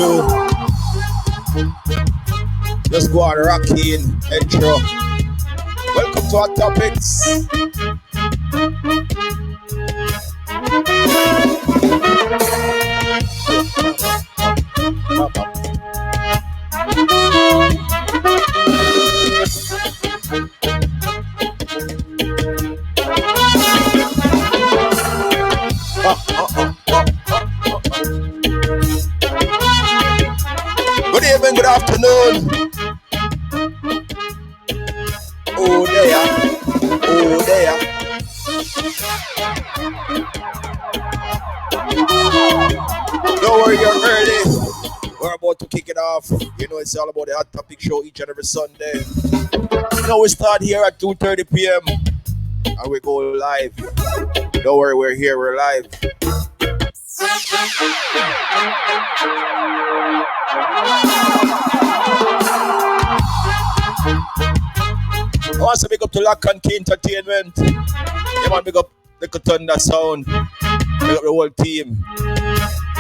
too. Just go on rocking intro. Welcome to Hot Topics. Good evening, good afternoon. Oh, there. Oh, there. Don't worry, you're early. We're about to kick it off. You know, it's all about the Hot Topic show each and every Sunday. You know, we start here at 2:30 p.m. and we go live. Don't worry, we're here, we're live. I want to big up to Lock and Key Entertainment. You want to big up the Thunder Sound. Big up the whole team.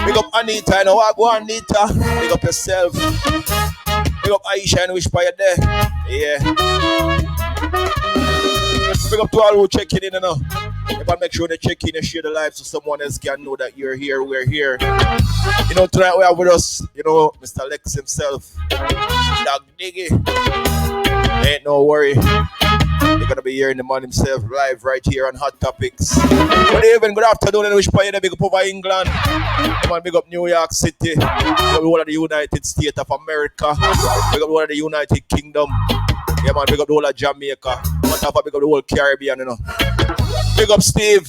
Big up Anita, you know what? Go on, Anita. Big up yourself. Big up Aisha and Wish by your day. Yeah. Big up to all who check in, you know. You want to make sure they check in and share the live so someone else can know that you're here, we're here. You know, tonight we have with us, you know, Mr. Lex himself. Dog Diggy. Ain't no worry. You're gonna be hearing the man himself live right here on Hot Topics. Good evening, good afternoon, and wish for you big up over England. Come on, big up New York City. Big up one of the United States of America. Big up one of the United Kingdom. Yeah, man, big up the whole of Jamaica. On top of big up the whole Caribbean, you know. Big up Steve.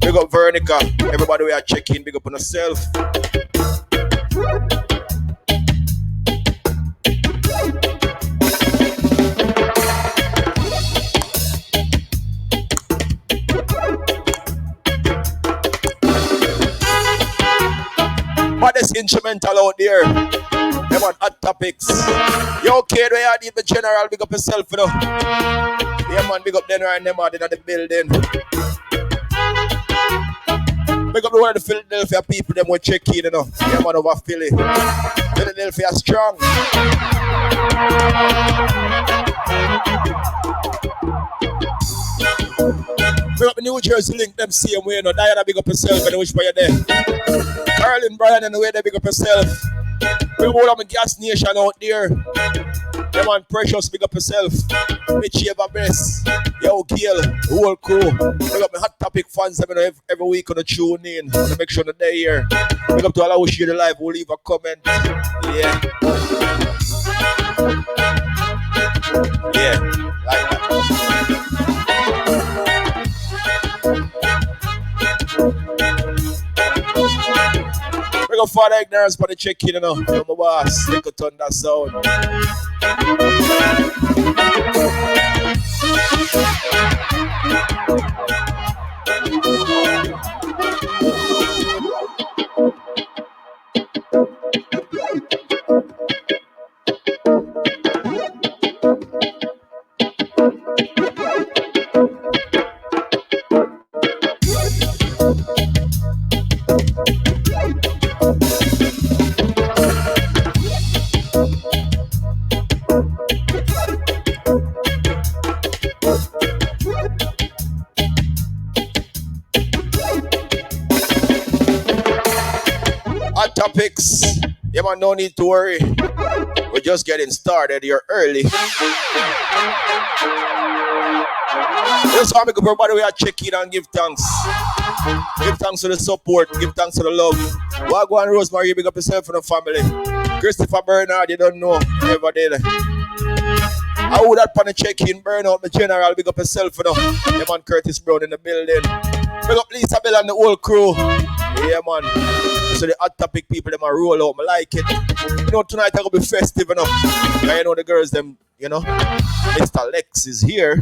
Big up Veronica. Everybody we are checking, big up on yourself. But this instrumental out there, them on Hot Topics. Yo, kid, where you need the general, big up yourself, you know. Yeah, man, big up them right now, in the building. Big up the one of the Philadelphia people, them will check in, you know. Yeah, man, over Philly. Philadelphia strong. Big up the New Jersey link, them same way, you know. Diana, big up yourself, and I wish for you there. Carlin, Brian, and the way they big up yourself. Big up all of my gas nation out there. Yeah, man, Precious, big up yourself. Mitchie, ever best. Yo, Gail, the whole crew. Big up my Hot Topic fans, you know, every week on the tune in. To make sure that they're here. Big up to all who share the live, who leave a comment. Yeah. Yeah, like that. We go for the ignorance for the check-in, you know. From my boss, Little Thunder Sound. Hot Topics. Yeah, man, no need to worry. We're just getting started. You're early. Just want to go everybody we are checking and give thanks. Give thanks for the support. Give thanks for the love. Wagwan Rosemary, big up yourself and the family. Christopher Bernard, you don't know. Never did. I would have on the check-in, burn out the general, big up yourself, you know. Yeah, man, Curtis Brown in the building. Big up Lisa Bell and the whole crew. Yeah, man. So the Hot Topic people, them a roll out. I like it. You know, tonight I'm going to be festive, you know. And you know the girls, them, you know. Mr. Lex is here.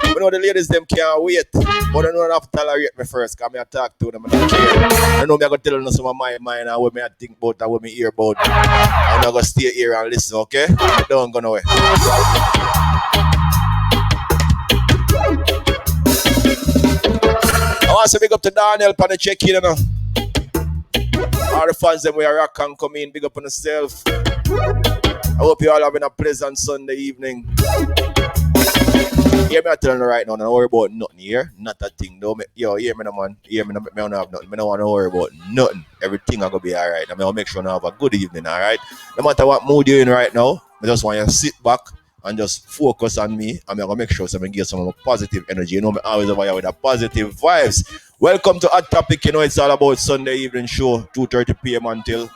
You know the ladies, them can't wait. But I know I have to tolerate me first, because I talk to them and I don't care. I know I got to tell them some of my mind and what I think about and what I hear about. I'm not going to stay here and listen, okay? Don't go nowhere. I want to big up to Daniel for the check-in, you know. All the fans them we are rock and come in, big up on yourself. I hope you all having a pleasant Sunday evening. Hear me I telling you right now, don't worry about nothing here. Not a thing. Don't make, yo, hear me no man. Hear me, no, me don't have nothing. I don't want to worry about nothing. Everything I gonna be alright. I mean, I'll make sure you have a good evening, alright? No matter what mood you're in right now, I just want you to sit back and just focus on me. I'm gonna make sure someone gives some positive energy. You know, me always over here with the positive vibes. Welcome to Hot Topic. You know, it's all about Sunday evening show, 2:30 p.m. until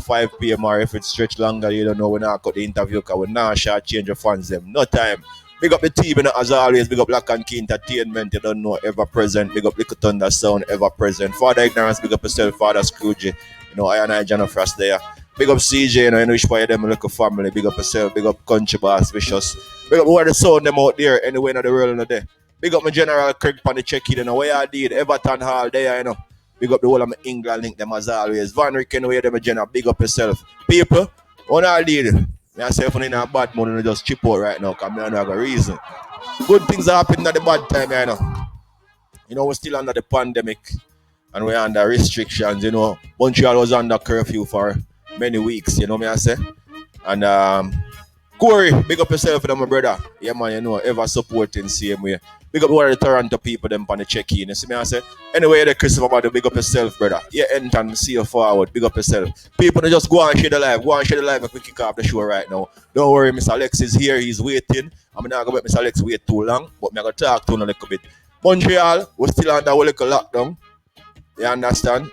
5 p.m. or if it stretch longer, you don't know when I cut the interview because we're not short change your fans them. No time. Big up the team, as always. Big up Black and Key Entertainment. You don't know, ever present. Big up Little Thunder Sound, ever present. Father Ignorance, big up yourself. Father Scrooge. I and I, John Frost there. Big up CJ, you know, wish for them local family. Big up yourself. Big up Country Boss, Vicious. Big up all the sound them out there, anywhere in the world in the day. Big up my General Craig Pan the check-in, you know, where I did. Everton Hall there, you know. Big up the whole of my England link them as always. Van Ricken, where them, General. Big up yourself. People, what I did. Myself in a bad mood and just chip out right now because I don't have a reason. Good things are happening at the bad time, you know. We're still under the pandemic and we're under restrictions, you know. Montreal was under curfew for many weeks, you know me I say. And Corey, big up yourself, my brother. Yeah, man, you know, ever supporting same way. Big up all the Toronto people, them on the check-in. You see me, I say? Anyway, the Christopher, about big up yourself, brother. Yeah, Enton, see you forward. Big up yourself. People, just go and share the live. Go and share the live if we kick off the show right now. Don't worry, Mr. Lex is here. He's waiting. I'm not going to let Mr. Lex wait too long, but I'm going to talk to him a little bit. Montreal, we're still under a little lockdown. You understand?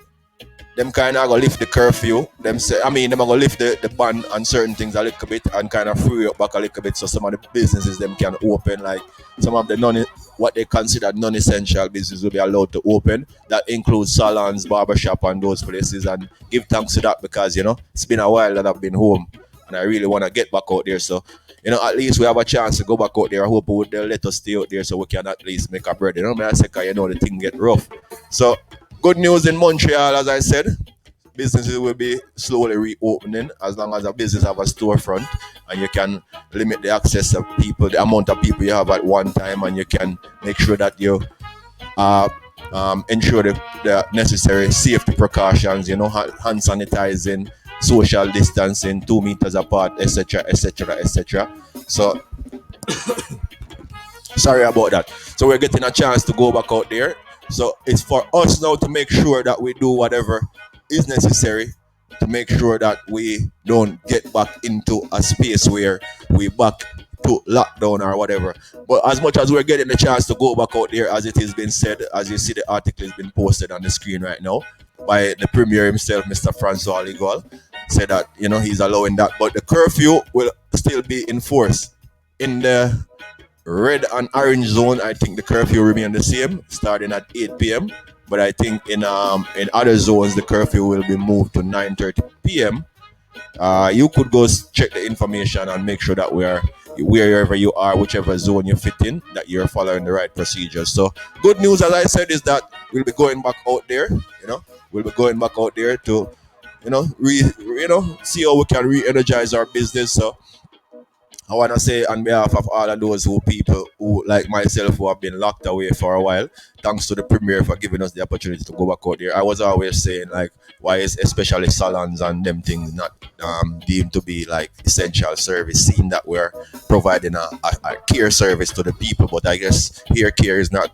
Them kind of going to lift the curfew. Them going to lift the ban on certain things a little bit and kind of free up back a little bit so some of the businesses them can open. Like some of the what they consider non-essential businesses will be allowed to open. That includes salons, barbershop and those places. And give thanks to that because, it's been a while that I've been home and I really want to get back out there. So, at least we have a chance to go back out there. I hope they'll let us stay out there so we can at least make a bread. I say, the thing get rough. So, good news in Montreal, as I said. Businesses will be slowly reopening as long as a business have a storefront and you can limit the access of people, the amount of people you have at one time, and you can make sure that you ensure the necessary safety precautions, hand sanitizing, social distancing, 2 meters apart, etc., etc., etc. So, sorry about that. So we're getting a chance to go back out there. So it's for us now to make sure that we do whatever is necessary to make sure that we don't get back into a space where we back to lockdown or whatever. But as much as we're getting the chance to go back out there, as it has been said, as you see the article has been posted on the screen right now by the Premier himself, Mr. Francois Legault, said that, he's allowing that. But the curfew will still be enforced. In the red and orange zone, I think the curfew remain the same, starting at 8 p.m. But I think in other zones, the curfew will be moved to 9:30 p.m. You could go check the information and make sure that wherever you are, whichever zone you fit in, that you're following the right procedures. So good news, as I said, is that we'll be going back out there. We'll be going back out there to, see how we can re-energize our business. So I want to say on behalf of all of those people who, like myself, who have been locked away for a while, thanks to the Premier for giving us the opportunity to go back out there. I was always saying, why is especially salons and them things not deemed to be like essential service, seeing that we're providing a care service to the people. But I guess here care is not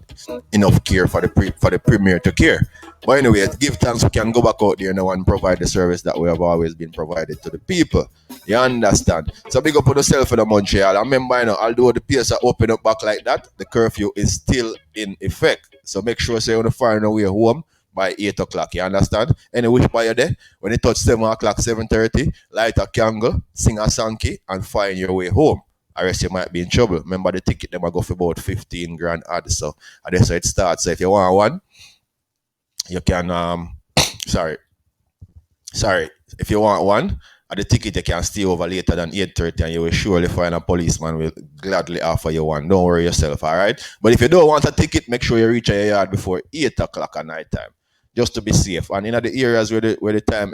enough care for the Premier to care. But anyway, give thanks we can go back out there now and provide the service that we have always been provided to the people. You understand? So big up on yourself in the Montreal. I remember, although the place are open up back like that, the curfew is still in effect. So make sure you want to find your way home by 8 o'clock. You understand? Any which by your day, when it touch 7 o'clock, 7:30, light a candle, sing a song, and find your way home. Or else you might be in trouble. Remember the ticket them I go for about 15 grand odd. So that's how it starts. So if you want one, you can sorry. If you want one, at the ticket you can stay over later than 8:30 and you will surely find a policeman will gladly offer you one. Don't worry yourself, alright? But if you don't want a ticket, make sure you reach your yard before 8 o'clock at night time. Just to be safe. And in the areas where the time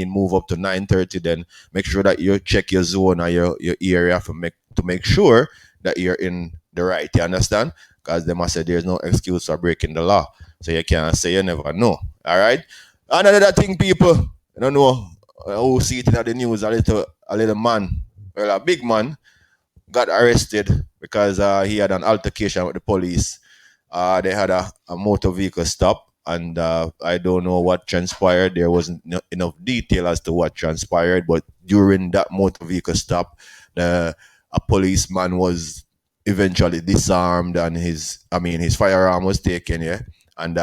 move up to 9:30, then make sure that you check your zone or your area to make sure that you're in the right. You understand? because they must say there's no excuse for breaking the law. So you can't say you never know. All right. Another thing, people, I don't know who see it in the news. A little man, well, a big man, got arrested because he had an altercation with the police. They had a motor vehicle stop, and I don't know what transpired. There wasn't enough detail as to what transpired, but during that motor vehicle stop, a policeman was eventually disarmed, and his firearm was taken, yeah, and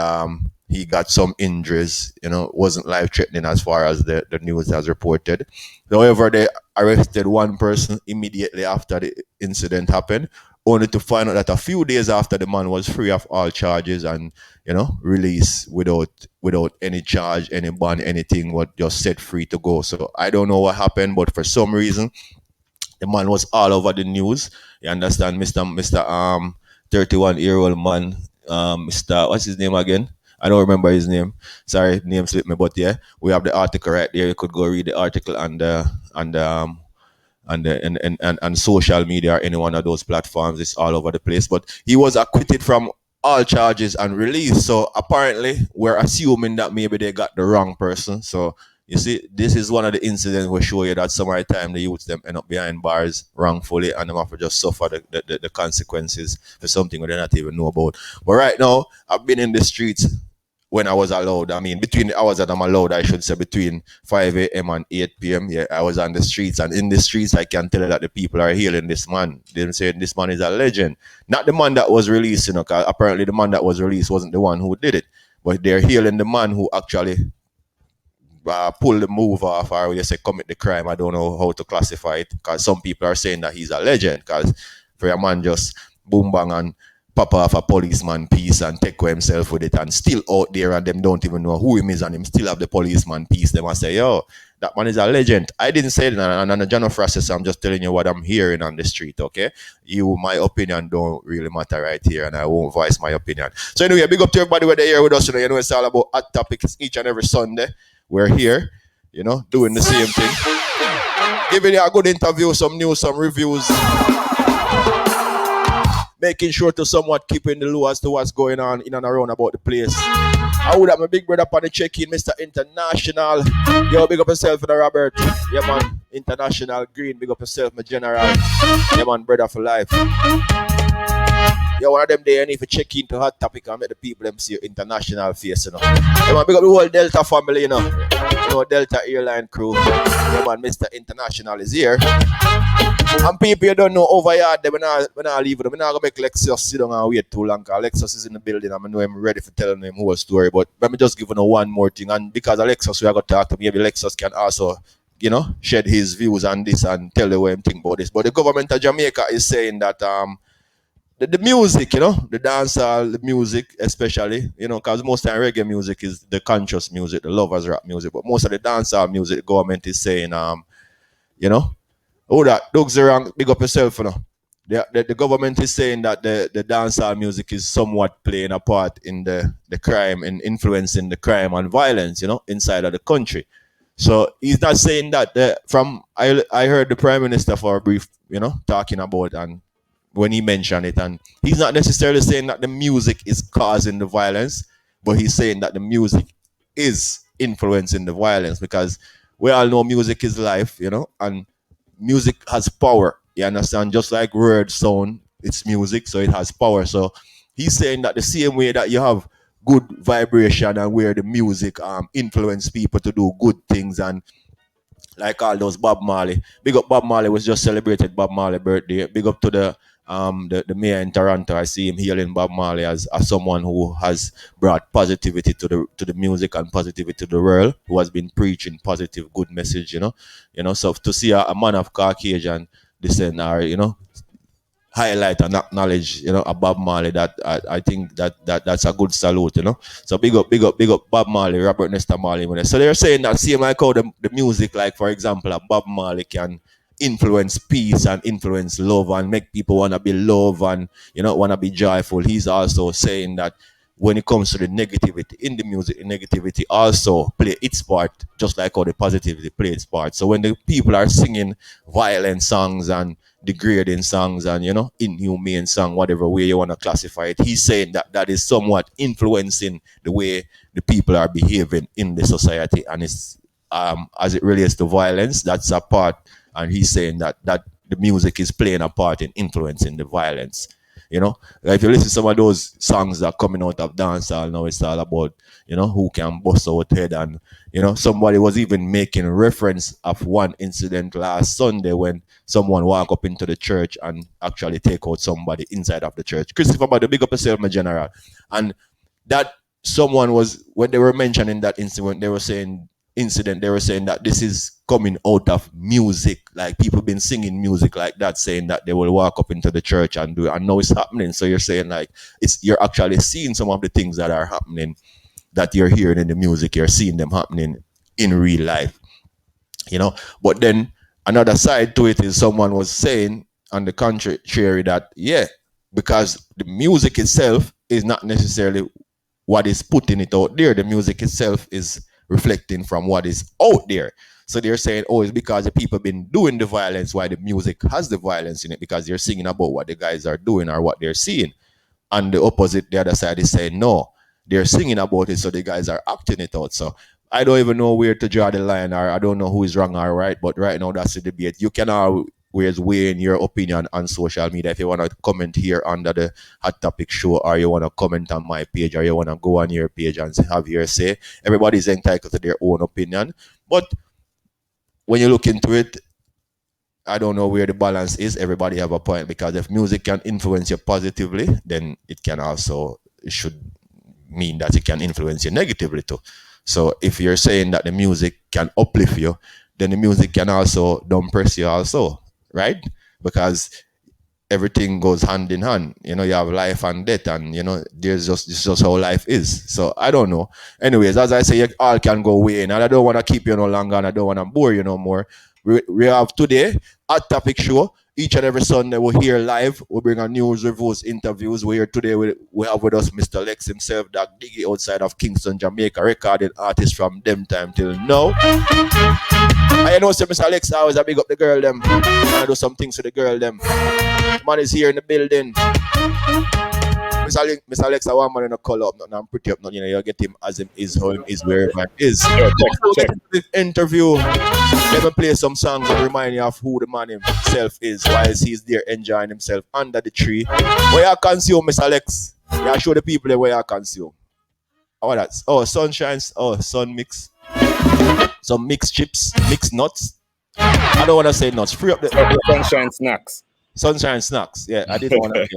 he got some injuries. Wasn't life threatening as far as the news has reported. However, they arrested one person immediately after the incident happened, only to find out that a few days after, the man was free of all charges and released without any charge, any bond, anything, was just set free to go. So I don't know what happened, but for some reason the man was all over the news. You understand, Mister 31-year-old man, Mister, what's his name again? I don't remember his name. Sorry, name slipped me. But yeah, we have the article right there. You could go read the article and social media or any one of those platforms. It's all over the place. But he was acquitted from all charges and released. So apparently, we're assuming that maybe they got the wrong person. So you see, this is one of the incidents we show you that some of the time the youths them end up behind bars wrongfully, and them have to just suffer the consequences for something we don't even know about. But right now, I've been in the streets when I was allowed. I mean, between the hours that I'm allowed, I should say between 5 a.m. and 8 p.m. Yeah, I was on the streets. And in the streets, I can tell you that the people are hailing this man. They're saying this man is a legend. Not the man that was released, 'cause apparently the man that was released wasn't the one who did it. But they're hailing the man who actually pull the move off, or you say commit the crime. I don't know how to classify it, because some people are saying that he's a legend, because for a man just boom bang and pop off a policeman piece and take away himself with it, and still out there, and them don't even know who him is, and him still have the policeman piece. They must say, yo, that man is a legend. I didn't say that, and on the general process, I'm just telling you what I'm hearing on the street, okay? My opinion don't really matter right here, and I won't voice my opinion. So anyway, big up to everybody where they're here with us. It's all about hot topics each and every Sunday. We're here, doing the same thing. Giving you a good interview, some news, some reviews. Making sure to somewhat keep in the loop as to what's going on in and around about the place. I would have my big brother on the check-in, Mr. International. Yo, big up yourself, Robert. Yeah, man. International Green, big up yourself, my general. Yeah, man, brother for life. Yeah, one of them day, I need to check into hot topic and make the people them see your international face, Yeah, man, big up the whole Delta family, Delta airline crew. Yeah, man, Mr. International is here. And people you don't know over here, when I leave them, I'm not going to make Lexxus sit down and wait too long, because Lexxus is in the building, and I know I'm ready for telling him whole story. But let me just give you one more thing. And because of Lexxus, we are going to talk to maybe Lexxus can also, shed his views on this and tell the way I'm thinking about this. But the government of Jamaica is saying that the music, the dancehall, the music especially, because most time reggae music is the conscious music, the lovers rap music. But most of the dancehall music, the government is saying, oh, that Doug's wrong. Big up yourself, The government is saying that the dancehall music is somewhat playing a part in the crime and influencing the crime and violence, inside of the country. So he's not saying that. I heard the Prime Minister for a brief, talking about, and when he mentioned it, and he's not necessarily saying that the music is causing the violence, but he's saying that the music is influencing the violence, because we all know music is life, and music has power. You understand? Just like word sound, it's music, so it has power. So he's saying that the same way that you have good vibration and where the music influence people to do good things, and like all those Bob Marley. Big up Bob Marley, was just celebrated Bob Marley birthday. Big up to the mayor in Toronto. I see him hailing Bob Marley as someone who has brought positivity to the music and positivity to the world, who has been preaching positive, good message, So to see a man of Caucasian descent, or highlight and acknowledge, a Bob Marley, that I think that's a good salute, So big up Bob Marley, Robert Nesta Marley. So they're saying that same like how the music, like for example, a Bob Marley can influence peace and influence love and make people want to be love and want to be joyful. He's also saying that when it comes to the negativity in the music, the negativity also play its part, just like how the positivity play its part. So when the people are singing violent songs and degrading songs and inhumane song, whatever way you want to classify it. He's saying that that is somewhat influencing the way the people are behaving in the society, and it's as it relates to violence, that's a part. And he's saying that the music is playing a part in influencing the violence. Like if you listen to some of those songs that are coming out of dancehall now, it's all about who can bust out head. And somebody was even making reference of one incident last Sunday when someone walk up into the church and actually take out somebody inside of the church. Christopher, but the big up yourself, my general. And that someone was, when they were mentioning that incident, they were saying that this is coming out of music, like people been singing music like that, saying that they will walk up into the church and do it, and now it's happening. So you're saying like you're actually seeing some of the things that are happening, that you're hearing in the music, you're seeing them happening in real life. But then another side to it is someone was saying on the contrary that because the music itself is not necessarily what is putting it out there. The music itself is reflecting from what is out there. So they're saying, it's because the people been doing the violence, why the music has the violence in it, because they're singing about what the guys are doing or what they're seeing. And the opposite, the other side is saying, no, they're singing about it, so the guys are acting it out. So I don't even know where to draw the line, or I don't know who is wrong or right, but right now that's the debate. You can always weigh in your opinion on social media. If you want to comment here under the Hot Topic Show, or you want to comment on my page, or you want to go on your page and have your say, everybody's entitled to their own opinion. But when you look into it, I don't know where the balance is. Everybody have a point, because if music can influence you positively, then it should mean that it can influence you negatively too. So if you're saying that the music can uplift you, then the music can also dumpress you also, right? Because everything goes hand in hand. You have life and death, and it's just how life is. So I don't know. Anyways, as I say, you all can go away, and I don't want to keep you no longer, and I don't want to bore you no more. We have today Hot Topic Show. Each and every Sunday we're here live. We bring on news, reviews, interviews. We're here today. We have with us Mr. Lex himself, that diggy outside of Kingston, Jamaica, recorded artist from them time till now. I know Mr. Lex always a big up the girl them. I do some things to the girl them. Man is here in the building. Mr. Lex, I want man in a color up, I'm pretty up, you get him as him is, how him is, wherever it is. Check. This interview, let me play some songs and remind you of who the man himself is, while he's there enjoying himself under the tree. Where you consume, Mr. Lex? Yeah, show the people where you consume. Sunshines, sun mix. Some mixed chips, mixed nuts. I don't want to say nuts. Free up the sunshine snacks. Sunshine snacks. Yeah, I didn't want to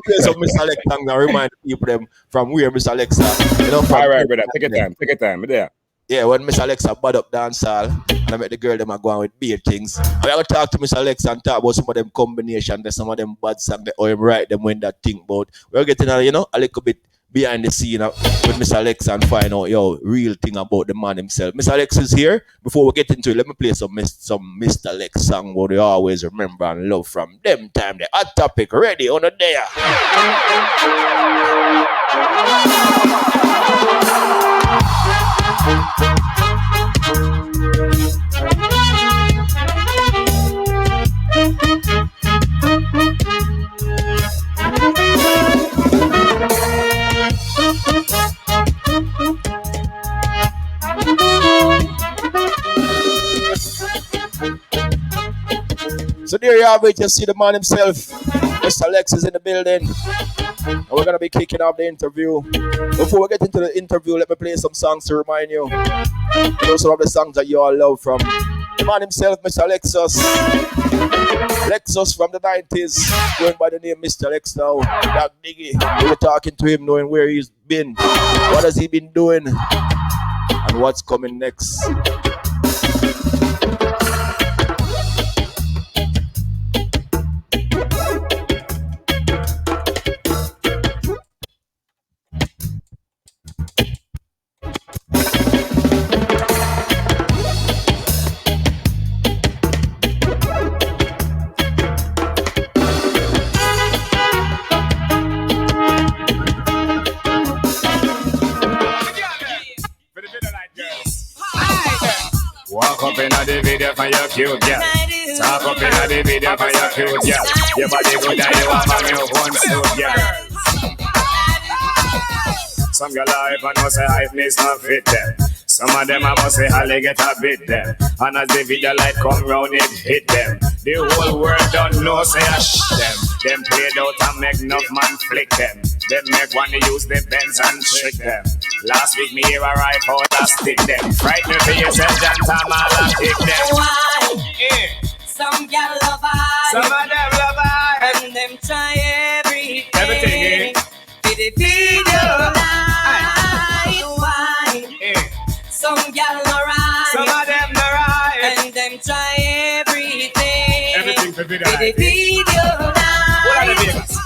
play some Mr. Lex and remind people them from where Mr. Lex all right, brother. Take your time. There. Yeah, when Mr. Lex bad up dancehall, and I met the girl them are going with beer things. I'm going to talk to Mr. Lex and talk about some of them combinations, some of them bad songs, or him right them when that thing about. We're getting a little bit behind the scene with Mr. Lex and find out real thing about the man himself. Mr. Lex is here. Before we get into it, let me play some Mr. Lex song what you always remember and love from them time. The Hot Topic ready on the day. So there you have it. You see the man himself. Mr. Lex is in the building. And we're going to be kicking off the interview. Before we get into the interview, let me play some songs to remind you. Some of the songs that you all love from the man himself, Mr. Lexxus. Lexxus from the 90s, going by the name Mr. Lex now. That diggy. We were talking to him, knowing where he's been, what has he been doing, and what's coming next. Walk up in the video for your cute girl. Talk up in the video for your cute girl. Your body good and you have a new one suit, girl. Some girl hype and know say hypeness not fit them. Some of them I must say how they get a bit them. And as the video light come round it hit them. The whole world don't know say I them. Them played out and make enough man flick them. Them make one to use the bends and trick them. Last week me hear a rifle that stick them. Frighten me for yourself and time I'll kick them. Why? Some gal love I. Some of them love I. And them try everything. Everything, For the video light. Why? Some gal no right. Some of them no right. And them try everything. Everything for For the video What are the light. babies?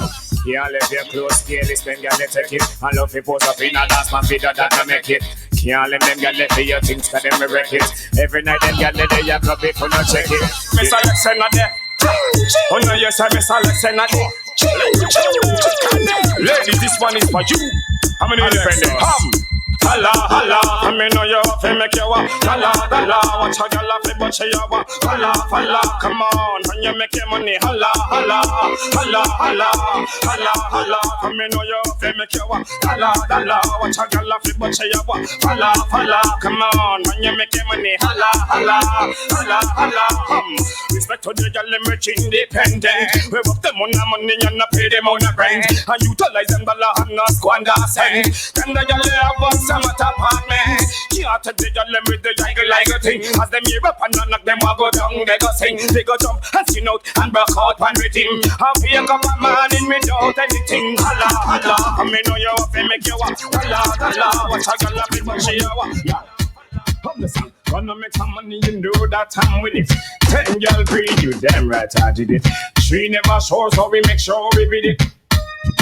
Yeah, let your close scale spend girl let take it. And love you post up in a dance man video that can make it. Can't let them girl let do your things cause them wreck it. Every night them girl let do your club if you not check it. Mr. Lexxus not there. Oh no, yes I Mr. Lexxus not there. Lady, this one is for you. How many independent? Holla, holla, I mean know you fi make you walk. Holla, holla, watch a girl fi but she a walk. Holla, holla, come on, when you make your money. Holla, holla, holla, holla, holla, holla, I mean know you fi make you walk. Holla, holla, watch a girl fi but she a walk. Holla, holla, come on, when you make your money. Holla, holla, holla, holla. Respect to the girl them rich independent. We work them on the money and not pay them on the rent. And utilize them dollar and not squander cent. Then the girl have one some apartment. Can't take the girl them with the jiggle like a thing. As them hear up and none of them will go down, they go sing. They go jump and sing out and break out one rhythm. And wake up a man in without anything. Holla, holla, I mean know you have to make you walk. Holla, holla, watch a girl up but she a walk. Gonna make some money, you know that I'm with it. 10 girl breed, you damn right I did it. 3 never sure, so we make sure we beat it.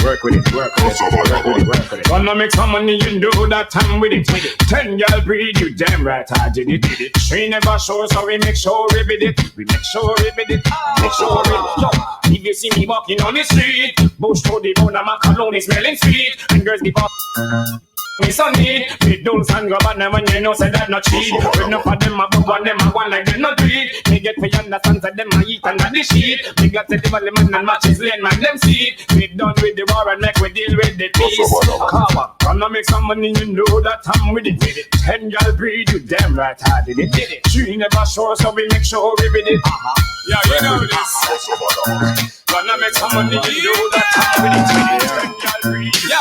Work with it, work with it, work with it, work with it. Gonna make some money, you know that I'm with it. 10 girl breed, you damn right I did it. 3 never sure, so we make sure we beat it. We make sure we beat it, make sure we yo. If you see me walking on the street, bush to the bone, I'm a cologne smelling sweet. And girls give up. Me son need with dolls and grab on them when you know say that not cheap. With enough of them a bug one them a one like they not do it. Me get for understand that them a eat and that the shit. Me got to develop the man and matches lane man them see it. We done with the war and make we deal with the peace. Kawa, gonna make some money you know that I'm with it. 10 girl breed you damn right I did it. 3 never sure so we make sure we with it. Yeah, you know this. Gonna make some money you know that I'm with it. 10 girl breed. Yeah.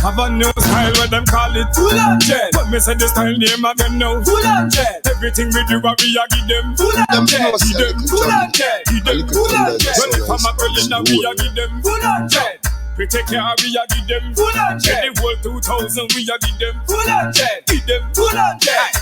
Have a new style where them call it full on jet. But me say the style name again now full on jet. Everything we do we a give them full on jet. Give them full on jet. Give them full on jet. When they come a girl in we a give them full on jet. We take care we a give them full on jet. The whole 2000 we a give them full on jet. Give them full on jet.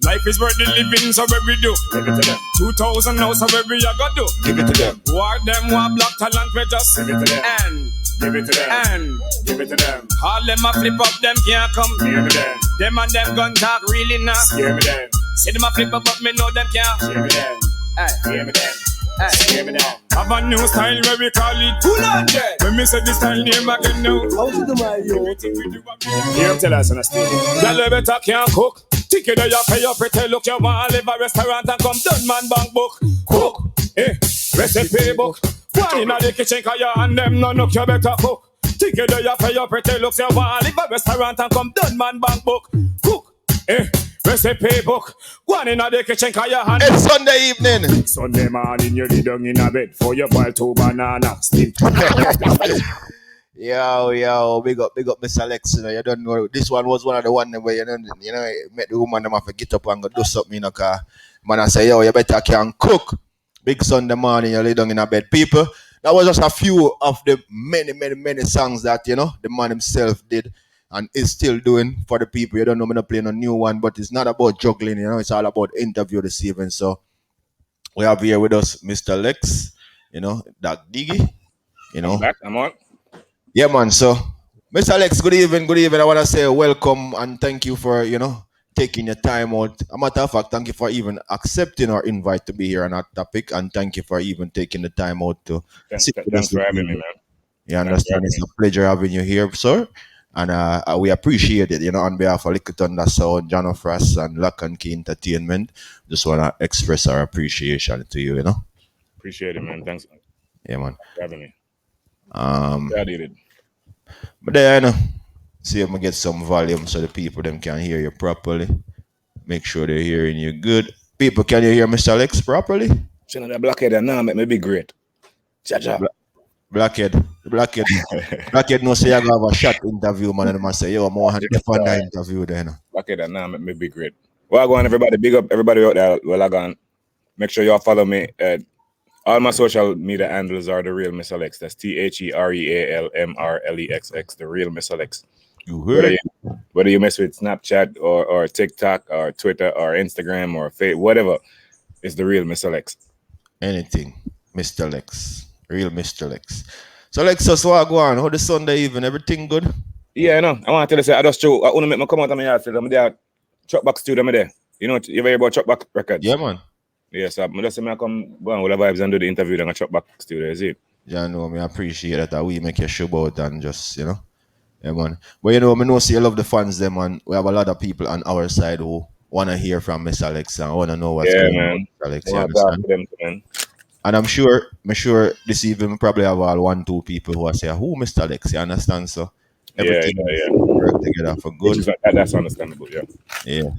Life is worth the living, so where we do. Give it to them. 2000 now, so where we a go do. Give it to them. War them, war black talent, we just give it to them. And give it to them. And give it to them. All them a flip up, them can't come. Give me them. Them and them gun talk really not. Give me them. See them a flip up, but me know them can't. Give me them. Hey, give me them. Hey, give me them. Have a new style where we call it full on jet. When me say this style name again now. How to do my yo? Here tell us on a stage. Y'all better can't cook. Ticket that you pay your pretty look. You want to live a restaurant and come done man bank book. Cook, recipe book. One in the kitchen cause you and them no look you better cook. Ticket that you pay your pretty look. You want to live a restaurant and come done man bank book. Cook, recipe book. One in the kitchen cause you and It's Sunday evening. Sunday morning you lay down in a bed for your boil 2 bananas. Yo, big up Mr. Lex. You know, you don't know. This one was one of the one where you know, met the woman them have to get up and go do something in a car. Man, I say, yo, you better can cook. Big Sunday morning, you lay down in a bed. People, that was just a few of the many songs that, you know, the man himself did and is still doing for the people. You don't know me not playing a new one, but it's not about juggling, you know, it's all about interview this evening. So we have here with us Mr. Lex, you know, Doc Diggy, you know. I'm on. Yeah, man. So, Mr. Alex, good evening. I want to say welcome and thank you for, you know, taking your time out. A matter of fact, thank you for even accepting our invite to be here on our topic, and thank you for even taking the time out to Thanks for having me, man. You understand? It's a pleasure having you here, sir. And we appreciate it, on behalf of Little Thunder Sound, John Frost, and Lock and Key Entertainment. Just want to express our appreciation to you. Appreciate it, man. Thanks Yeah, man. for having me. Um, Yeah, I did it. but then, see if I get some volume so the people them can hear you properly. Make sure they're hearing you good. People, can you hear Mr. Lex properly? So that blackhead and now make me be great. Cha-cha. Blackhead, Blackhead, Blackhead no say I go have a shot interview, man, and I must say, yo, I'm more hand on the interview then. Blackhead and now make me be great. Well, go on, everybody. Big up everybody out there. Well, I gone. Make sure y'all follow me. All my social media handles are the real Miss Alex. That's TheRealMRLEXX. The real Miss Alex. You heard? Whether you mess with Snapchat or TikTok or Twitter or Instagram or Facebook, whatever, it's the real Miss Alex. Anything, Mr. Lex, real Mr. Lex. So Lexus, what go on? How the Sunday evening? Everything good? Yeah, I know. I want to tell you, say, I just show. I want to make my come out of my yard. I'm there. Truck back studio, I'm there. You ever hear about Truck Back Records? Yeah, man. Yes, I just say I come go on with the vibes and do the interview. Then I Truck Back studio. Is it? Yeah, no, I appreciate that we make your show out and just, yeah, man. But I know see you love the fans them, man. We have a lot of people on our side who wanna hear from Miss Alex and wanna know what's going on with Miss Alex, you understand? Them, man. And I'm sure this evening we probably have all 1-2 people who are saying, who Mr. Alex, you understand? So everything work together for good. That's understandable, yeah. Yeah.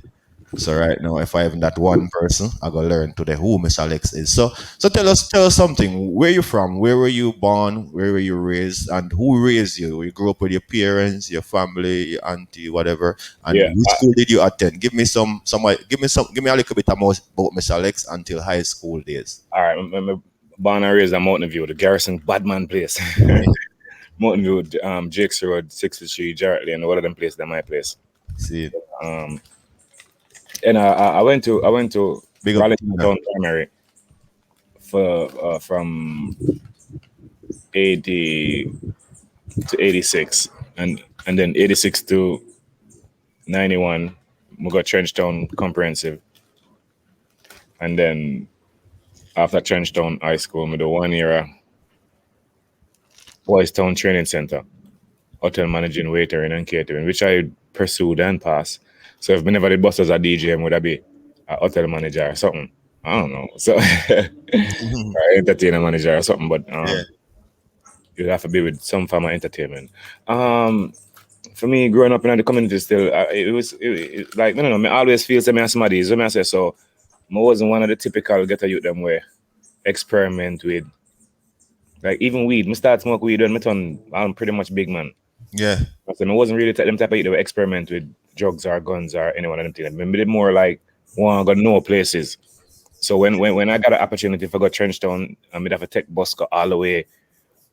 So right now, if I have that one person, I gotta learn today who Miss Alex is. So tell us something. Where you from? Where were you born? Where were you raised? And who raised you? You grew up with your parents, your family, your auntie, whatever. And which school did you attend? Give me a little bit more about Miss Alex until high school days. All right, I'm born and raised in Mountain View, the Garrison Badman place. Mountain View, Jakes Road, 6th Street, Jarrett Lane, one of them places, my place. See. And I went to Big Arlington Town Primary for from 80 to 86, and then 86 to 91, we got Trenchtown Comprehensive, and then after Trenchtown High School, we do 1 year Boys Town Training Center, hotel managing, waitering, and catering, which I pursued and passed. So if whenever the boss was a DJ, would I be a hotel manager or something? I don't know. So or entertainer manager or something, but you'd have to be with some form of entertainment. For me, growing up in the community still, it was like, I don't know, I always feel somebody, so I say, so I wasn't one of the typical get a youth them where experiment with, like even weed. I start smoke weed when I'm pretty much big man. Yeah. So I wasn't really them type of youth that would experiment with drugs or guns or any one of them things. I did more like want to go know places. So when I got an opportunity to go to Trenchtown, I'd have to take bus go all the way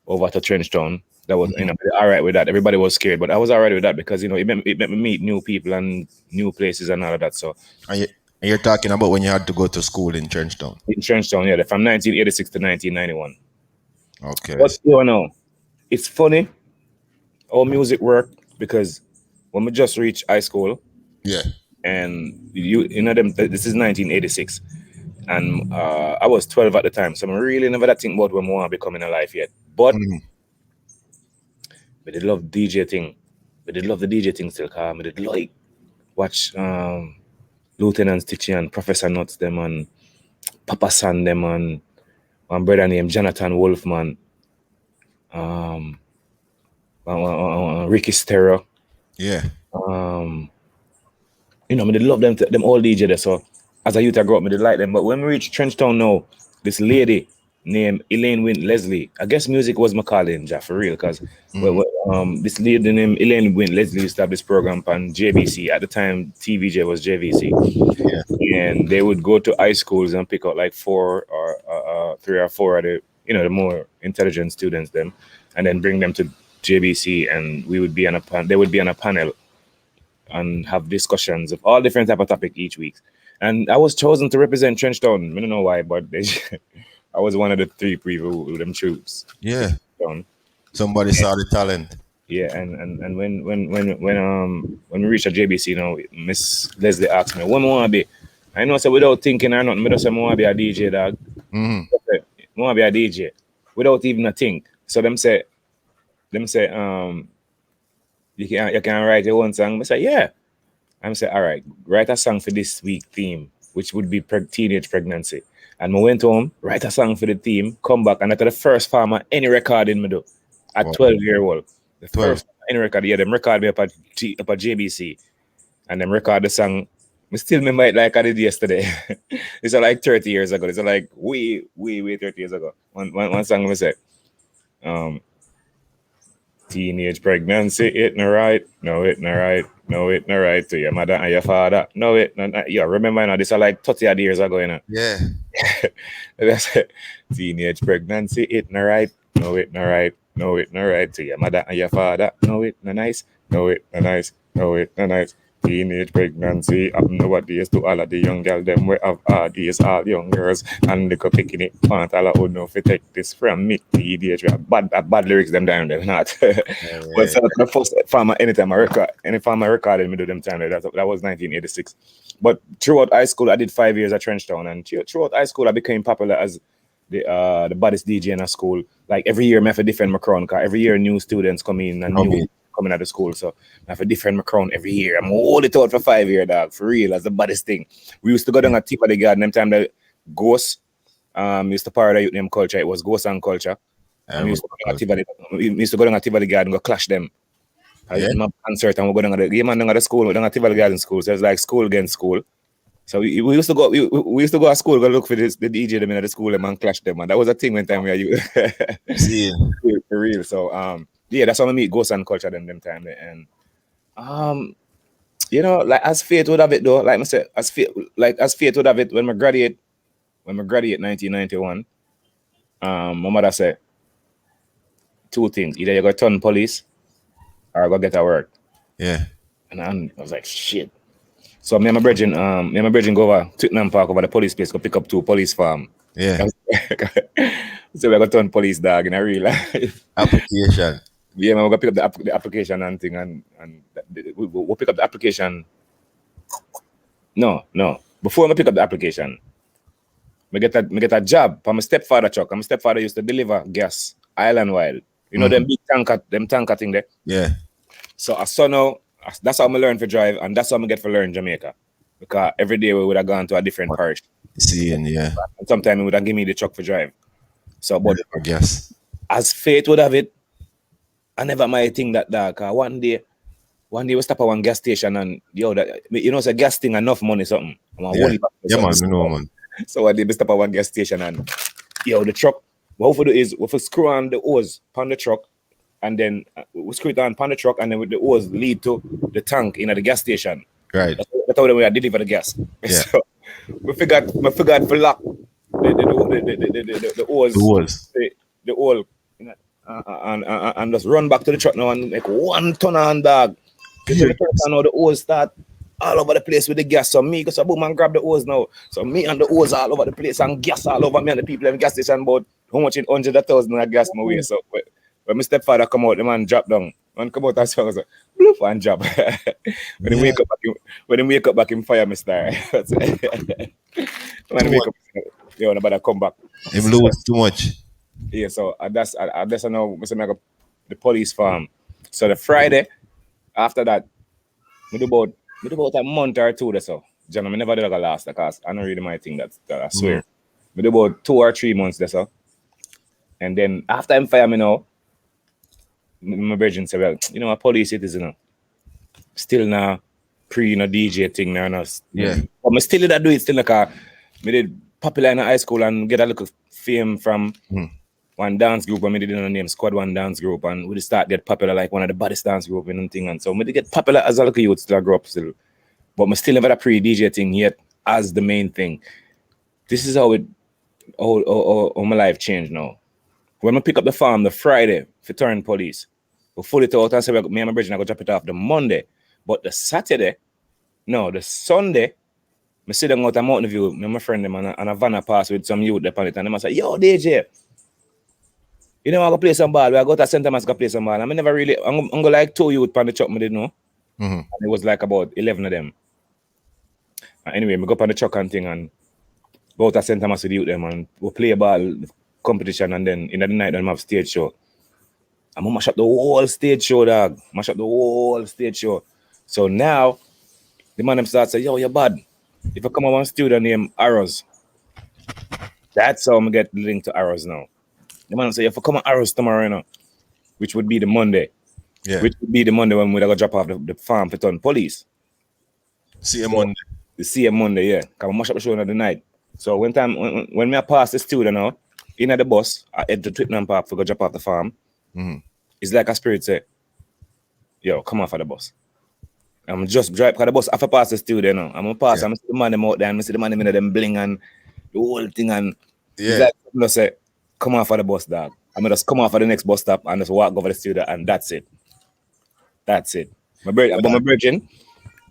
over to Trenchtown. That was all right with that. Everybody was scared, but I was all right with that because it made me meet new people and new places and all of that. So and you're talking about when you had to go to school in Trenchtown. In Trenchtown, yeah, from 1986 to 1991. Okay. But it's funny how music work because when we just reached high school, and this is 1986, and I was 12 at the time, so I'm really never that think about when I want to become in a life yet. But we did love DJ thing. We did love the DJ thing still, cause we did like watch Lieutenant Stitchy and Professor Nuts them and Papa San them and one brother named Jonathan Wolfman, Ricky Stereo. Yeah. I did love them all DJ there. So as a youth, I grew up, I did like them. But when we reached Trenchtown now, this lady named Elaine Wynn Leslie, I guess music was my calling, for real, because this lady named Elaine Wynn Leslie used to have this program on JVC. At the time, TVJ was JVC. Yeah. And they would go to high schools and pick out like 4 or 3 or 4 of the the more intelligent students them, and then bring them to JVC, and we would be on they would be on a panel and have discussions of all different type of topic each week. And I was chosen to represent Trenchtown. I don't know why, but I was one of the 3 people who them troops. Yeah. Somebody saw the talent. Yeah, and when we reached a JBC, Miss Leslie asked me, what I want to be? I know, so without thinking or nothing, I just say I want to be a DJ, dog. I want to be a DJ without even a think. So them say, you can write your own song. I say, yeah. I'm say, all right, write a song for this week theme, which would be teenage pregnancy. And I went home, write a song for the theme, come back, and that's the first farmer any recording me do at Wow. 12-year-old. The 12. first any record, yeah, them record me up at JBC, and them record the song. I still remember it like I did yesterday. It's like 30 years ago. It's like way 30 years ago. One song I said, um, teenage pregnancy, it no right, no it no right, no it no right to your mother and your father. No it no, no. Yeah, remember now this is like 30 odd years ago, you know. Yeah. That's it. Teenage pregnancy, it no right, no it no right, no it no right to your mother and your father. No it no nice, no it no nice, no it no nice. Teenage pregnancy, up nowadays to all of the young girls, them we have all these all young girls and they go picking it. Want all of know if you take this from me, teenage bad lyrics them down there not. But so the first farmer anytime I record, any farmer recorded me do them time that was 1986. But throughout high school, I did 5 years at Trenchtown, and throughout high school, I became popular as the baddest DJ in a school. Like every year, I have a different Macron, because every year new students come in and new coming out of school. So I have a different Macron every year. I'm hold it out for 5 years, dog, for real. That's the baddest thing. We used to go down at Tip of the Garden, them time the Ghost used to parody youth name culture. It was Ghost and Culture. And we used to go down at Tip of the Garden, go clash them. My concert, and we're going to the school, we're going to Tip of the Garden school. So it's like school against school. So we used to go. We used to go to school, go look for the DJ them in the school and clash them, and that was a thing when time we are See. for real. So yeah, that's how I meet Ghost and Culture them time there. And you know, like as fate would have it though, like I said, as fate would have it when I graduate 1991. My mother said two things: either you go turn police or go get a work. Yeah. And I was like, shit. So me and my brethren go over Twickenham Park over the police place, go pick up 2 police farm. Yeah. So we got turn police dog in a real life. Application. Yeah, man, we go pick up the application and thing, and we'll pick up the application. No. Before I pick up the application, me get a job for my stepfather truck. And my stepfather used to deliver gas island wide. You know them big tanker thing there. Yeah. So I saw now. That's how I learn to drive, and that's how I get to learn Jamaica. Because every day we would have gone to a different parish. Seeing, yeah. And sometimes he would have give me the truck for drive. So, but I guess as fate would have it, I never might think that dark. One day we stop at one gas station and it's a gas thing enough money something. Yeah, man, you know, man. So one day we stop at one gas station and the truck. What we do is we screw on the hose on the truck. And then we screw it on the truck, and then with the hose lead to the tank in the gas station. Right. That's how we deliver the gas. Yeah. So we forgot to lock the hose. The hole. And just run back to the truck now and make 1 ton on dog. Yeah. Now the hose start all over the place with the gas. So me go so boom and grab the hose now. So me and the hose all over the place and gas all over me and the people in the gas station about how much in 100,000 of gas my way. So when my stepfather come out, the man drop down. Man come out and say, bloop and drop. When he wake up back, him fire me star. When he wake up, nobody come back. Him lose too much. Yeah, so that's now Mr. the police farm. So the Friday after that, we do about a month or two or so. John, I never did like a last because I don't really my thing that I swear. We do about 2 or 3 months there so. And then after him fire me now, my brethren say, well, a police citizen, still now DJ thing now. Yeah. But I still did do it still like I did popular in high school and get a little fame from one dance group. I did the name Squad One Dance Group, and we just start get popular like one of the baddest dance group and thing. And so I did get popular as a little youth still grow up still. But I still never a DJ thing yet as the main thing. This is how my life changed now. When I pick up the farm the Friday for turn police, we pull it out and say, me and my brethren, I go drop it off the Monday. But the Sunday, I sit down out of Mountain View, me and my friend them and a van pass with some youth upon it, and them say, yo, DJ, I go play some ball. I go to St. Thomas to play some ball. I never really, I'm go like 2 youth on the truck, me didn't know. And it was like about 11 of them. Anyway, I go up on the truck and thing and go to St. Thomas with youth them and we play a ball competition, and then in the night then we have stage show. I'm gonna mash up the whole stage show, dog. Mash up the whole stage show. So now the man them start say, yo, you're bad. If I come on one studio named Arrows, that's how I'm gonna get linked to Arrows now. The man say, if I come on Arrows tomorrow, you know, which would be the Monday, Yeah. which would be the Monday when we're gonna drop off the farm for ton police. See you Monday. The same Monday, yeah. Cause I mash up the show in the night. So when I pass the studio now, in at the bus, I head to Twickenham Park for go drop off the farm. Mhm. It's like a spirit say, yo, come off of the bus. I'm just drive because the bus after pass the studio now. I'm gonna pass, I'm see the man them out there, and I see the man them in them bling and the whole thing, and it's Yeah. like you know, say, come off of the bus, dog. I'm gonna just come off of the next bus stop and just walk over the studio, and that's it. That's it. But my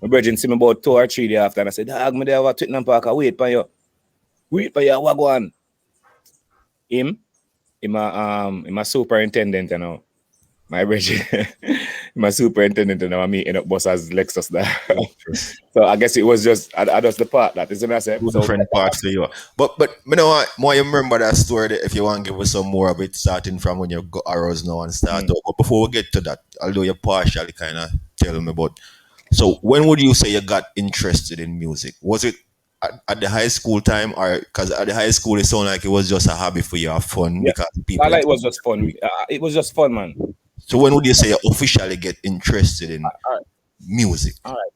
virgin see me about 2 or 3 days after, and I said, dog, me there over Twickenham Park, I wait for you. Wait for you, what go on? Him my superintendent, you know. My virgin, my superintendent, you know, I meeting up boss as Lexxus there. So I guess it was just I just the part that is what I said. Two So different parts to you. But you know what, more you remember that story that if you want to give us some more of it, starting from when you got arrows now and start up. But before we get to that, although you partially kind of tell me about. So when would you say you got interested in music? Was it at the high school time, or because at the high school it sounded like it was just a hobby for you, have fun yeah, because people. it was just fun. It was just fun, man. So when would you say you officially get interested in All right, music? all right.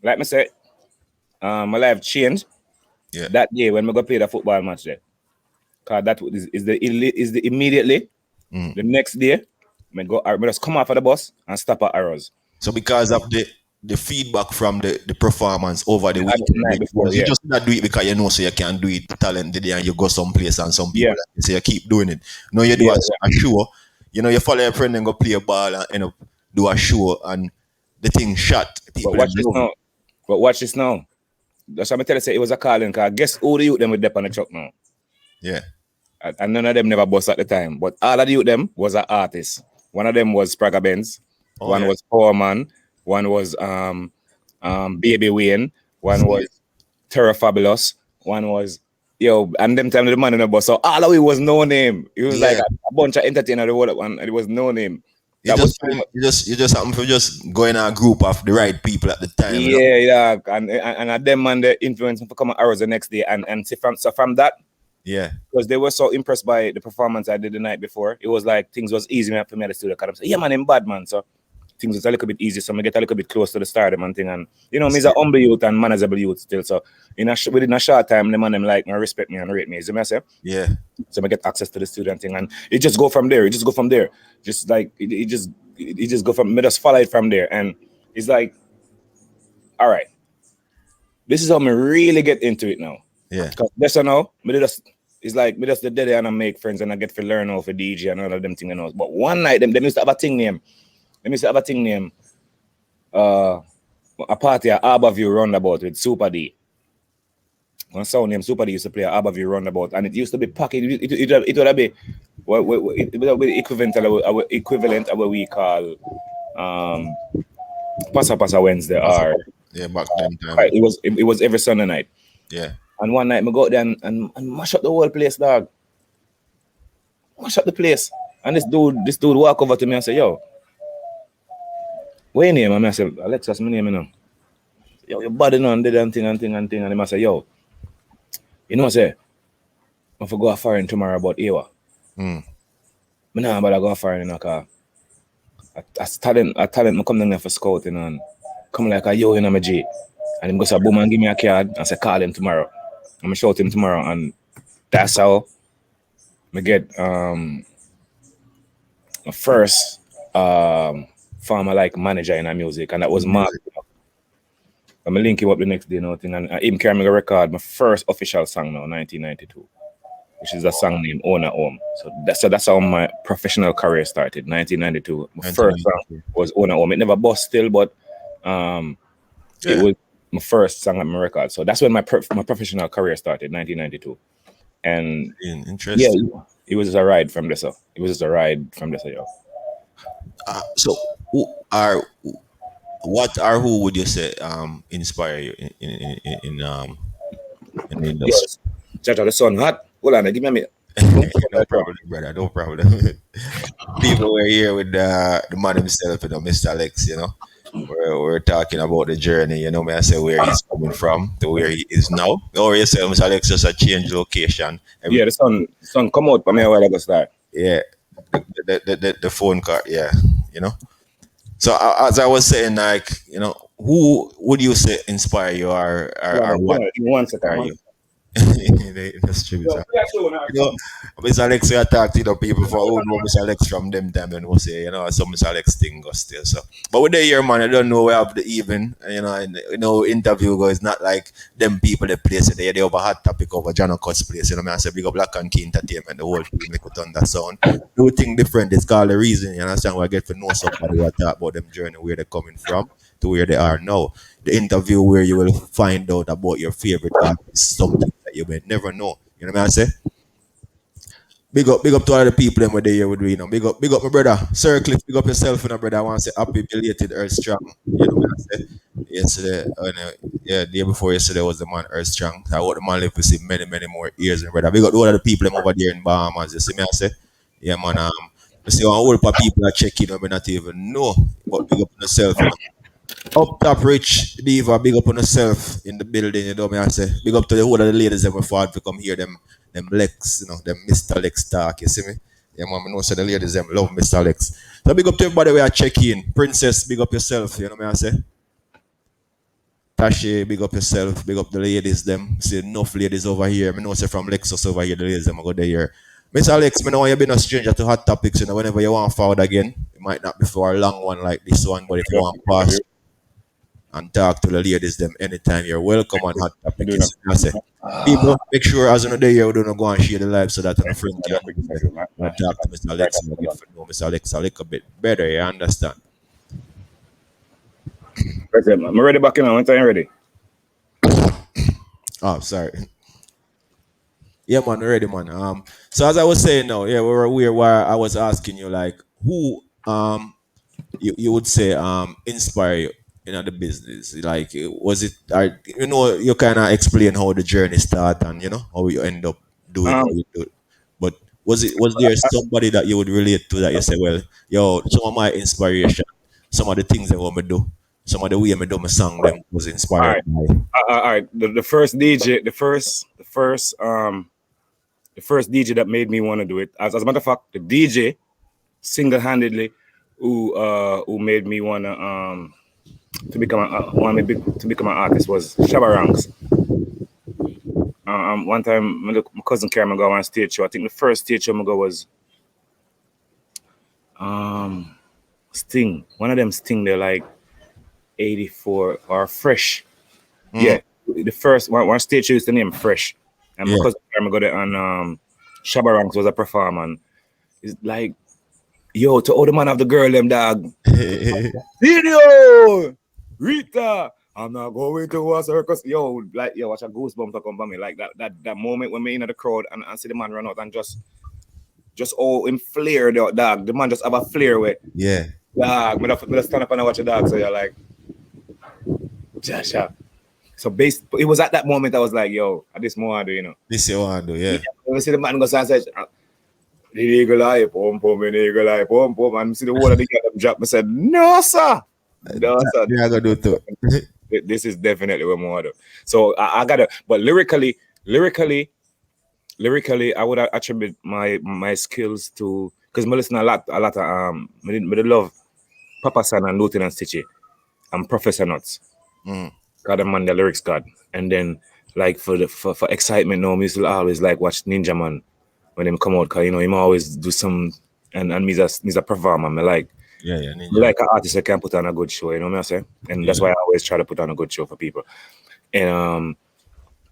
Like me say, my life changed Yeah. that day when we go play the football match there. Cause that is the immediately the next day, I just come off of the bus and stop at Arrows. So because of the feedback from the performance over the The weekend, night before, you yeah. just not do it because you know so you can do it talented and you go someplace and some people Yeah. like, so you keep doing it. No, you do Yeah, a show. You know, you follow your friend and go play a ball and end up do a show and the thing shot. People But watch them this love it. now. But watch this now. That's what I tell you, say it was a calling, cause guess who the youth them with dep on the truck now? Yeah. And none of them never bust at the time. But all of the youth them was an artist. One of them was Spraga Benz, Oh, one yeah. was Powerman, one was Baby Wayne, one was Terra Fabulous, one was and them time the man in the bus. So all of it was no name. It was like Yeah. a bunch of entertainer the world, and it was no name. You That was you just happen to just go in a group of the right people at the time. You know? yeah, and them man the influence for come Arrows the next day, and see from that. Yeah. Because they were so impressed by the performance I did the night before. It was like things was easy for me at the studio. Cause I'm saying, yeah, man, I'm bad, man. So things was a little bit easy. So I get a little bit close to the stardom and thing. And you know, me's a humble youth and manageable youth still. So within a short time, the man them like me, respect me and rate me. You see me I say? Yeah. So I get access to the studio and thing. And it just go from there. Just like it just go from me just follow it from there. And it's like, all right, this is how me really get into it now. Yeah. Because that's now, it's like me just the day and I make friends and I get to learn how for DJ and all of them things and all. But one night them used to have a thing name. A party at Harborview Roundabout with Super D. One sound named Super D used to play at Harborview Roundabout, and it used to be packed. It would be equivalent of what we call Pasa Pasa Wednesday or Yeah, back then time. right, it was every Sunday night. Yeah. And one night I go out there and mash up the whole place, dog. Mash up the place. And this dude walk over to me and say, yo, what your name? And I say, Alexis, my name, you know. Yo, your body no, and did and thing. And he must say, yo, you know what I say? I for go foreign tomorrow about Ewa. Mm. I know about go foreign in a car. I talent I come down there for scouting and come like a yo in my G. And him go say boom and give me a card and say call him tomorrow. I'm gonna shout him tomorrow, and that's how I get my first farmer like manager in our music, and that was Mark. I'm link him up the next day, nothing, and him carry me a record, my first official song now, 1992, which is a song named Owner Home. So that's how my professional career started, 1992. My first song was Owner Home. It never bust still, but it was my first song at my record. So that's when my professional career started, 1992. And interesting. yeah, it was just a ride from this. It was just a ride from this. Yo. So who would you say inspire you in the industry? Yes. Judge, the sun hot. Hold on, give me a minute. No problem, brother. No problem. People were here with the man himself, Mr. Lex, We're talking about the journey, may I say where he's coming from to where he is now. Or you say, Mr. Lex just a change location. Yeah, the sun come out for me a while ago start. Yeah, the phone card, yeah, you know. So as I was saying, like, who would you say inspire you or what One second, inspire man. you in the industry? You know, Mr. Alex, I talk to people for who know Mr. Alex from them time and we say, some Mr. Alex thing goes still. So, but with the year, man, I don't know where have the even, and interview go. It's not like them people that place it. They over hot topic over John Occur's place. I say big up Black and Key Entertainment, the whole team make it on that sound. Do thing different. It's called the reason. You understand? Where I get to know somebody who talk about them journey, where they're coming from to where they are now. The interview where you will find out about your favorite artist, something that you may never know. You know what I say? Big up to all the people them where they here with we, Big up my brother. Sir Cliff, big up yourself, brother. I want to say happy belated Earth Strong. You know what I say? Yesterday, the day before yesterday was the man Earth Strong. I want the man live to see many, many more years, brother. Big up to all of the people them over there in Bahamas. You see me, I say? Yeah, man. I see a whole lot of people are checking, I may not even know. But big up on yourself, Up top, Rich Diva, big up on yourself in the building, me I say. Big up to the whole of the ladies that were fought to come hear them Lex, them Mr. Lex talk, you see me? Yeah, man, I know so the ladies them love Mr. Lex. So big up to everybody we are checking. Princess, big up yourself, me I say. Tashi, big up yourself, big up the ladies them. See enough ladies over here. I know say from Lexxus over here, the ladies them I go there. Mr. Alex, I know you've been a stranger to hot topics, whenever you want forward again. It might not be for a long one like this one, but if you want pass and talk to the ladies them anytime, you're welcome on hot topic. You see what I say? People, make sure as on the day you don't go and share the live so that on a friend can and talk to Mr. Alex and get to know Mr. Alex a little bit better, you understand? I'm ready back in. When time ready? Oh, sorry. Yeah, man, ready, man. So as I was saying now, yeah, we were where I was asking you like who you would say inspire you the business. Like was it you kind of explain how the journey start and how you end up doing Um, what you do. But was there somebody that you would relate to that you say, well, yo, some of my inspiration, some of the things that I want me do, some of the way I do my song them was all inspired right, by. all right. The first DJ, the first DJ that made me want to do it. As a matter of fact, the DJ single-handedly who made me want to become to become an artist was Shabba Ranks. One time my cousin came and go on stage show. I think the first stage show I go was Sting. One of them Sting. They're like 84 or Fresh. Yeah, the first one stage show is the name Fresh. And my Yeah. cousin came and go there and Shabba Ranks was a performer. And it's like, yo, to all the man of the girl them dog. Video Rita. I'm not going to a circus. Yo, watch a goosebump to come by me. Like that moment when me in the crowd and see the man run out and just all in flare the dog. The man just have a flare with Yeah. dog. Me stand up and watch a dog. So you're like, Jasha. So it was at that moment I was like, yo, at this moment, This you want to do, yeah. When I see the man go and say, the eagle eye, pom pom, the eagle eye, pom pom, and see the whole of the girl drop. I said, no, sir. No, sir. Yeah, I gotta do it too. This is definitely what more do. So I gotta, but lyrically, I would attribute my skills to because I listen a lot of I love Papa San and Lieutenant Stitchy and Professor Nuts. God the man, the lyrics God. And then like for excitement now, I used to always like watch Ninja Man when him come out, cause him always do some and me's a performer. Me like Ninja. like an artist that can put on a good show, you know what I'm saying? And that's why I always try to put on a good show for people. And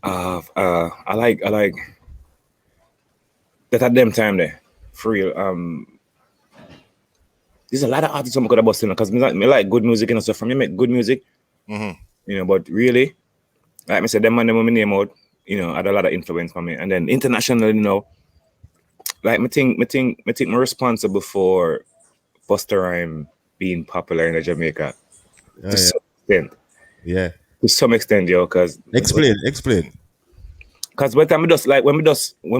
I like that at them time there, for real. There's a lot of artists I'm gonna bust in because me like good music and stuff. From me make good music, but really, like I said, them man them when me name out, had a lot of influence for me. And then internationally, like me think me responsible for Busta Rhyme being popular in Jamaica to some extent. Yeah. To some extent, because Explain. because when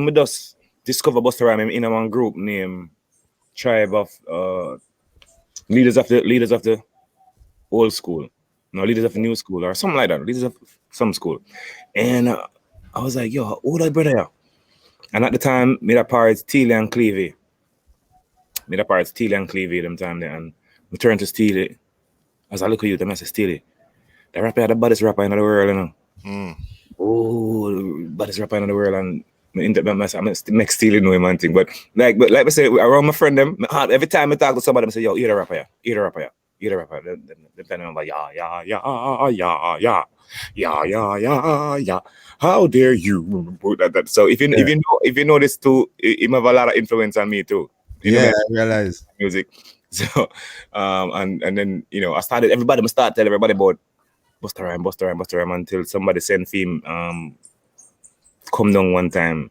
we just discover Busta Rhymes in one group named Tribe of Leaders of the Old School. No, Leaders of the New School or something like that. Leaders of some school. And I was like, yo, who that brother here? And at the time, me that part Steely and Clevie. Them time there. And we turned to Steely. As I look at you, I say, Steely, the rapper, the baddest rapper in the world, you know. Oh, baddest rapper in the world. And I make Steely know him and thing. But like I say, around my friend them, every time I talk to somebody, I say, yo, you're the rapper, yeah. You're the rapper, yeah. You're the rapper. They tell me about yeah. How dare you? That. So if you know this too, it have a lot of influence on me too. You know, I realize music. So and then I started everybody start tell everybody about Busta Rhymes until somebody sent him come down one time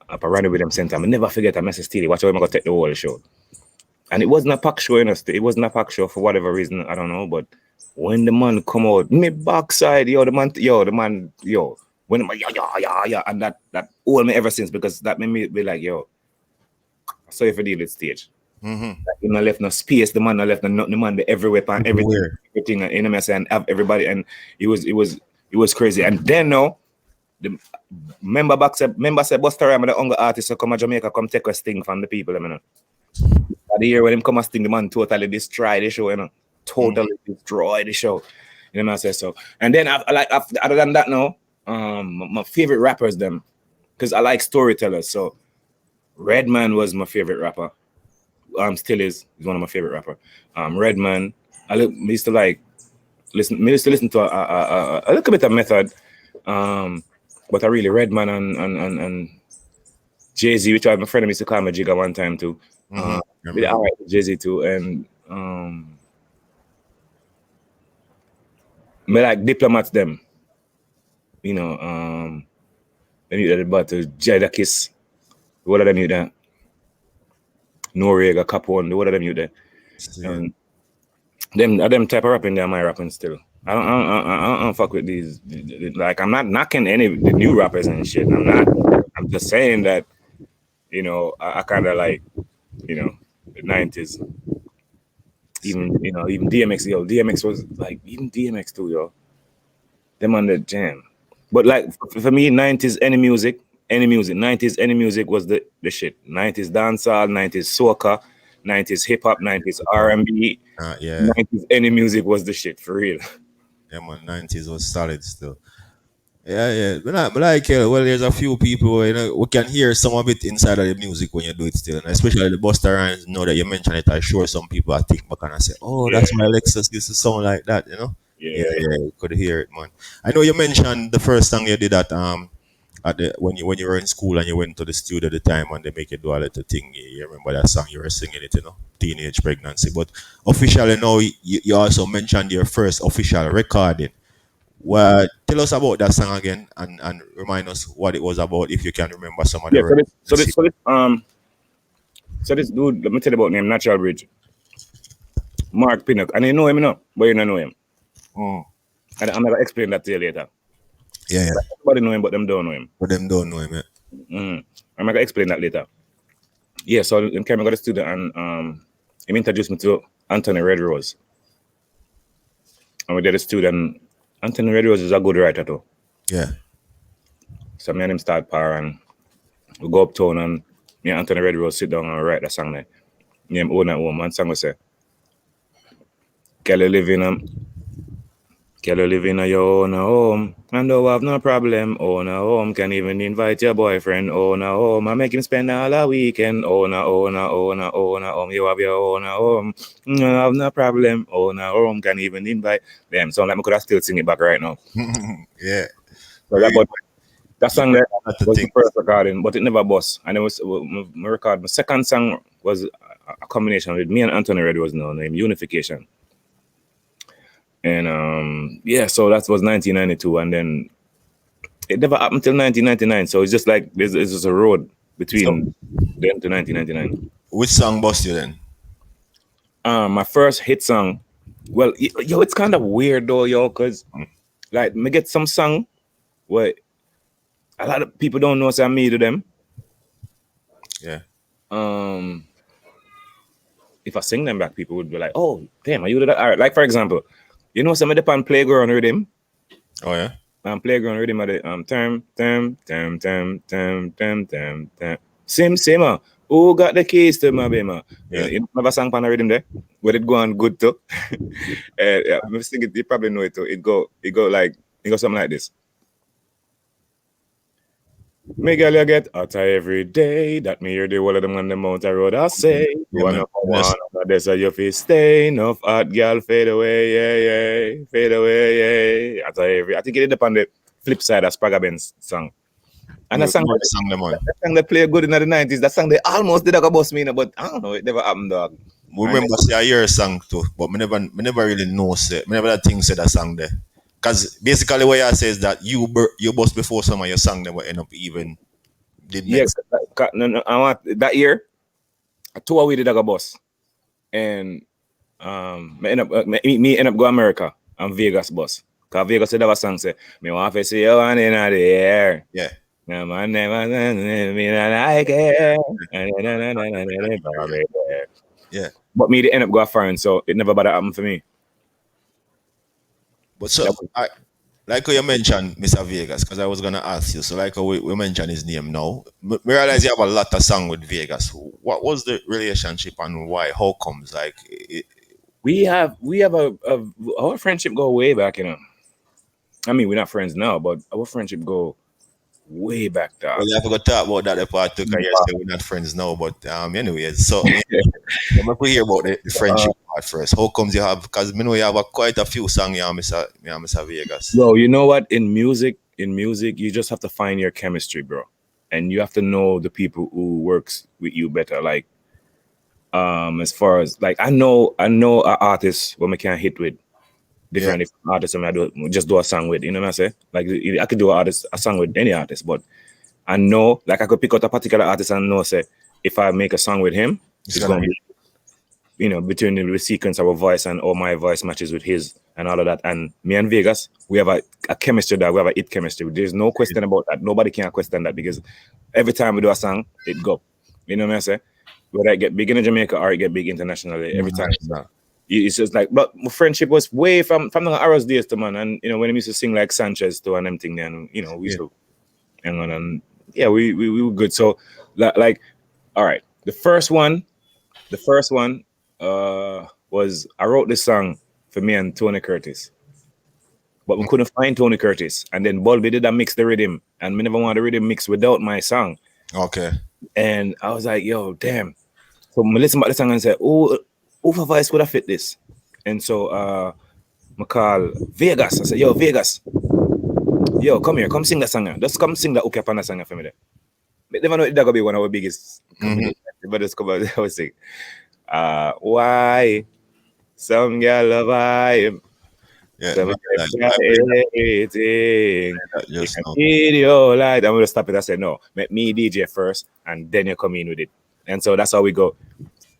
up a Randy Williams Center. I never forget I messaged Steely, watch how I'm gonna take the whole show. And it wasn't a pack show, it wasn't a pack show for whatever reason, I don't know. But when the man come out, me backside, when the man, and that hold me ever since, because that made me be like, yo, I saw you for deal with stage. Like, you know, left no space, the man left no man everywhere and everything, you know, and have everybody, and it was crazy. And then now, the member said Busta Rhymes, the younger artist, so come to Jamaica, come take a sting from the people, you know. At the year when him come and sting, the man totally destroy the show, you know. Totally destroy the show. You know what I say? So, and then other than that now, my favorite rappers them, because I like storytellers. So Redman was my favorite rapper. Still is. He's one of my favorite rapper. Redman. I used to listen to a little bit of Method. But I really Redman and Jay-Z, which my friend used to call me Jigga one time too. I like Jay-Z too, and me like Diplomats them. You know, they knew that about Jadakiss. What of them knew that? Noriega, Capone, what of them knew that? Them type of rapping, they're my rapping still. I don't fuck with these. Like, I'm not knocking any of the new rappers and shit. I'm just saying that, I kind of like, the 90s. Even DMX, DMX was like, even DMX too, them on the jam. But like, for me, 90s, any music, 90s, any music was the shit. 90s dancehall, 90s soca, 90s hip hop, 90s R&B. 90s, any music was the shit, for real. Yeah, man, 90s was solid still. Yeah. But like, well, there's a few people, we can hear some of it inside of the music when you do it still. And especially the Busta Rhymes, know that you mentioned it. I'm sure some people I think back and I say, oh, that's why Lexxus used to sound like that, you know? Yeah, you could hear it, man. I know you mentioned the first song you did when you were in school and you went to the studio at the time and they make you do a little thing. You remember that song you were singing it, Teenage Pregnancy. But officially now, you also mentioned your first official recording. Well, tell us about that song again and remind us what it was about, if you can remember some of the words. So this dude, let me tell you about him, Natural Bridge. Mark Pinnock. And you know him, but you don't know him. And I'm gonna explain that to you later. Yeah. Everybody know him, but them don't know him. I'm gonna explain that later. Yeah, so him came to the studio and he introduced me to Anthony Red Rose. And we did the studio, and Anthony Red Rose is a good writer too. Yeah. So me and him start par and we go uptown and me and Anthony Red Rose sit down and write the song there. Name Own at Home. And song we say, Girl, you live in your own home and don't have no problem. Own a home, can even invite your boyfriend. Own a home, I make him spend all a weekend. Own a home. You have your own home, you don't have no problem. Own a home, can even invite them. Sound like I could have still sing it back right now. Yeah. So that song there was the first recording, but it never bust. And it was my record. My second song was a combination with me and Anthony Red was named Unification. And so that was 1992, and then it never happened until 1999. So it's just like there's just a road between then to 1999. Which song bust you then? My first hit song. Well, it's kind of weird though, because like me get some song where a lot of people don't know, so I me to them. Yeah. If I sing them back, people would be like, "Oh, damn, are you that?" All right, like for example, you know, some of the pan playground rhythm. Oh yeah. Playground rhythm at the term. Sim. Who got the keys to my bema? Yeah. You never sang pan rhythm there? Where it go on good too? Yeah, I'm thinking you probably know it too. It go something like this. Me girl, you get hotter every day. That me hear the whole of them on the mountain road. I say, Yeah, you are man. number one. That's how you feel stay. Enough hot girl fade away, yeah. Fade away, yeah. I think it did on the flip side of Spraga Ben's song. And You that song, know the song them on. that song they play good in the 90s. That song they almost did a boss me, but I don't know. It never happened, dog. We remember say I hear a song too, but me never really know say me never that thing said that song there. Cause basically what I say is that you bust before some of your song never end up even did Yeah, next. no, I want that year. I tour we did a boss, and me end up go America and Vegas bus. Cause Vegas said that song say, "Me want to see you one in the air." Yeah. No man never me not like it. Yeah. But me they end up go foreign, so it never bother happen for me. But so That- I like how you mentioned Mr. Vegas, because I was gonna ask you. So like how we mentioned his name now. We realize you have a lot of song with Vegas. What was the relationship and why? How comes? Like we have our friendship go way back, you know. I mean, we're not friends now, but our friendship go way back, well, dog. I forgot to talk about that the part too, because you say we're not friends now, but anyways, so let me hear about the friendship part first. How comes you have? Because me know you have quite a few songs, Mr. Vegas. Bro, you know what? In music, you just have to find your chemistry, bro. And you have to know the people who works with you better. Like, as far as like I know an artist when we can hit with Yeah, different artists and I just do a song with, you know what I'm saying? Like I could do a song with any artist, but I know like I could pick out a particular artist and know say if I make a song with him, it's it's gonna gonna be be between the sequence of our voice and all my voice matches with his and all of that. And me and Vegas, we have a chemistry that we have a hit chemistry. There's no question about that. Nobody can question that because every time we do a song, it go. You know what I'm saying? Whether it get big in Jamaica or it get big internationally, every time. international. It's just like, but my friendship was way from the Arrows days to man, and when I used to sing like Sanchez to and them thing, then we used Yeah. to hang on and yeah, we were good. So like, all right, the first one was I wrote this song for me and Tony Curtis, but we couldn't find Tony Curtis, and then Bulby did that mix the rhythm, and me never want the rhythm mix without my song, Okay. and I was like, yo, damn. So I listen back the song and say, oh, for voice could have fit this, and so I call Vegas. I said, yo, Vegas, yo, come here, come sing that song. Just come sing that hook up on that song for me there. But never know it's gonna be one of our biggest Mhm. but just come out, I was sing. Why some girl love vibe, Yeah, some me girl like, got I played everything. that You just can now. video light. I'm gonna stop it. I said, no, let me DJ first, and then you come in with it. And so that's how we go.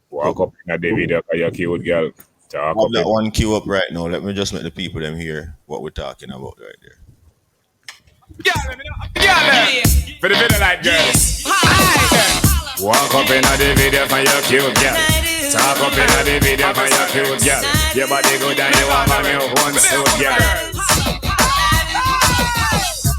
Walk Cool. up in the video, you're cute girl. I Talk have up that it. one queue up right now. Let me just let the people them hear what we're talking about right there. For the video light girls. Walk up in the video for your cute girl. Talk up in the video for your cute girl. Your body good and you have on your own suit, girl.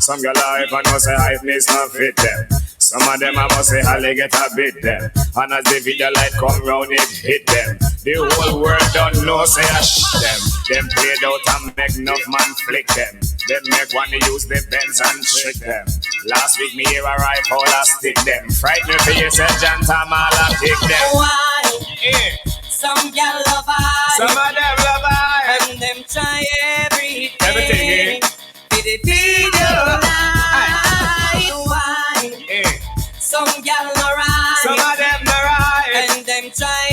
Some girl life and no say hype needs not fit them. Some of them I must say how they get a bit them. And as the video light come round it hit them. The whole world don't know say I them. Them played out and make enough man flick them. Them make one to use the bends and trick them. Last week me hear a rifle I stick them. Frighten me for yourself, John Tam all I kick them. Why? Yeah. Some gal love I, Some of them love I. and them try everything. Everything, eh? For the video light. Why? Yeah. Some gal no right, Some of them the right. and them try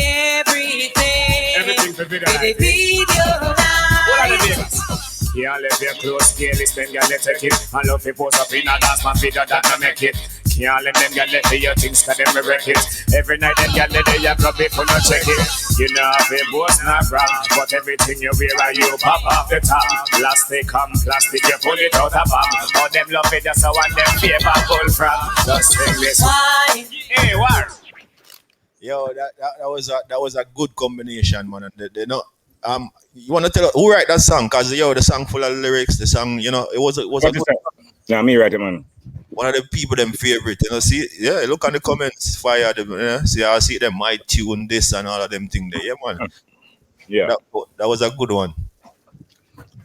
everything. Everything for video For the light. video What are the light. Vegas? Can't let your close scale then girl let take it. And love you post up in a dance man video that no make it. Can't let them girl let do your things cause them me wreck it. Every night them girl let do your club if you no check it. You know if it boast not rap, but everything you wear are you pop off the top. Plastic come plastic you pull it out of bomb. All them love it just so one them paper pull from. Just sing this. Why? Hey, what? Yo, that was a good combination, man. And they know, you want to tell who write that song? Cause yo, the song full of lyrics. The song, it was a What you good say? Yeah, me right, man. one of the people them favorite. See, yeah, look on the comments, fire them. See, I see them my tune this and all of them thing there. Yeah, man. Yeah, That that was a good one.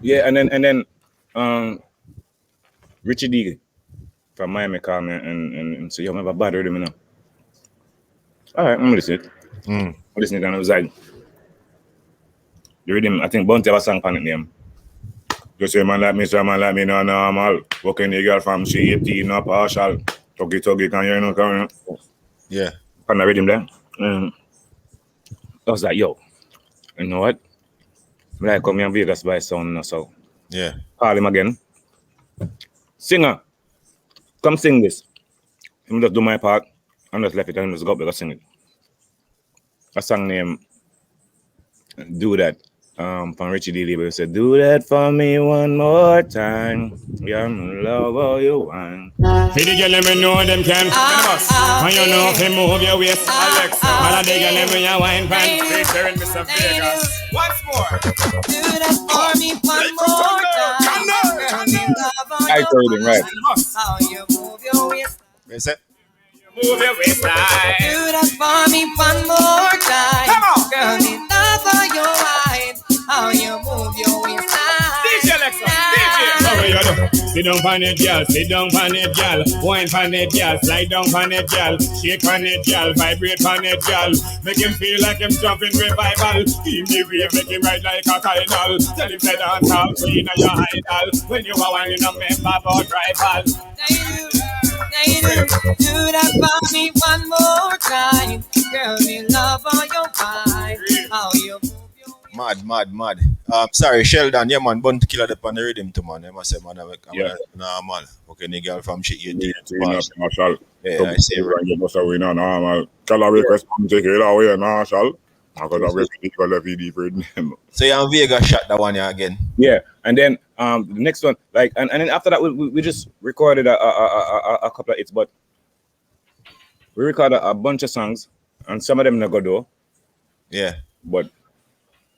yeah, and then um, Richie D from Miami called me and said, "Yo, I'm about bad rhythm, you know." All right, I'm listening. Mm. I'm listening, and I was like, the rhythm. I think Bounty have a song on it name. Just say man like me, no normal. Walking the girl from C18, no partial. Tuggy, can you know, can you? Yeah, Can I read him there? I was like, yo, you know what? I'm like, come here in Vegas by sound, so yeah. call him again. Singer, come sing this. Him just do my part and just left it and just go up there and sing it. A song named Do That. From Richie D. Lee, said, "Do that for me one more time. Yeah, I'm love all you want." Hey, the girl, let me know them can. And you know if you move your waist, Alex. All of the girl, let me your wine pan. Featuring Mr. Vegas. Once more. Do that for me one more time. Girl, me love on I your told him, right. mind. How you move your waist. That's it. Move your waistline. Do that for me one more time. Come on. Girl, me love on your mind. How you move your waist. DJ Lexxus, DJ. How are you do? Sit down on it, girl. Sit down on it, girl. Wine on it, girl. Slide down on it, girl. Shake on it, girl. Vibrate on it, girl. Make him feel like him jumping revival. Give me way, make him ride like a tidal. Tell him say dance all queen and your idol. When you are whining, a member about rival. Do that for me one more time. Girl, me love on your mind. How you move your waist. Mad. Sorry, Sheldon. Yeah, man. Born to kill the on the rhythm too, man. I must say, man, I'm Yeah. normal. Okay, the girl from shit 18. Marshall. Yeah, I see. You must have win normal. Tell her request come take it away, Marshall. I got a repeat for the VD for them. So yeah, and Vega shot that one yeah, again. Yeah, and then the next one, like, and then after that, we just recorded a couple of hits, but we recorded a bunch of songs, and some of them not go though, Yeah. but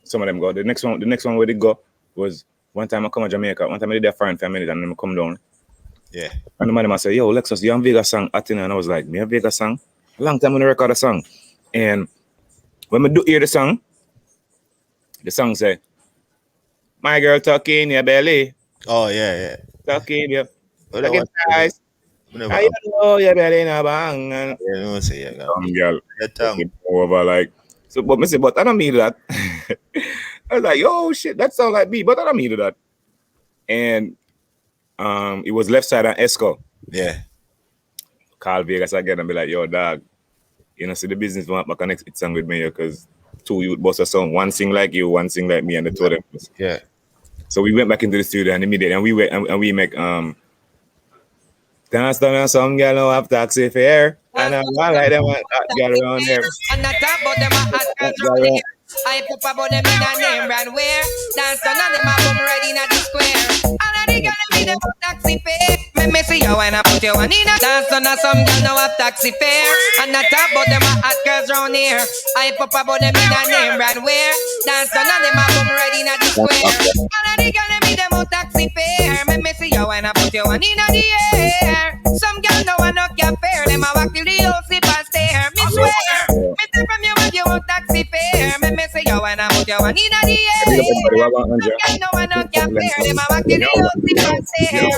some of them go. The next one where they go was one time I come to Jamaica. One time I did a foreign for a minute, and then I come down. Yeah. And the man I say, "Yo, Lexxus, you have Vegas song at and I was like, "Me a Vegas song? A long time when I record a song." And when I do hear the song say, "My girl tuck in your belly, Oh yeah. tuck in your Well, tuck that in was- thighs. whenever I know your belly in a bang." And yeah, no say yeah, girl, your tongue. over like so, but I say, but I don't mean that. I was like, "Yo, shit, that sound like me," but I don't mean that. And it was Left Side and Esco. Yeah. Call Vegas again and be like, "Yo, dog, you know, see the business want to connect it song with me because two youth boss a song, one sing like you, one sing like me, and the two of them." Yeah. So we went back into the studio and immediately and we went and we make dance down on some girl now have taxi fare. And I'm like them girl around there. And not about them a hot girls round here. I pop about them in a name brand wear. Dance on them a boom right in the square. And I dig gonna be them taxi fare. Make me see you when I put you on in a dance on some girl now have taxi fare. And not about them a hot girls round here. I pop about them in a name brand wear. Dance on them a boom right in the square. And I dig gonna be them taxi fare. Make me see you when I put you on in the air. Some girl now I not get fair. Them a walk till the whole slip and stare. Me swear. Me take from you when you want taxi fare. Me say you when I put you on in the air. Some girl now I not get fair. Them a walk till the whole slip and stare.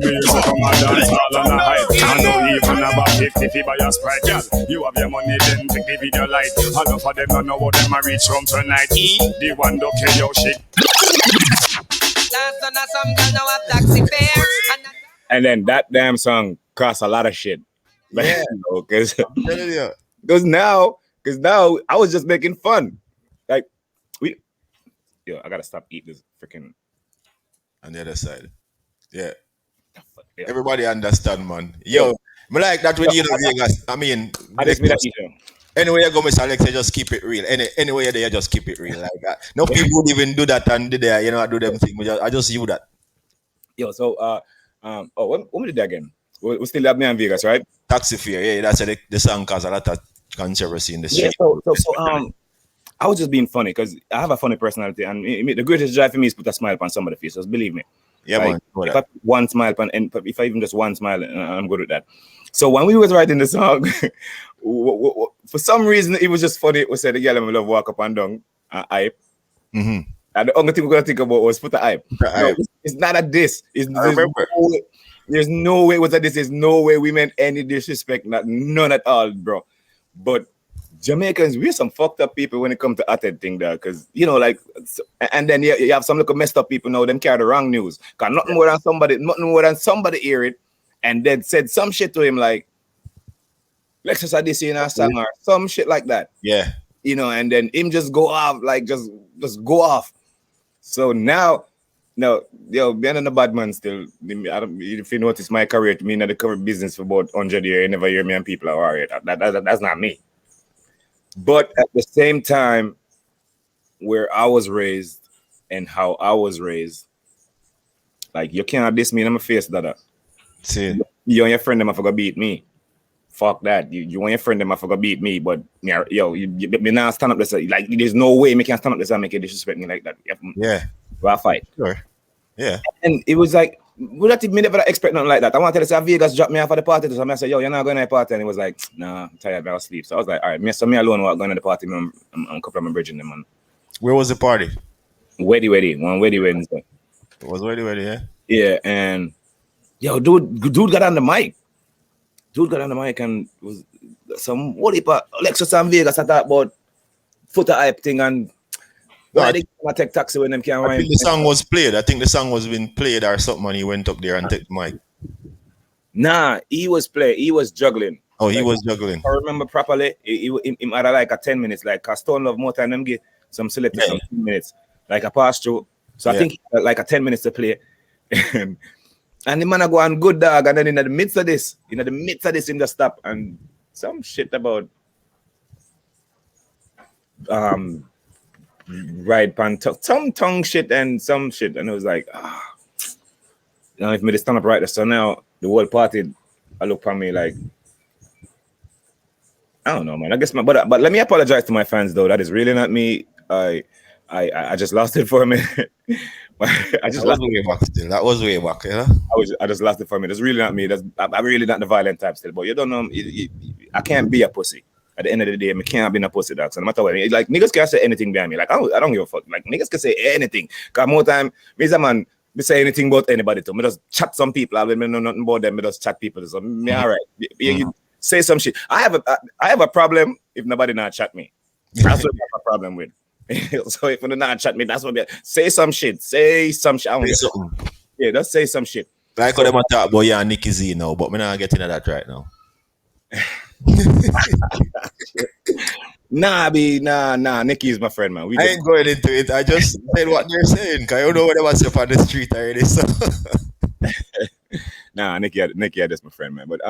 Me used to come and dance all on the height. I don't even have a 50 fee by your sprite, girl. You have your money, then take the video light. Enough of them don't know what them a reach from tonight. The one don't care your shit. Dance on some girl now have taxi fare. And then that damn song cost a lot of shit. Yeah. Because Telling you. now I was just making fun. Like I gotta stop eating this freaking On the other side. Yeah. yeah. Everybody understand, man. Yo, me like that when you know Vegas. I mean, I just made that eating. anyway you go, Mr. Alex, you just keep it real. Anyway you're there, you just keep it real like that. No people would even do that and do there, do them thing. I just you that. Yo, so when we did that again? We still have me in Vegas, right? Taxi fare, yeah, that's the song cause a lot of controversy in the Yeah, street. I was just being funny because I have a funny personality, and the greatest joy for me is put a smile on somebody's face. Just believe me. Yeah, Like, man. Know if that. I put one smile on, and if I even just one smile, I'm good with that. So when we was writing the song, for some reason it was just funny. It was said the girl I love walk up and down, hype. Mm-hmm. And the only thing we're gonna think about was put the hype. The No, hype. it's not a diss. I remember. There's no way it was a diss. There's no way we meant any disrespect. None at all, bro. But Jamaicans, we're some fucked up people when it comes to atted thing there, because like, and then you have some little messed up people now. Them carry the wrong news. Cause nothing more than somebody hear it, and then said some shit to him like, Lexxus had this in our song or some shit like that. Yeah. And then him just go off, like just go off. So now, no, being a bad man still. If you notice my career, me in the cover business for about 100 years, you never hear me and people are worried. That's not me. But at the same time, where I was raised and how I was raised, like, you can't diss me in my face, dada. See. You and your friend them are gonna beat me. Fuck that. You and your friend them are gonna beat me, but me not stand up there. Like, there's no way me can stand up there and make you disrespect me like that. Yeah. We'll fight. Sure. Yeah. And it was like, me never expect nothing like that. I wanted to say Vegas dropped me off at the party. So I said, yo, you're not going to the party. And he was like, nah, I'm tired, I'll sleep. So I was like, all right, me alone was going to the party. I'm a couple of my bridging them, man. Where was the party? Weddy. Wednesday. It was Weddy, yeah? Yeah, and dude got on the mic. And was some what if Lexxus and Vegas I thought about footer hype thing and why they take taxi when them can't I think the song was played. I think the song was being played or something, and he went up there and took the mic. Nah, he was juggling. Oh, he was juggling. I remember properly, he had like a 10 minutes, like a Stone Love more time, them get some selected some 10 minutes, like a pass through. So I think like a 10 minutes to play. And the man go on good dog, and then in the midst of this, in the stop and some shit about right pan some tongue shit and some shit, and it was like, if me to stand up right there. So now the whole party, I look at me like, I don't know, man. I guess but let me apologize to my fans though. That is really not me. I just lost it for a minute. That was way back, you know? I just lost it for a minute. It's really not me. I'm really not the violent type still. But you don't know, I can't be a pussy. At the end of the day, I can't be a pussy dog. So no matter what, like, niggas can say anything behind me. Like, I don't give a fuck. Like, niggas can say anything. Cause more time, me as a man, me say anything about anybody too. Me just chat some people. I mean, know nothing about them. Me just chat people. So me all right. You say some shit. I have a problem if nobody not chat me. That's what I have a problem with. So if you not chat me, that's what say some shit. Say some shit. Yeah, just say some shit. Like how them talk about and Nicky Z now, but we're not getting into that right now. Nah, Nicky is my friend, man. I ain't going into it. I just said what they're saying, because I don't know what they was up on the street already. So nah, Nicky, that's my friend, man. But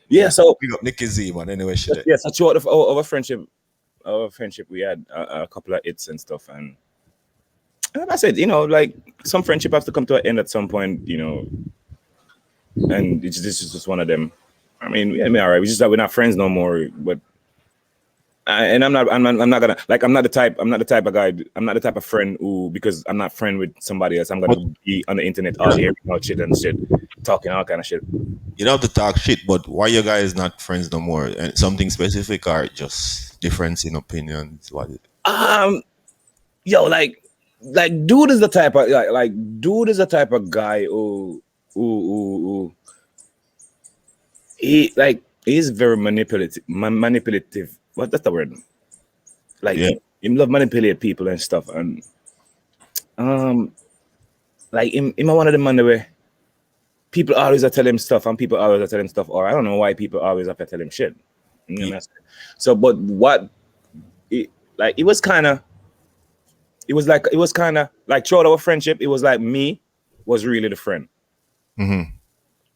yeah, so pick up Nicky Z, man. Anyway, shit. Yeah, so throughout our friendship. Our friendship, we had a couple of hits and stuff, and I said, like, some friendship has to come to an end at some point, and this is just one of them. I mean, all right, we're not friends no more, but I'm not gonna, like, I'm not the type of guy, I'm not the type of friend who, because I'm not friend with somebody else, I'm gonna be on the internet all day, shit and shit, talking all kind of shit. You don't have to talk shit, but why you guys not friends no more? And something specific or just difference in opinions? What? Like dude is the type of guy who he's very manipulative. What that's the word? Like, he love manipulate people and stuff, and like him one of the man where people always are telling him stuff, and people always are telling him stuff, or I don't know why people always have to tell him shit. So, but what it was kind of like throughout our friendship, it was like me was really the friend. Mm-hmm.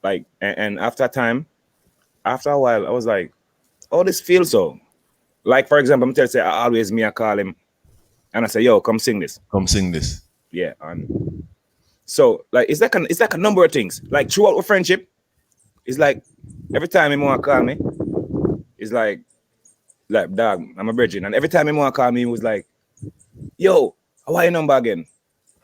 Like, and after a while, I was like, oh, this feels so. Like, for example, I'm telling you, I always call him, and I say, yo, come sing this. Yeah, and so like it's like a number of things. Like throughout our friendship, it's like every time he want to call me, it's like like, dog, I'm a virgin. And every time him want to call me, he was like, yo, why your number again?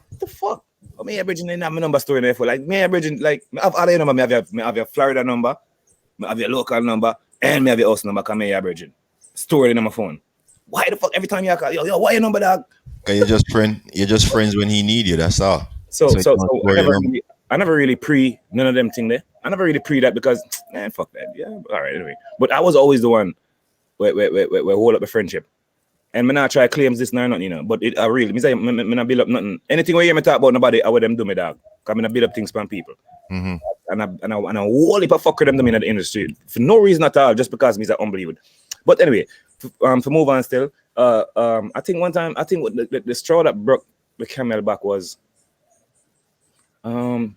What the fuck? Oh, me a virgin ain't have my number story there for like me a virgin like me have all your number. Me have your Florida number, me have your local number, and me have your house number. Cause me a virgin. Stored in my phone. Why the fuck every time you call, yo, why your number, dog? Cause you're just friends when he need you. That's all. So you can't store your number. I never really pre none of them thing there. I never really pre that because man, fuck that. Yeah, all right, anyway. But I was always the one where hold up the friendship. And me not try claims this nor nothing, you know. But it I really me say me not build up nothing. Anything where you hear me talk about nobody, I would them do me, dog. Cause me not build up things from people. Mm-hmm. And I whole heap of fucker them in the industry for no reason at all, just because me's unbelievable. But anyway, to move on still, I think one time what the straw that broke the camel back was all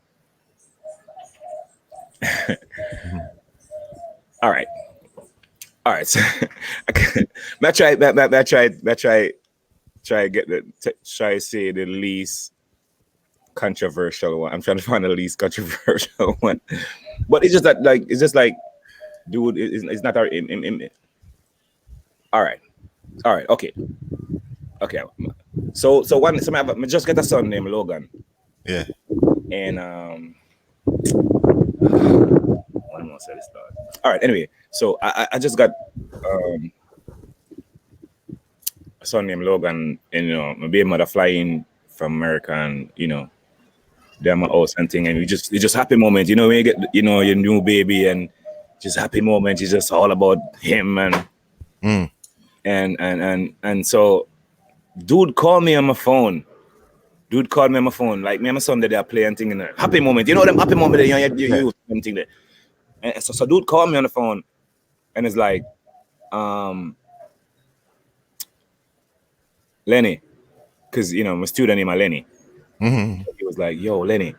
right. So I try say the least controversial one. I'm trying to find the least controversial one, but it's just like, dude, it's not our. All right, okay. So I just get a son named Logan, Yeah. and I don't want to say this dog. All right, anyway, so I just got a son named Logan, and you know, my baby mother flying from America, and you know, they're my house and thing, and it's just happy moment, you know, when you get your new baby, and just happy moment. It's just all about him, and so dude called me on my phone. Like me and my son that they are playing thing in a happy moment. You know them happy moment that you something there. And so dude called me on the phone and it's like, Lenny, because you know my student name is Lenny. Mm-hmm. He was like, yo, Lenny,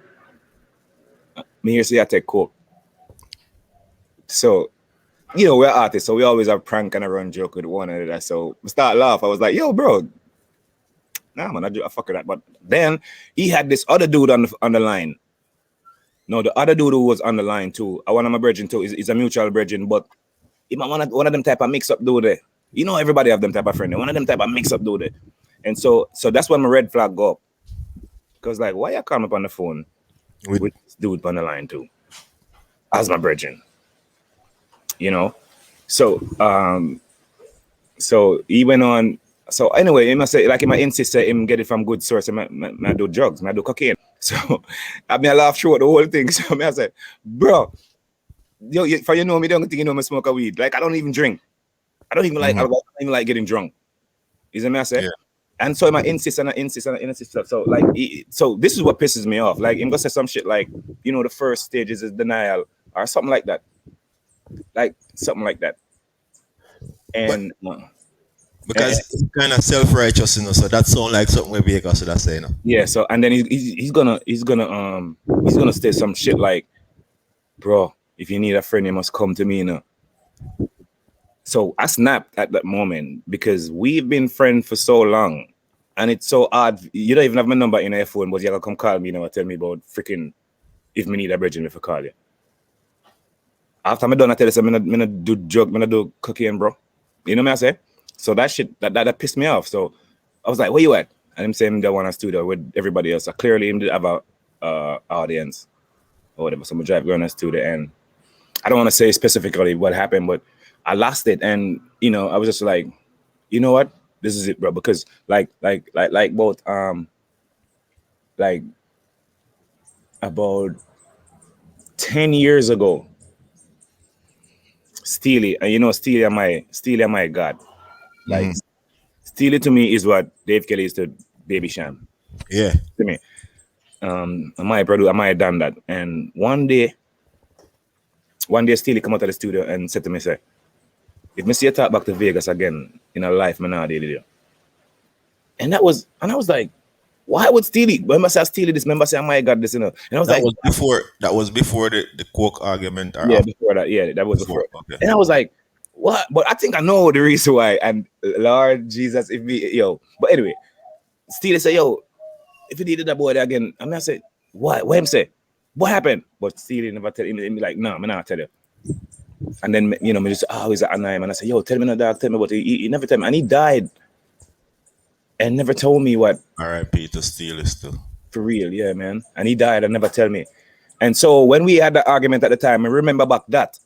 me here say I take coke. So, you know, we're artists, so we always have prank and a run joke with one another. So we start laugh. I was like, yo, bro, nah, man, I fuck with that. But then he had this other dude on the line. No, the other dude who was on the line too, one of my brethren too, is a mutual brethren, but he one of them type of mix up dude there. You know, everybody have them type of friend. One of them type of mix up dude there. And so that's when my red flag go up. Because like, why you call me up on the phone with this dude on the line too? As my brethren. You know? So he went on. So anyway, he must say, like, he might insist that him get it from good source. I do drugs, I do cocaine. So I laugh through the whole thing. So I said, bro, for you know me, don't think you know me smoke a weed. Like I don't even drink. I don't even like. I don't even like getting drunk. Is it me? I say? Yeah. And so I insist. So like, so this is what pisses me off. Like I'm gonna say some shit like, you know, the first stage is denial or something like that. Like something like that. And because it's kind of self-righteous, you know, so that sounds like something we Baker should have said, you know. Yeah, so and then he's gonna say some shit like, bro, if you need a friend, you must come to me, you know. So I snapped at that moment because we've been friends for so long, and it's so odd. You don't even have my number in your phone, but you gotta come call me, you know, and tell me about freaking if me need a bridge if I call you. After I'm done, I tell you, I'm gonna do drug, I'm gonna do cocaine, bro. You know what I say? So that shit that pissed me off. So I was like, "Where you at?" And him saying that one in studio with everybody else. So clearly, him did have a audience or whatever. So I'm drive going to studio, and I don't want to say specifically what happened, but I lost it. And you know, I was just like, you know what? This is it, bro. Because like both like about 10 years ago, Steely, and you know, Steely, my God. Like Steely to me is what Dave Kelly is to Baby Sham. Yeah. To me. I might have done that. And one day Steely come out of the studio and said to me, say, if me see you talk back to Vegas again in a life, man, now you. And I was like, why would Steely? Remember say Steely this, remember say I might got this, you know. And I was that was before the coke argument. Or yeah, before that. Yeah, that was before. Okay. And I was like, what? But I think I know the reason why. And Lord Jesus, but anyway, Steely say, yo, if you needed that boy there again, I mean, I said, what? What him say? What happened? But Steely never tell him. He be like, no, I'm not tell you. And then me just always at Anaheim, and I say, yo, tell me no dog, tell me what he never tell me, and he died and never told me what. R.I.P. to Steely still. For real, yeah, man. And he died and never tell me. And so when we had the argument at the time, I remember back that.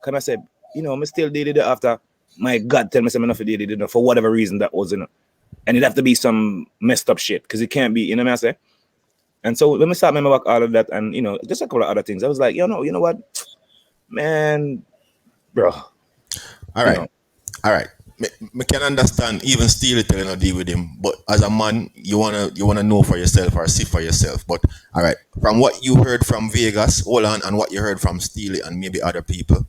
Can I say, I still did it after my God tell me something enough did it for whatever reason that was, And it'd have to be some messed up shit. Because it can't be, what I say? And so when we start remember back all of that and just a couple of other things, I was like, you know what? Man, bro. All right. All right. Me can understand even Steely telling no deal with him, but as a man, you wanna know for yourself or see for yourself. But all right, from what you heard from Vegas, hold on, and what you heard from Steely and maybe other people,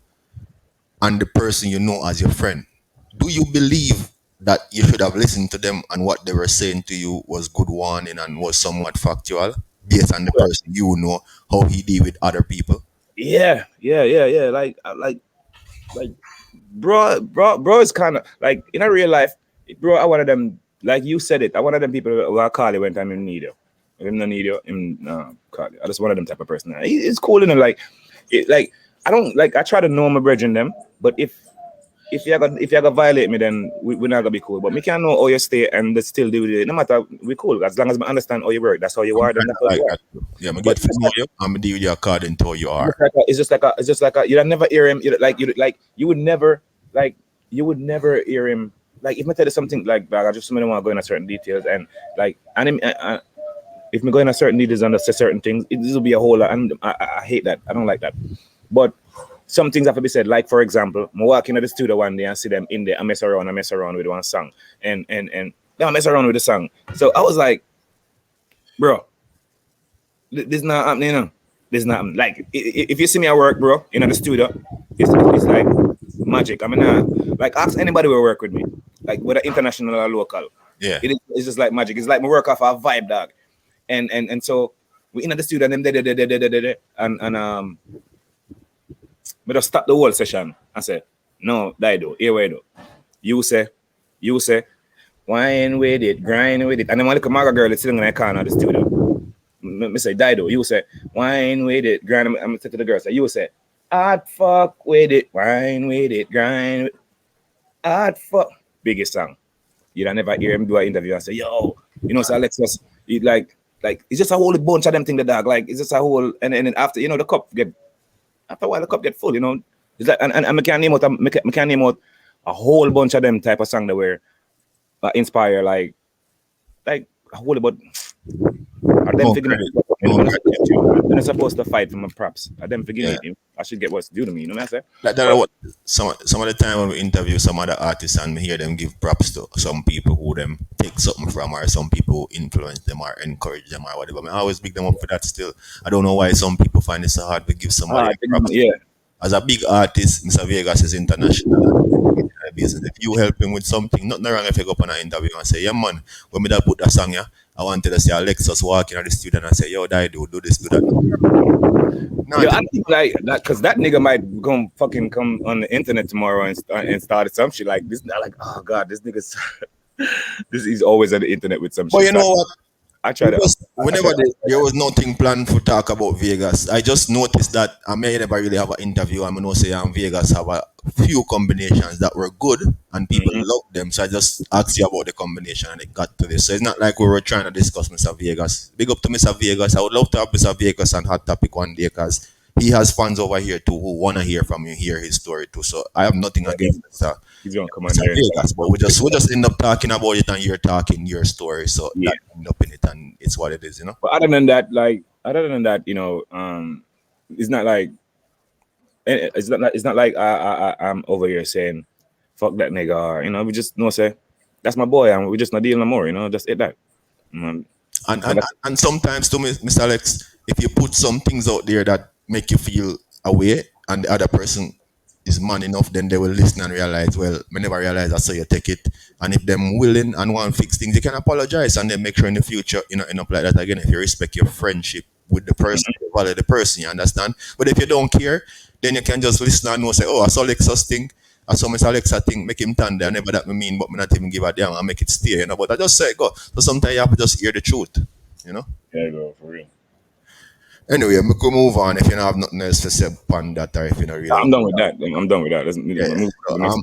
and the person you know as your friend, do you believe that you should have listened to them and what they were saying to you was good warning and was somewhat factual based on the person you know how he deal with other people? Yeah. Like bro is kind of like in a real life, bro. I wanted them, like you said it. I wanted them people who I call you when time in need you. If I'm not need you, call you. I just wanted them type of person. It's cool, like I don't like. I try to know my brethren them, but if you gonna violate me, then we're not gonna be cool. But me can't know how you stay and they still do it. No matter, we cool as long as I understand how you work. That's how you are. Then that's how Like you that. are. Yeah, I But get to know you. I'm deal with you according to how you are. it's just like a you'd never hear him. You would never hear him. Like if I tell you something like I just don't want to go into certain details and like and him, if me go into certain details and say certain things, this will be a whole lot. And I hate that. I don't like that. But some things have to be said. Like for example, I walk into the studio one day and see them in there. I mess around with one song, and I mess around with the song. So I was like, bro, this not happening. This not happening. Like if you see me at work, bro, in the studio, it's like magic. I mean, like ask anybody who work with me, like whether international or local. Yeah. It's just like magic. It's like my work off a vibe, dog. And so we in the studio and them and we just stop the whole session and say, no, Dido, here we do. You say, wine with it, grind with it. And then when I look at my girl, it's sitting in the corner of the studio. Me say, Dido, you say, wine with it, grind. I'm going to say to the girl, say, you say, hard fuck with it, wine with it, grind with it. Hard fuck. Biggest song. You don't never hear him do an interview and say, yo, so Lexxus, like, it's just a whole bunch of them thing, the dog. Like, it's just a whole, and then after, the cup get, after a while, the cup get full, It's like, and I can't name out a whole bunch of them type of song that were inspire, like a whole about. Are them figuring they're supposed to fight for my props. Are them figuring I should get what's due to me, you know what I'm saying? Like that, what some of the time when we interview some other artists and we hear them give props to some people who them take something from, or some people who influence them or encourage them or whatever. I always big them up for that still. I don't know why some people find it so hard to give somebody props. Yeah. As a big artist, Mr. Vegas is international. Business. If you help him with something, nothing wrong if you go up on an interview and say, yeah man, when me that put that song, yeah, I wanted to see Lexxus walking at the studio and say, yo, do this, do that. No, I think like that because that nigga might fucking come on the internet tomorrow and start some shit like this. Like, oh god, this nigga's he's always on the internet with some shit. But you know what? I try to. Whenever there was nothing planned for talk about Vegas, I just noticed that I may never really have an interview. I'm gonna say Vegas have a few combinations that were good and people love them. So I just asked you about the combination and it got to this. So it's not like we were trying to discuss Mr. Vegas. Big up to Mr. Vegas. I would love to have Mr. Vegas on Hot Topic one day because he has fans over here too who wanna hear from you, hear his story too. So I have nothing against Mr. He's gonna come on there. Vegas, but we just end up talking about it and you're talking your story. So that end up in it and it's what it is, But other than that, it's not like I'm over here saying fuck that nigga or we just say that's my boy and we just not dealing no more, just hit that. And sometimes to me, Mr. Alex, if you put some things out there that make you feel away and the other person is man enough, then they will listen and realize, well, I never realize that's how you take it. And if them willing and want to fix things, you can apologize and then make sure in the future, end up like that again. If you respect your friendship with the person, you value the person, you understand? But if you don't care, then you can just listen and know, say, oh, I saw Lexxus thing, I saw Mr. Alexa thing, make him turn there, never that me mean, but me not even give a damn and make it stay, But I just say go. So sometimes you have to just hear the truth, Yeah, go for real. Anyway, we could move on if you don't have nothing else to say upon that, or if you don't really I'm want. done with that. I'm done with that. Let's Yeah. move to So, the next.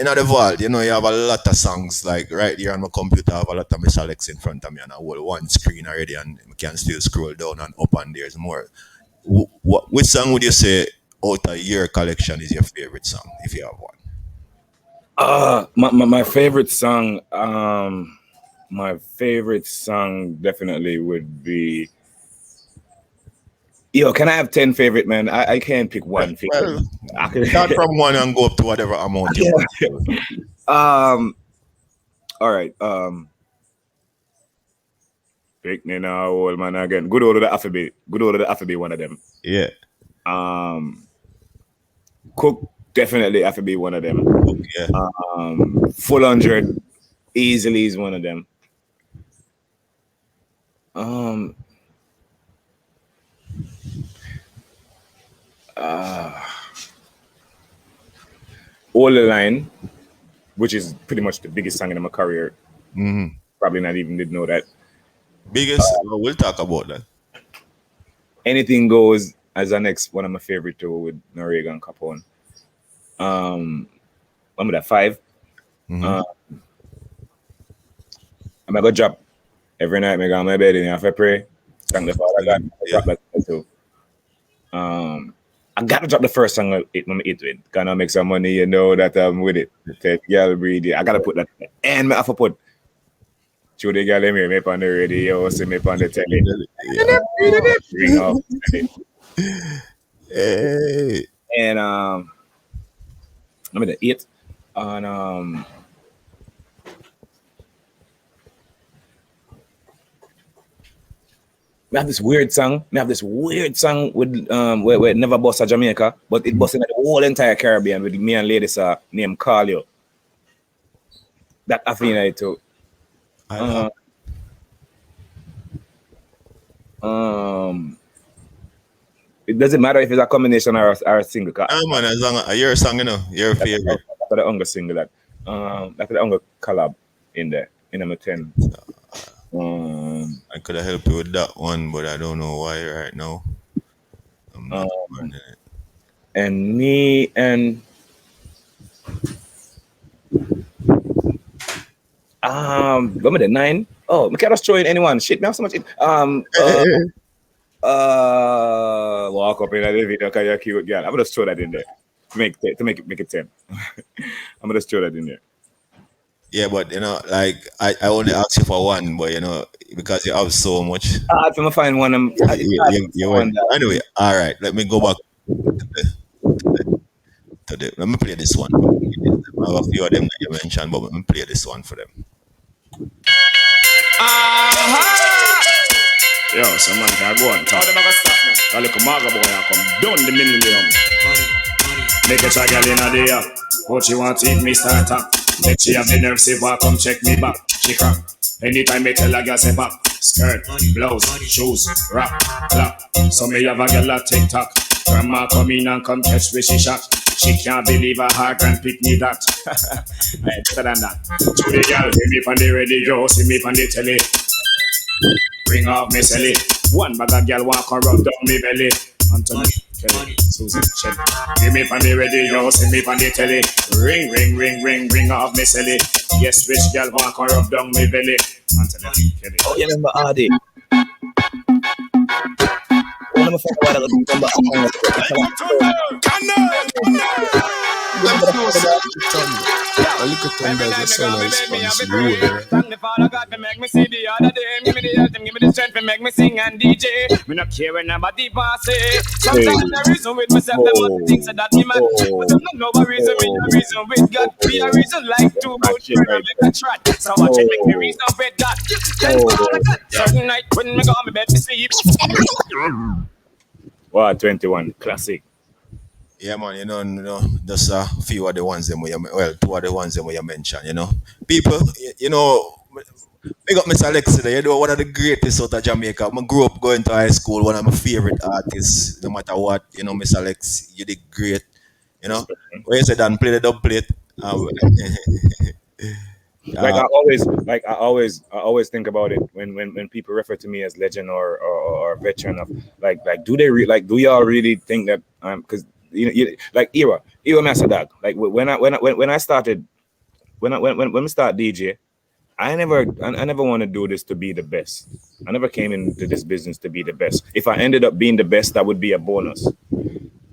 in the vault, you have a lot of songs like right here on my computer. I have a lot of Mr. Alex in front of me, and I hold one screen already, and we can still scroll down and up, and there's more. Which song would you say out of your collection is your favorite song, if you have one? My favorite song. My favorite song definitely would be. Yo, can I have 10 favorite, man? I can't pick one favorite. Well, I could, start from one and go up to whatever amount you want. um, all right. Pick me now, old man again. Good old of the alphabet. Good old of the alphabet, one of them. Yeah. Um, Cook definitely have to be one of them. Yeah. Full 100 easily is one of them. Um, All the Line, which is pretty much the biggest song in my career. Mm-hmm. Probably not even did know that. Biggest, we'll talk about that. Anything Goes as the next one of my favorite too with Noriega and Capone. Remember that 5. Mhm. I'm gonna drop every night. I go on my bed and I have to pray. Thank the Father God. Yeah. Drop that too. I gotta drop the first song it when I eat with. Gonna make some money, you know that I'm with it. Take girl breed it. I gotta put that and I have to put through the girl me on the radio, see me on the telly. Yeah. Ring up. Hey. And I'm at the 8 on we have this weird song. We have this weird song with where it never bust a Jamaica, but it busted the whole entire Caribbean with me and ladies named Carlio. That I feel like too. It doesn't matter if it's a combination or a single. Man, as long as your song, your favorite. After the Unga single that after the Unga collab in there in number 10. I could have helped you with that one, but I don't know why right now. I'm not finding it. And me and go with the 9. Oh, we can't just throw in anyone. Shit, me have so much. Walk up in the video because you're cute girl. I'm gonna just throw that in there to make it 10. I'm gonna just throw that in there. Yeah, but like I only asked you for one, but because you have so much. If I'm find one, Anyway, all right. Let me go back to the. Let me play this one. I have a few of them that you mentioned, but let me play this one for them. Yo, some man can go and talk. I look a maga boy and come down the millennium. Make a child in a day. What you want to eat me starter? Let she have the nerve say come check me back. She crap. Anytime me tell a girl say back. Skirt, blouse, shoes, rap, clap. So me have a girl at TikTok. Grandma come in and come catch where she shot. She can't believe her heart and pick me that. Better than that. To the girl, see me on the radio, see me on the telly. Bring off me silly. One bag of girl walk and rub down me belly. Anthony, Kelly, Susan, Shelly. Give me on the radio, see me on the telly. Ring, ring, ring, ring, ring off me silly. Yes, rich girl walk and rub down me belly. Anthony, Kelly. Oh, you remember Adi? One of my friends remember I look at them as a son responsible. Thank the Father God for make me see the other day. Give me the health and give me the strength to make me sing and DJ. Me not care when nobody pass it. Sometimes I reason with myself, them other things that me man. But I'm not no reason with no reason with God. Be a reason like two good friends and make a trot. So watch it make me reason with that. Thank the Father God. Certain night when me go on my bed to sleep. Wow, 21 classic. Yeah, man, just a few of the ones them where two of the ones them where you mentioned, People, big up Mr. Alex today, one of the greatest out of Jamaica. I grew up going to high school, one of my favorite artists, no matter what, Mr. Alex, you did great, When you said Dan play the dub plate, Like I always think about it when people refer to me as legend or veteran of like do they do y'all really think that because like era master dog like when I started when we start DJ I never want to do this to be the best. I never came into this business to be the best. If I ended up being the best, that would be a bonus.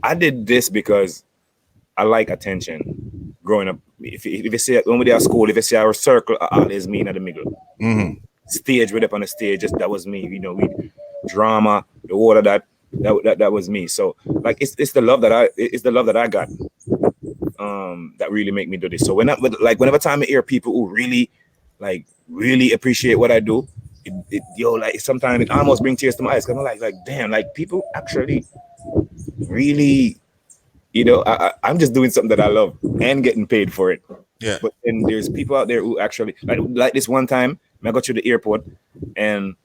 I did this because I like attention. Growing up, if you see when we were at school, if you see our circle, always me in the middle. Mm-hmm. Stage, we're up on the stage, just that was me. You know, we drama, the order that was me. So like it's the love that I got. That really make me do this. So whenever time I hear people who really appreciate what I do, like sometimes it almost brings tears to my eyes because I'm like damn, like people actually really, I'm just doing something that I love and getting paid for it. Yeah. But then there's people out there who actually like this one time I got to the airport and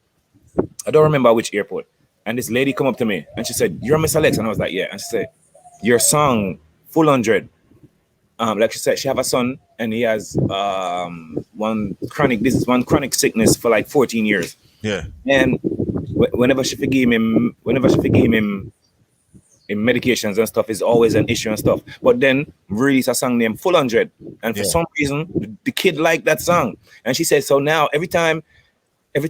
I don't remember which airport, and this lady come up to me and she said, "You're Mr. Lex," and I was like, "Yeah," and she said, "Your song full 100." Like she said, she have a son and he has one chronic sickness for like 14 years. Yeah. And whenever she forgave him in medications and stuff is always an issue and stuff. But then release a song named Full 100. And for some reason, the kid liked that song. And she said, so now every time she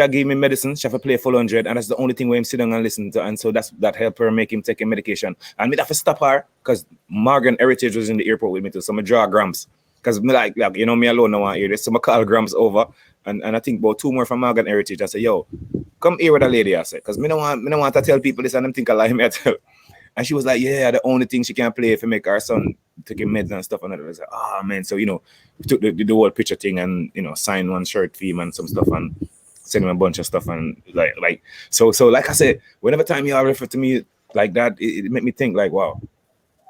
give me medicine, she have to play Full 100, and that's the only thing where I'm sitting and listen to. And so that helped her make him take a medication. And me have to stop her because Morgan Heritage was in the airport with me too. So I draw Grams. Because me like me alone now want hear this. So I call Grams over. And I think about 2 more from Morgan Heritage. I say, yo, come here with a lady, I said. Because me don't want to tell people this and them think I lie me I tell. And she was like, yeah, the only thing she can play if you make her son take him meds and stuff. And I was like, oh man. So, we took the whole picture thing and, signed one shirt for him and some stuff and send him a bunch of stuff. And so like I said, whenever time y'all refer to me like that, it made me think like, wow,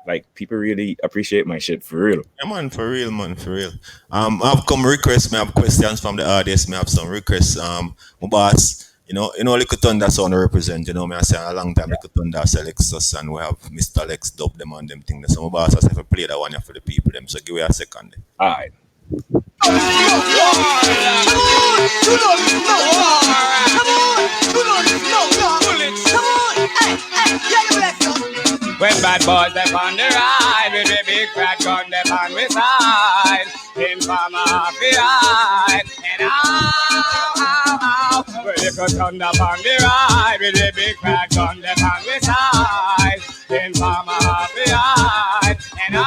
like people really appreciate my shit for real. Yeah, man, for real, man, for real. I've come requests, I have questions from the audience, I have some requests. My boss, Little Thunder sound represent, me I say a long time Little Thunder say Lexxus and we have Mr. Lex dub them and them things. So my boss has to play that one here for the people them. So give me a second. All right. When bad boys they on the ride with a big fat gun they on the side, in farmer happy hide, and ow. When you cut on the ride with a big fat gun they on the side, in farmer happy hide, and ow.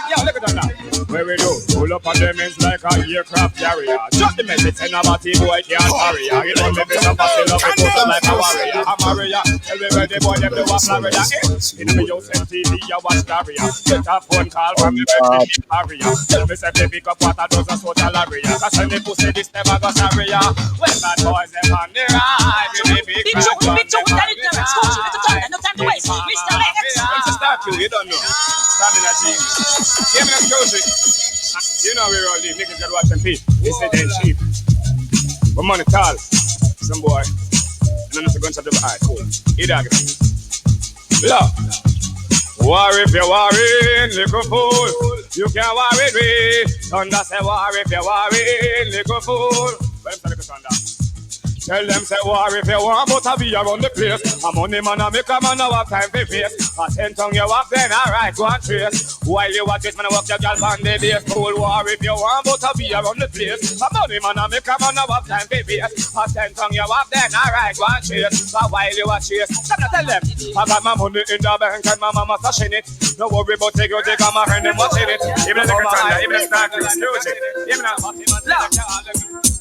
Yo, look at that. Where we do? Pull up on them ends like a aircraft carrier. Drop the message and a batty boy can't carry ya. You know me be some batty love it goes like a warrior. I'm a warrior. Tell me where the boy them do a Florida. In me house and TV I watch carrier. Get a phone call from me baby carrier. Tell me say they pick up what I does a social area. Cause when me pussy this never go sorry ya. When bad boys them on the ride, we be big fat gun. Big joke, that is the coach. No time to waste. Mr. Lex. When to start you don't know. Stamina G. Give me the music. You know we all leave niggas gotta watch them feet. This is then cheap. But money tall. Some boy. And then it's a gunshot of the eye. Cool. You dog it. Love. War if you're worrying, little fool. You can't worry me. Thunder say war if you're worrying, little fool. Well, I'm Thunder. Tell them say war if you want, but I be around the place. I'm money man, I make a man, I have time for face. I send tongue you up, then alright, go and trace. While you watch this, man, I walk your girl on the base. Cool war if you want, but I be around the place. I'm money man, I make a man, I have time for face. I send tongue you up, then alright, go and trace. But while you watch this, tell them, I got my money in the bank and my mama stashing it. Don't worry about take on my friend and watching it. Even the Thunder, even the start to excuse it. Even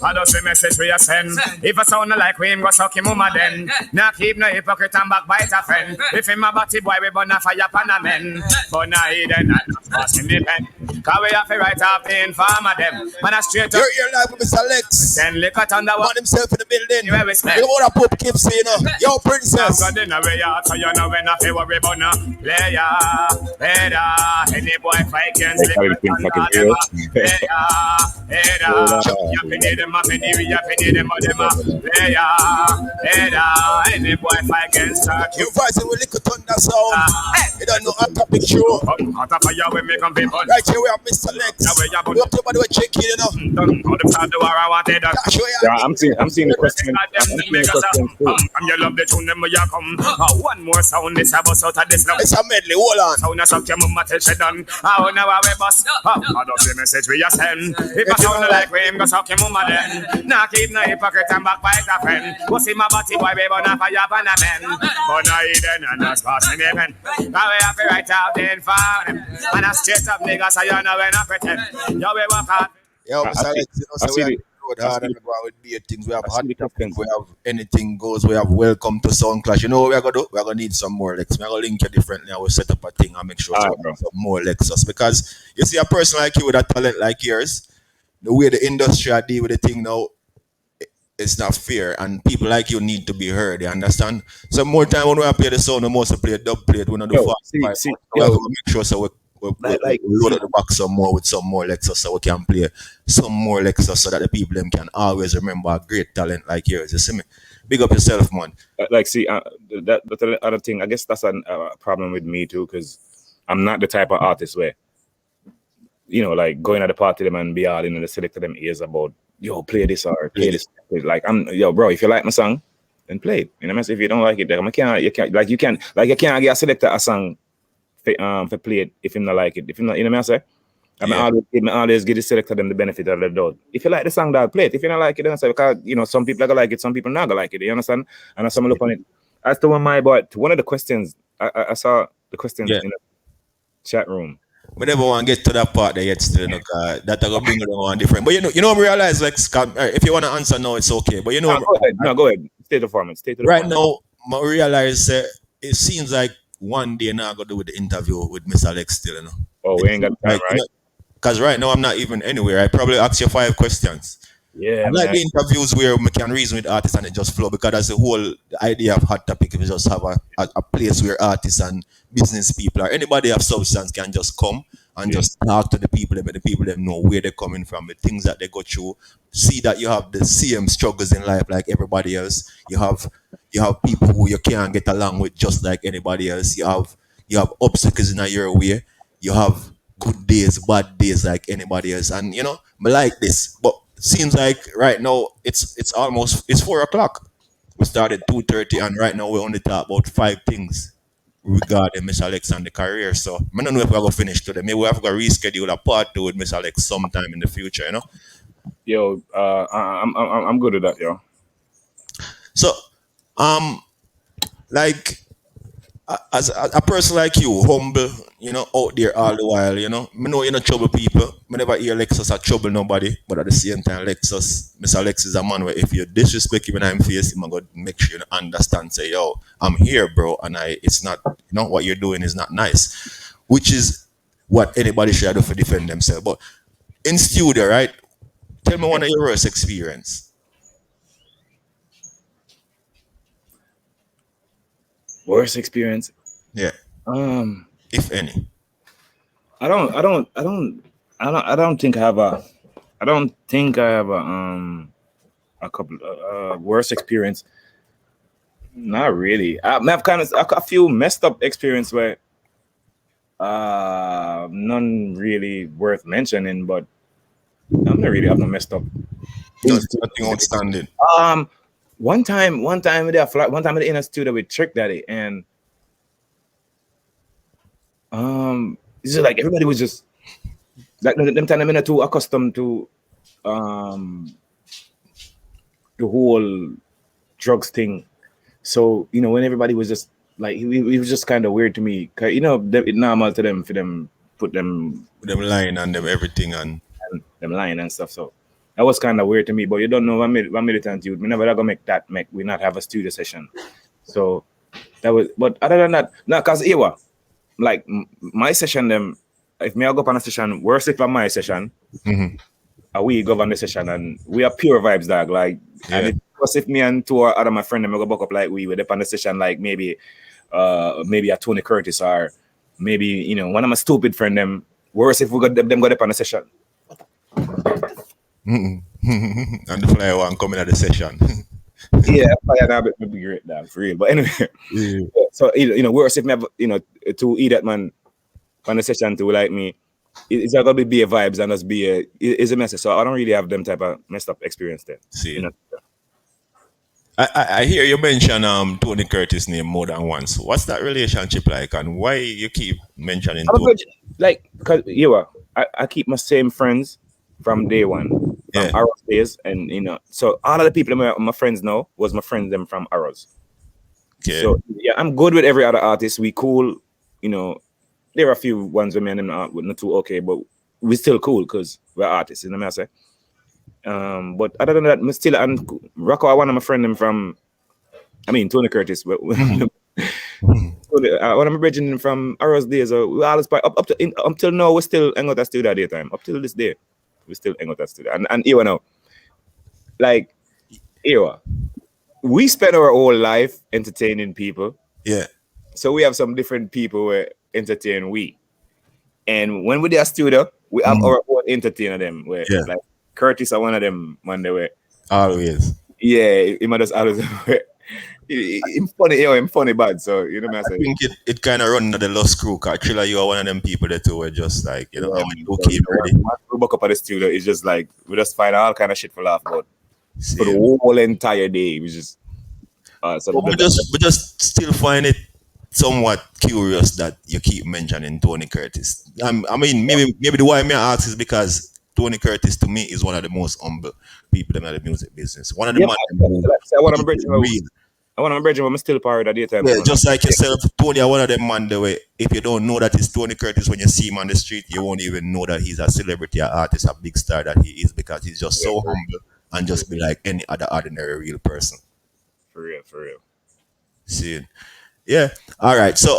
I just the message we send. If I sound like we him go suck him mama then. Now keep no hypocrite and backbite a friend. If him a batty boy we burn a fire pan a men. But now he then not pass in the pen. Cause we have to write up the informer them. Man a straight up. You're live with Mr. Lex. Then lick it on the one himself in the building. You respect. You want to pop kips in yo princess. I'm in a way out so you know when I feel worry about no player. Better. Any boy fight against lick it on the Better. You need them up in the area. You need them up any boy fight against her. You rising with Little Thunder sound. You don't know a topic show. Hot fire when me come people. Right here we have Mr. Lex. Now where you We have to do a check in, you know. done. All them start the war I wanted done. That's where you Yeah, I'm seeing the question. I'm seeing the question too. And you love the tune them where you come. One more sound this a bus out of this now. It's a medley, hold on. Sound a suck your mama till she done. How now we bust. I don't see message we you send. If I sound like we him go suck your mama then. Nah keep no hypocrite and backbite a friend. Go see my body boy we burn a fire pan a men. But I then and just pass me even. Now we have to write out in for them. And I straight up niggas so you know we not pretend. You we walk out. Yo, I Mr. see- Lex, you know, I so see we the- have road I hard see and the- we go out with beer things. We have I hot see the topics, questions. we have anything goes, we have welcome to Sound Clash. You know what we're gonna do? We're gonna need some more Lex. We're gonna link you differently and we'll set up a thing and make sure Alright, so bro. some more Lexus. Because you see a person like you with a talent like yours, the way the industry are deal with the thing now, it's not fair, and people like you need to be heard. You understand? So more time when we play the sound, we must play dub plate. We not do Yo, fast see, five. see, We have yo, to make sure so we like, load up the box some more with some more Lexus so we can play some more Lexus so that the people them can always remember a great talent like yours. You see me? Big up yourself, man. like, see, that's the other thing. I guess that's a problem with me too, because I'm not the type of artist where, like going at the party them and be all in the select them ears about, yo, play this or play this. Like, yo, bro, if you like my song, then play it. You know what I mean? If you don't like it, then you can't get a selector a song for play it if you not like it. If you not, you know what I say? I always give the selector them the benefit of the doubt. If you like the song, dog, play it. If you don't like it, then say, because some people are gonna like it, some people not gonna like it. You understand? And as someone look on it, as to one of the questions, I saw the questions Yeah. in the chat room. We never want to get to that part there yet still, you know, 'cause that I gonna bring it on different. But you know, I realize like if you want to answer now, it's okay. But Go ahead. Stay to the format. right now, I realize it seems like one day now I gotta do with the interview with Mr. Alex still, you know. Oh, we ain't got time, right? Because right now I'm not even anywhere. I probably ask you 5 questions. Yeah, I like man. the interviews where we can reason with artists and it just flow, because that's the whole idea of Hot Topic. If you just have a place where artists and business people or anybody of substance can just come and just talk to the people, let the people them know where they're coming from, the things that they go through. See that you have the same struggles in life like everybody else. You have people who you can't get along with just like anybody else. You have obstacles in your way. You have good days, bad days like anybody else. And I like this. But seems like right now it's 4 o'clock. We started 2:30 and right now we only talk about 5 things regarding Mr. Alex and the career. So I don't know if we're gonna finish today. Maybe we have to reschedule a part 2 with Mr. Alex sometime in the future, Yo, I'm good at that, yo. So like as a person like you, humble, out there all the while, me know you're not trouble people. Me never hear Lexus a trouble nobody, but at the same time, Mr. Lex is a man where if you disrespect him in I'm face, I'm gonna make sure you understand, say, yo, I'm here, bro, and it's not, what you're doing is not nice, which is what anybody should do for defend themselves. But in studio, right? Tell me one of your worst experience. Worst experience. Yeah, if any. I don't think I have a couple worst experience. Not really. I've kind of a few messed up experience where none really worth mentioning, but I'm not really have no messed up. Nothing outstanding. One time with the inner studio with Trick Daddy, and it's just like everybody was just like them time I'm not too accustomed to the whole drugs thing. So when everybody was just like it was just kind of weird to me. 'Cause, it's normal to them for them put them lying and them everything and them lying and stuff. So that was kind of weird to me. But you don't know one militant youth. We never gonna make we not have a studio session. So that was. But other than that, no, cause like my session them. If me I go up on a session, worse if on my session, we go on the session and we are pure vibes, dog. Like, and it was if me and 2 other my friend them go back up like we were up on the session, like maybe a Tony Curtis or maybe one of my stupid friend them. Worse if we got them go up on the session. and the flyer one coming at the session. Yeah, that would be great, dog, for real. But anyway, so worse if me have to eat that man on the session to like me. it's not gonna be a vibes and just be a it's a message. So I don't really have them type of messed up experience there. You See, know, I hear you mention Tony Curtis name more than once. What's that relationship like, and why you keep mentioning I'm a Tony? virgin. Like, cause I keep my same friends from day one, from Yeah. Arrows days, and so all of the people that my friends know was my friends them from Arrows. Okay. So yeah, I'm good with every other artist. We cool, you know. There are a few ones where me and them not not too okay, but we still cool because we're artists. You know what I say? But other than that, me still and Rocco, one of my friend them from. I mean Tony Curtis, but one of my brethren from Arrows days. So we always up to up till now we still hang out at studio at daytime. Up till this day, we still hang out at studio. And you know, like Ewa, we spend our whole life entertaining people. Yeah. So we have some different people who entertain we. And when we do a studio, we have Mhm. our own entertainer them. Where Yeah. like Curtis are one of them man they were. Always. Yeah, he might just always him funny, him funny bad. So you know what I'm I saying? think it kind of run under the lost crew. Cause Trilla, you are one of them people that were just like, Yeah, I'm man. So, okay, ready. once we buck up at the studio, it's just like we just find all kind of shit for laugh about for the See. whole entire day. We just so But we just still find it somewhat curious that you keep mentioning Tony Curtis. I mean, maybe the why me ask is because Tony Curtis to me is one of the most humble people in the music business. One of the yeah, man man, who like I said, one of my keep it brethren, real. I'm still powered at the time. Yeah, Come on, just like yourself, Tony are one of them man the way if you don't know that it's Tony Curtis when you see him on the street, you won't even know that he's a celebrity, a artist, a big star that he is because he's just yeah, so humble and just be like any other ordinary real person. for real, for real. See, yeah. All right. So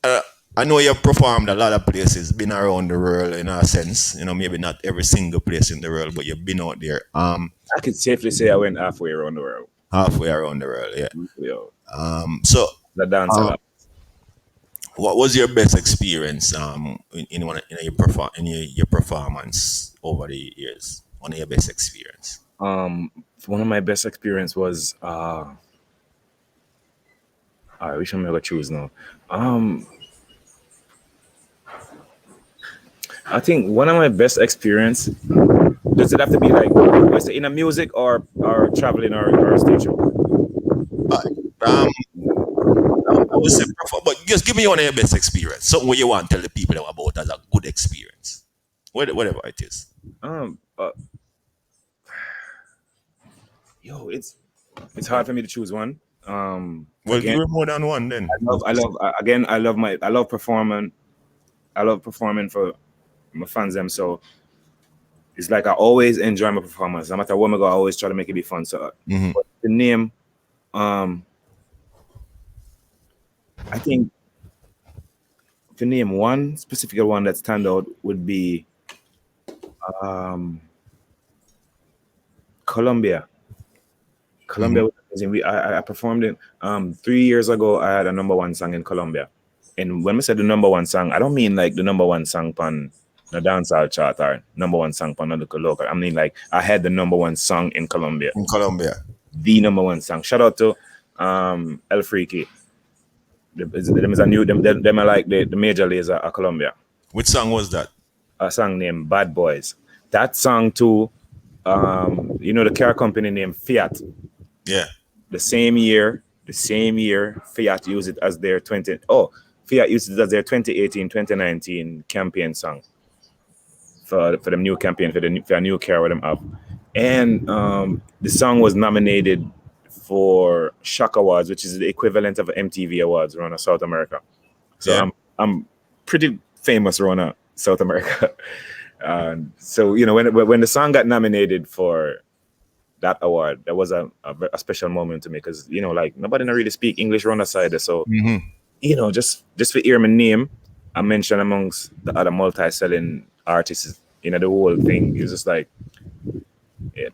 uh, I know you've performed a lot of places, been around the world in a sense. Maybe not every single place in the world, but you've been out there. I could safely say I went halfway around the world. Halfway around the world. Yeah. Yo, So the dance a um, lot. what was your best experience in your performance over the years? One of your best experience. One of my best experience was I wish I'm gonna choose now. Um, I think one of my best experience does it have to be like was it in a music or traveling or stage show? Uh, um, I would say, but just give me one of your best experience. Something where you want to tell the people about as a good experience, whatever it is. Um, uh, Yo, it's hard for me to choose one. Well, give Again, me more than one then. I love performing. I love performing for my fans them. So it's like I always enjoy my performance. No matter what I go, I always try to make it be fun. So Mhm. but the name, um, I think to name one specific one that stand out would be um Colombia. Colombia Mhm. was amazing. I performed it 3 years ago. I had a number one song in Colombia. And when we say the number one song, I don't mean like the number one song on the dancehall chart or number one song on the local. I mean like I had the number one song in Colombia. In Colombia. The number one song. Shout out to El Freaky. Them is a new them are like the major laser of Colombia. Which song was that? A song named Bad Boys. That song too, the car company named Fiat. Yeah. The same year, Fiat used it as their Fiat used it as their 2018-2019 campaign song for the new campaign for a new car with them up. And the song was nominated for Shock Awards, which is the equivalent of MTV Awards around South America. So Yeah. I'm pretty famous around South America. So when the song got nominated for that award, that was a special moment to me because like nobody really speak English around the side. So Hmm. just for hear my name, I mentioned amongst the other multi-selling artists. The whole thing is just like yeah,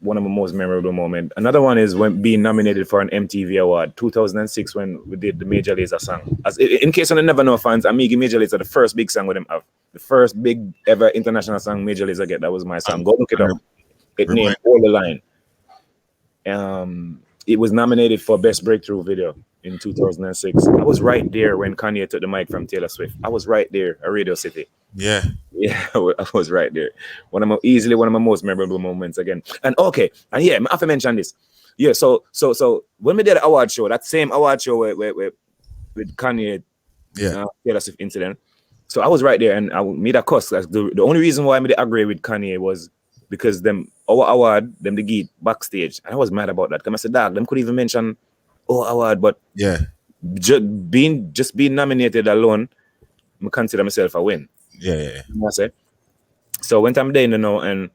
one of the most memorable moments. Another one is when being nominated for an MTV award, 2006, when we did the Major Lazer song. As in case you never know, fans, Amigi Major Lazer, the first big song with them have, the first big ever international song Major Lazer get. That was my song. Go look it up. It named Remind. All the Line. It was nominated for Best Breakthrough Video in 2006. I was right there when Kanye took the mic from Taylor Swift. I was right there at Radio City. Yeah. Yeah, I was right there. Easily one of my most memorable moments again. And okay, and yeah, I have to mention this. Yeah, so when we did the award show, that same award show with Kanye, Yeah. Taylor Swift incident. So I was right there, and I made a cuss. Like, the only reason why I made agree with Kanye was because them our award, them the geek backstage, and I was mad about that. Cause I said, dog, them could even mention our award, but Yeah. just being nominated alone, I consider myself a win. Yeah. Yeah. You know what I say? So when I'm there, and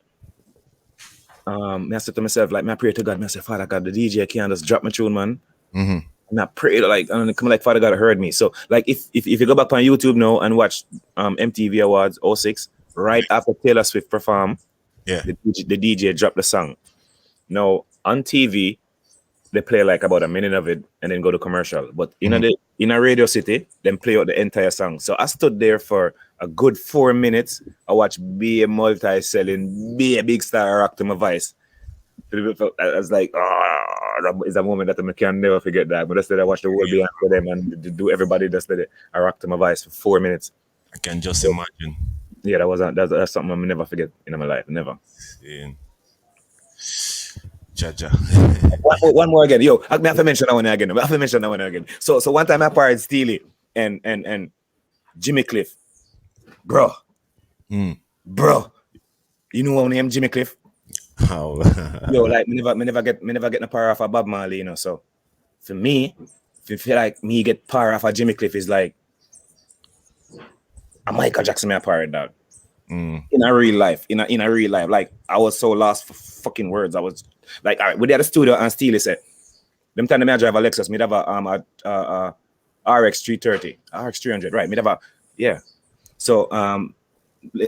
I said to myself, like, I pray to God, I say, Father God, the DJ can't just drop my tune, man. Mm-hmm. And I pray like, and come like Father God heard me. So like, if you go back on YouTube now and watch MTV Awards '06, right after Taylor Swift perform, Yeah. the DJ dropped the song. Now on TV, they play like about a minute of it and then go to commercial. But in a Radio City, then play out the entire song. So I stood there for a good 4 minutes. I watched be a multi-selling, be a big star rock to my voice. I was like, that is a moment that I can never forget that. But instead I watched the whole behind for them and do everybody just did it. I rocked to my voice for 4 minutes. I can just imagine. Yeah, that's something I'll never forget in my life. Never. Seeing Jaja. One more again. Yo, I have to mention that one again. So one time I parried Steely and Jimmy Cliff. Bro. Bro. You know what name Jimmy Cliff? How? Yo, like me never get the power off of Bob Marley, you know. So for me, if you feel like me get power off of Jimmy Cliff is like a Michael Jackson me a pirate dog. In a real life. Like I was so lost for fucking words. I was like, all right, we did at the studio and Steely said, them time I drive a Lexus, me have a RX 330, RX 300, right? Me have a yeah. So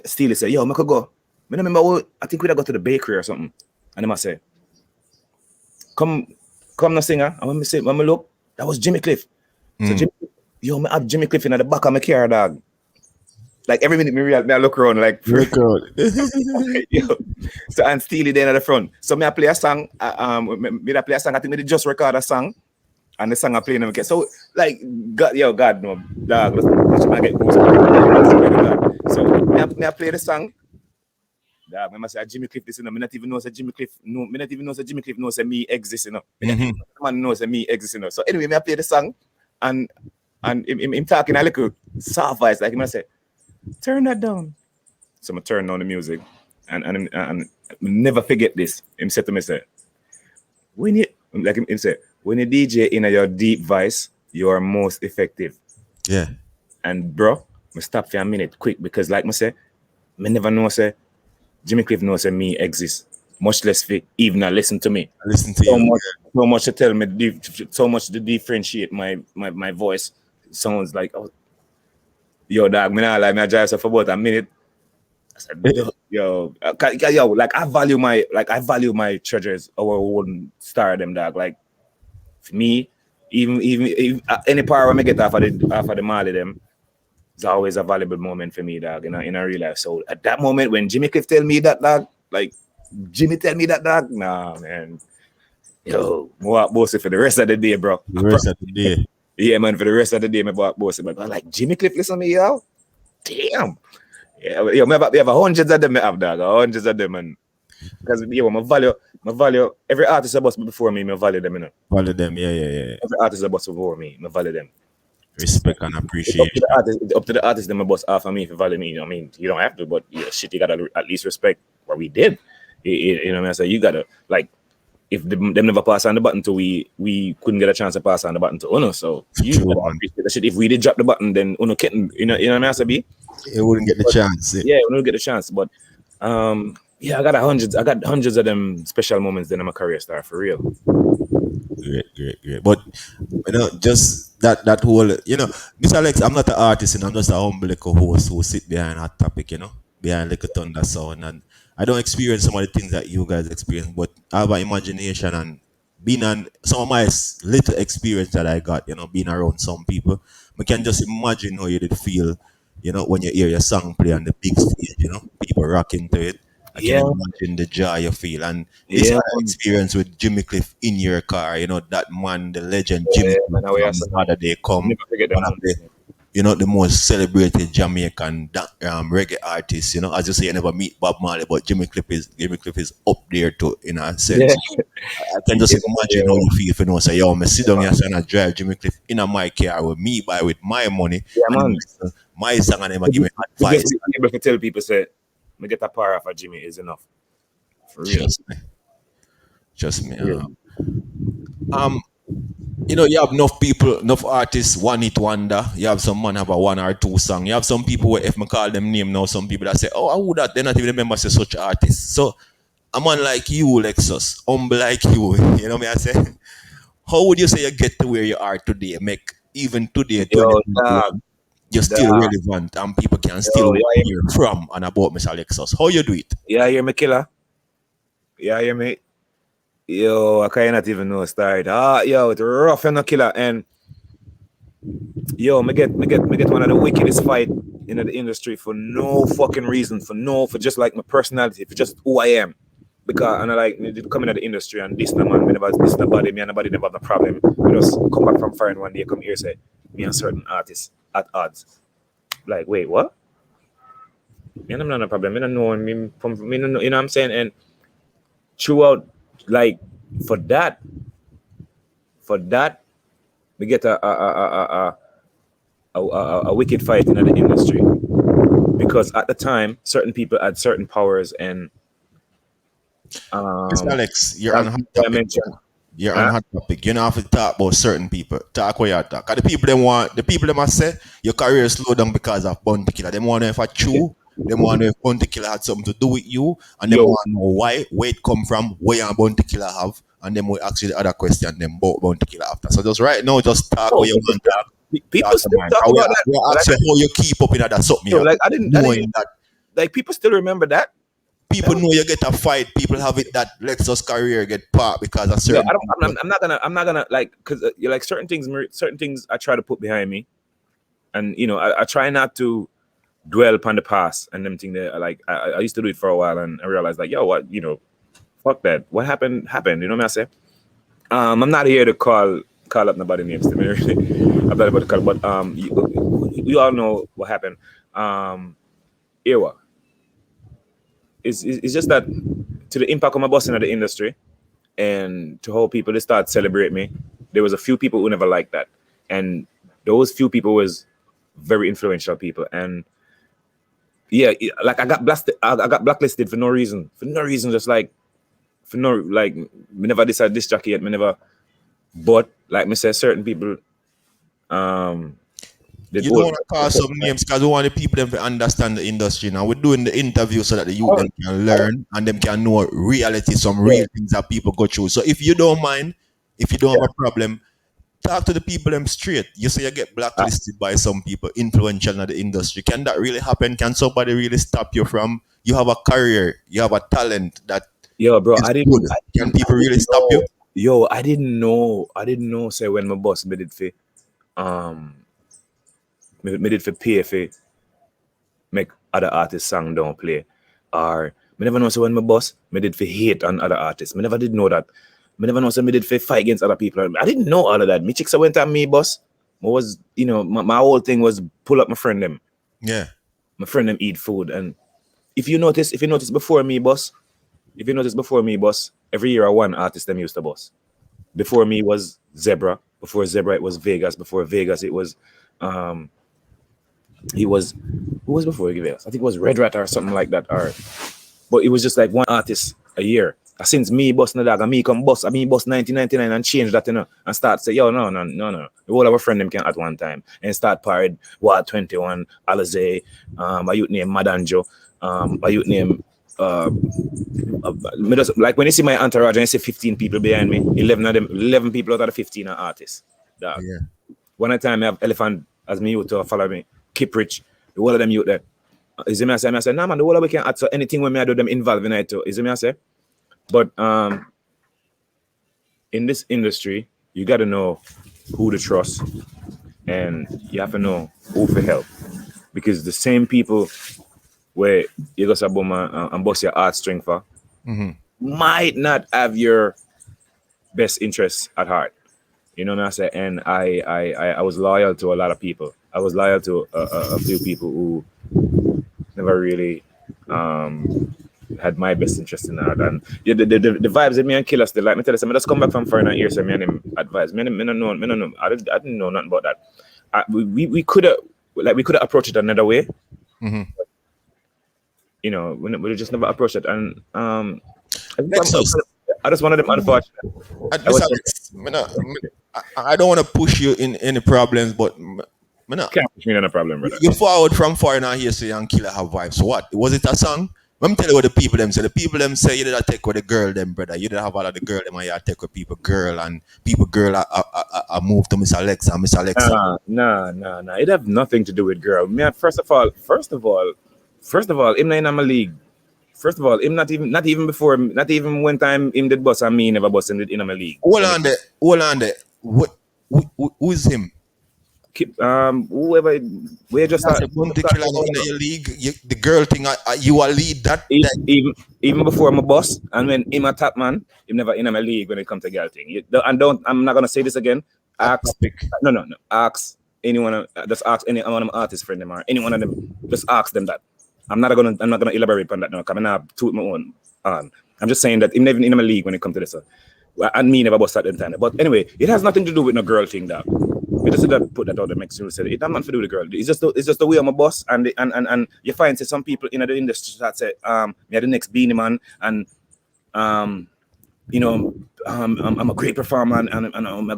Steely said, yo, I could go. I remember I think we'd go to the bakery or something. And then I say, come the singer. And when me look, that was Jimmy Cliff. So I have Jimmy Cliff in the back of my car, dog. Like every minute I look around like yo. So and Steely then at the front. So me I play a song. I play a song. I think they just record a song. And the song I play in the So like God no dog. Let's get goosebumps. So me I play the song. Dog, I say Jimmy Cliff this, you know. Me not even know say Jimmy Cliff. No, me not even know say Jimmy Cliff knows say me exist, you know. Man knows say me exist, you know. So anyway, me I play the song, and him talking a little soft voice, like him I say, turn that down. So I turn down the music, and never forget this. Him said to me, say, when you like him say, when you DJ in your deep voice, you are most effective. Yeah. And bro, me stop for a minute quick because like me say, me never know say Jimmy Cliff knows that me exist, much less fit, even listen to me. Listen to you. So much to tell me, so much to differentiate my voice. Sounds like, oh, yo, dog, me not like me I drive for about a minute. I said, yo, like I value my treasures, our own star them, dog. Like for me, even any power I get off of the Marley them. It's always a valuable moment for me, dog, in a real life. So at that moment when Jimmy Cliff tell me that, dog, like Jimmy tell me that, dog, nah, man. Yo, more bossy for the rest of the day, bro. The rest of the day. Yeah, man, for the rest of the day, me bossy. But I'm like, Jimmy Cliff listen to me, yo. Damn. Yeah, yo, we have hundreds of them, dog. Hundreds of them, man. Because yo, my value every artist that bust before me, I value them, you know. Value them, yeah. Every artist that bust before me, I value them. Respect and appreciation. It's up to the artist, them boss half of me if you value me. You know what I mean, you don't have to, but yeah, shit, you gotta at least respect what we did. You know what I mean? So you gotta like, if them never pass on the button to we couldn't get a chance to pass on the button to Uno. So you gotta appreciate the shit. If we did drop the button, then Uno couldn't. You know what I mean? So be. It wouldn't get the chance. Yeah, Uno get the chance, but yeah, I got hundreds of them special moments in my career star for real. Great. But you know, just that whole, you know, Mr. Lex, I'm not an artist, and I'm just a humble little host who sit behind Hot Topic, you know, behind Little Thunder Sound, and I don't experience some of the things that you guys experience, but I have an imagination and being on some of my little experience that I got, you know, being around some people, I can just imagine how you did feel, you know, when you hear your song play on the big stage, you know, people rocking to it. I can imagine the joy you feel, and this experience with Jimmy Cliff in your car, you know, that man, the legend Jimmy Cliff from Other Day Come, the most celebrated Jamaican reggae artist. As you say, you never meet Bob Marley, but Jimmy Cliff is up there too, in a Yeah. sense. I can just imagine how you feel if you know, say, yo, me sit down here and I drive Jimmy Cliff in my car with me buy with my money Yeah, and man. him listen my song and him a give me To advice. just be able to tell people, say, me get a power off of Jimmy is enough. For real. Trust me. Trust me. Real. Um, you have enough people, enough artists, one hit wonder. You have some man have a one or two song. You have some people where if me call them name now, some people that say, oh, I would that they not even remember say such artists. So a man like you, Lexxus, humble like you, you know me I say. How would you say you get to where you are today? Make even today, Yo, dog. 2021, you're still Dog. relevant and people can still Yo, yeah, hear from and about Mr. Lexxus. How you do it? yeah, hear me, killer. Yeah, hear me. Yo, I cannot even know start. Yo, it's rough and a killer. And yo, me get one of the wickedest fight in the industry for no fucking reason, for just like my personality, for just who I am. Because and I like coming at the industry and this no man, me never this nobody, me and nobody never have no problem. We just come back from foreign one day, come here say me and certain artists at odds. Like, wait, what? Me and I'm not a problem. Me don't know me from me don't know, you know what I'm saying? And throughout, like for that, we get a wicked fight in the industry because at the time certain people had certain powers and Mr. Alex, you're that's on hot what I topic. mentioned. You're on hot topic. You don't have to talk about certain people. Talk where you talk. 'Cause the people them must say your career slow down because of Bounty Killer. They want to know if it's true. They want to know if Bounty Killer had something to do with you. And they Yo. want to know where it come from, where your Bounty Killer have. And then we ask you the other question, then about Bounty Killer after. So just right now, just talk where you want to talk. People Talk still man. talk And about that. we ask you how you keep up in that something. Yo, like I didn't knowing that like people still remember that. people know you get a fight. People have it that Lexus career get part because of No, certain. I'm not gonna like because like certain things I try to put behind me, and I try not to dwell upon the past and them thing that like I used to do it for a while and I realized like yo what fuck that, what happened, you know what I say. I'm not here to call up nobody names to me. I'm not about to call, but you all know what happened. Ewa. It's just that to the impact of my boss in the industry and to how people they start celebrate me. There was a few people who never liked that, and those few people was very influential people. And yeah, like I got blasted, I got blacklisted for no reason, just like for no like me never decided this jockey yet, me never. But like me say, certain people, they You don't want to call some names because we want the people them to understand the industry. Now we're doing the interview so that the youth them can learn and them can know reality, some real things that people go through. So if you don't mind, if you don't have a problem, talk to the people them straight. You say you get blacklisted by some people influential in the industry. Can that really happen? Can somebody really stop you from? You have a career, you have a talent that. Yo, bro, I didn't. Good. Can people really stop you? Yo, I didn't know. Say when my boss made it for, made it for pay for make other artists song don't play, or me never know. So when my boss made it for hate on other artists, me never did know that. Me never know. So me did for fight against other people. I didn't know all of that. Me chicks went at me, boss. I was my whole thing was pull up my friend them. Yeah. My friend them eat food, and if you notice before me, boss. Every year I one artist them used to boss. Before me was Zebra. Before Zebra it was Vegas. Before Vegas it was who was before Vegas? I think it was Red Rat or something like that. But it was just like one artist a year. Since me boss no dog and me come boss, I mean boss 1999 and change that and start say yo no. The whole of our friend them can at one time and start parade Ward 21, Alizé, a youth named Madanjo, a youth named like when you see my entourage and you see 15 people behind me, 11 people out of the 15 are artists. Dog. Yeah. One time I have Elephant as me youth to follow me, Keep Rich, the whole of them youth there. Is it me I say, nah man, the whole of we can add so anything when me I do them involved in it too. Is it me I say? But in this industry, you gotta know who to trust and you have to know who for help. Because the same people where you go to and bust your art string for might not have your best interests at heart. You know what I say? And I was loyal to a lot of people. I was loyal to a few people who never really had my best interest in that. And yeah, the vibes that me and Killer still like me tell us, I just come back from foreign here, so me and him advise. Me don't know. I didn't know nothing about that. We could have approached it another way. Mm-hmm. You know, we just never approached it. And Lexxus. I just wanted them unfortunate. I don't want to push you in any problems, but can't push me in a problem, brother. You forward from foreigner here, so young Killer have vibes. What was it? A song? Let me tell you what the people them say. The people them say you did take with the girl them, brother. You did have all of the girl them, and you take with people girl, and people girl I moved to Mr. Alexa and Mr. Alexa. Nah. It have nothing to do with girl. Man, first of all, him not in my league. First of all, him not even one time him did bus and me never bust him in my league. Hold on there. Who is him? Whoever we just the killer in your league, the girl thing, you are lead that. Even before my boss, and when him a top man, him never in my league when it comes to girl thing. I'm not gonna say this again. Ask anyone. Just ask any one of my artist friend them or any one of them. Just ask them that. I'm not gonna elaborate on that now. Because I'm not toot my own. I'm just saying that him never in my league when it comes to this. And me never bust at the time. But anyway, it has nothing to do with no girl thing, dog. We just put that out the next you said it has nothing to do with the girl. It's just the way I'm a boss, and you find some people in the industry that say me are the next Beanie Man, and you know I'm a great performer, and all of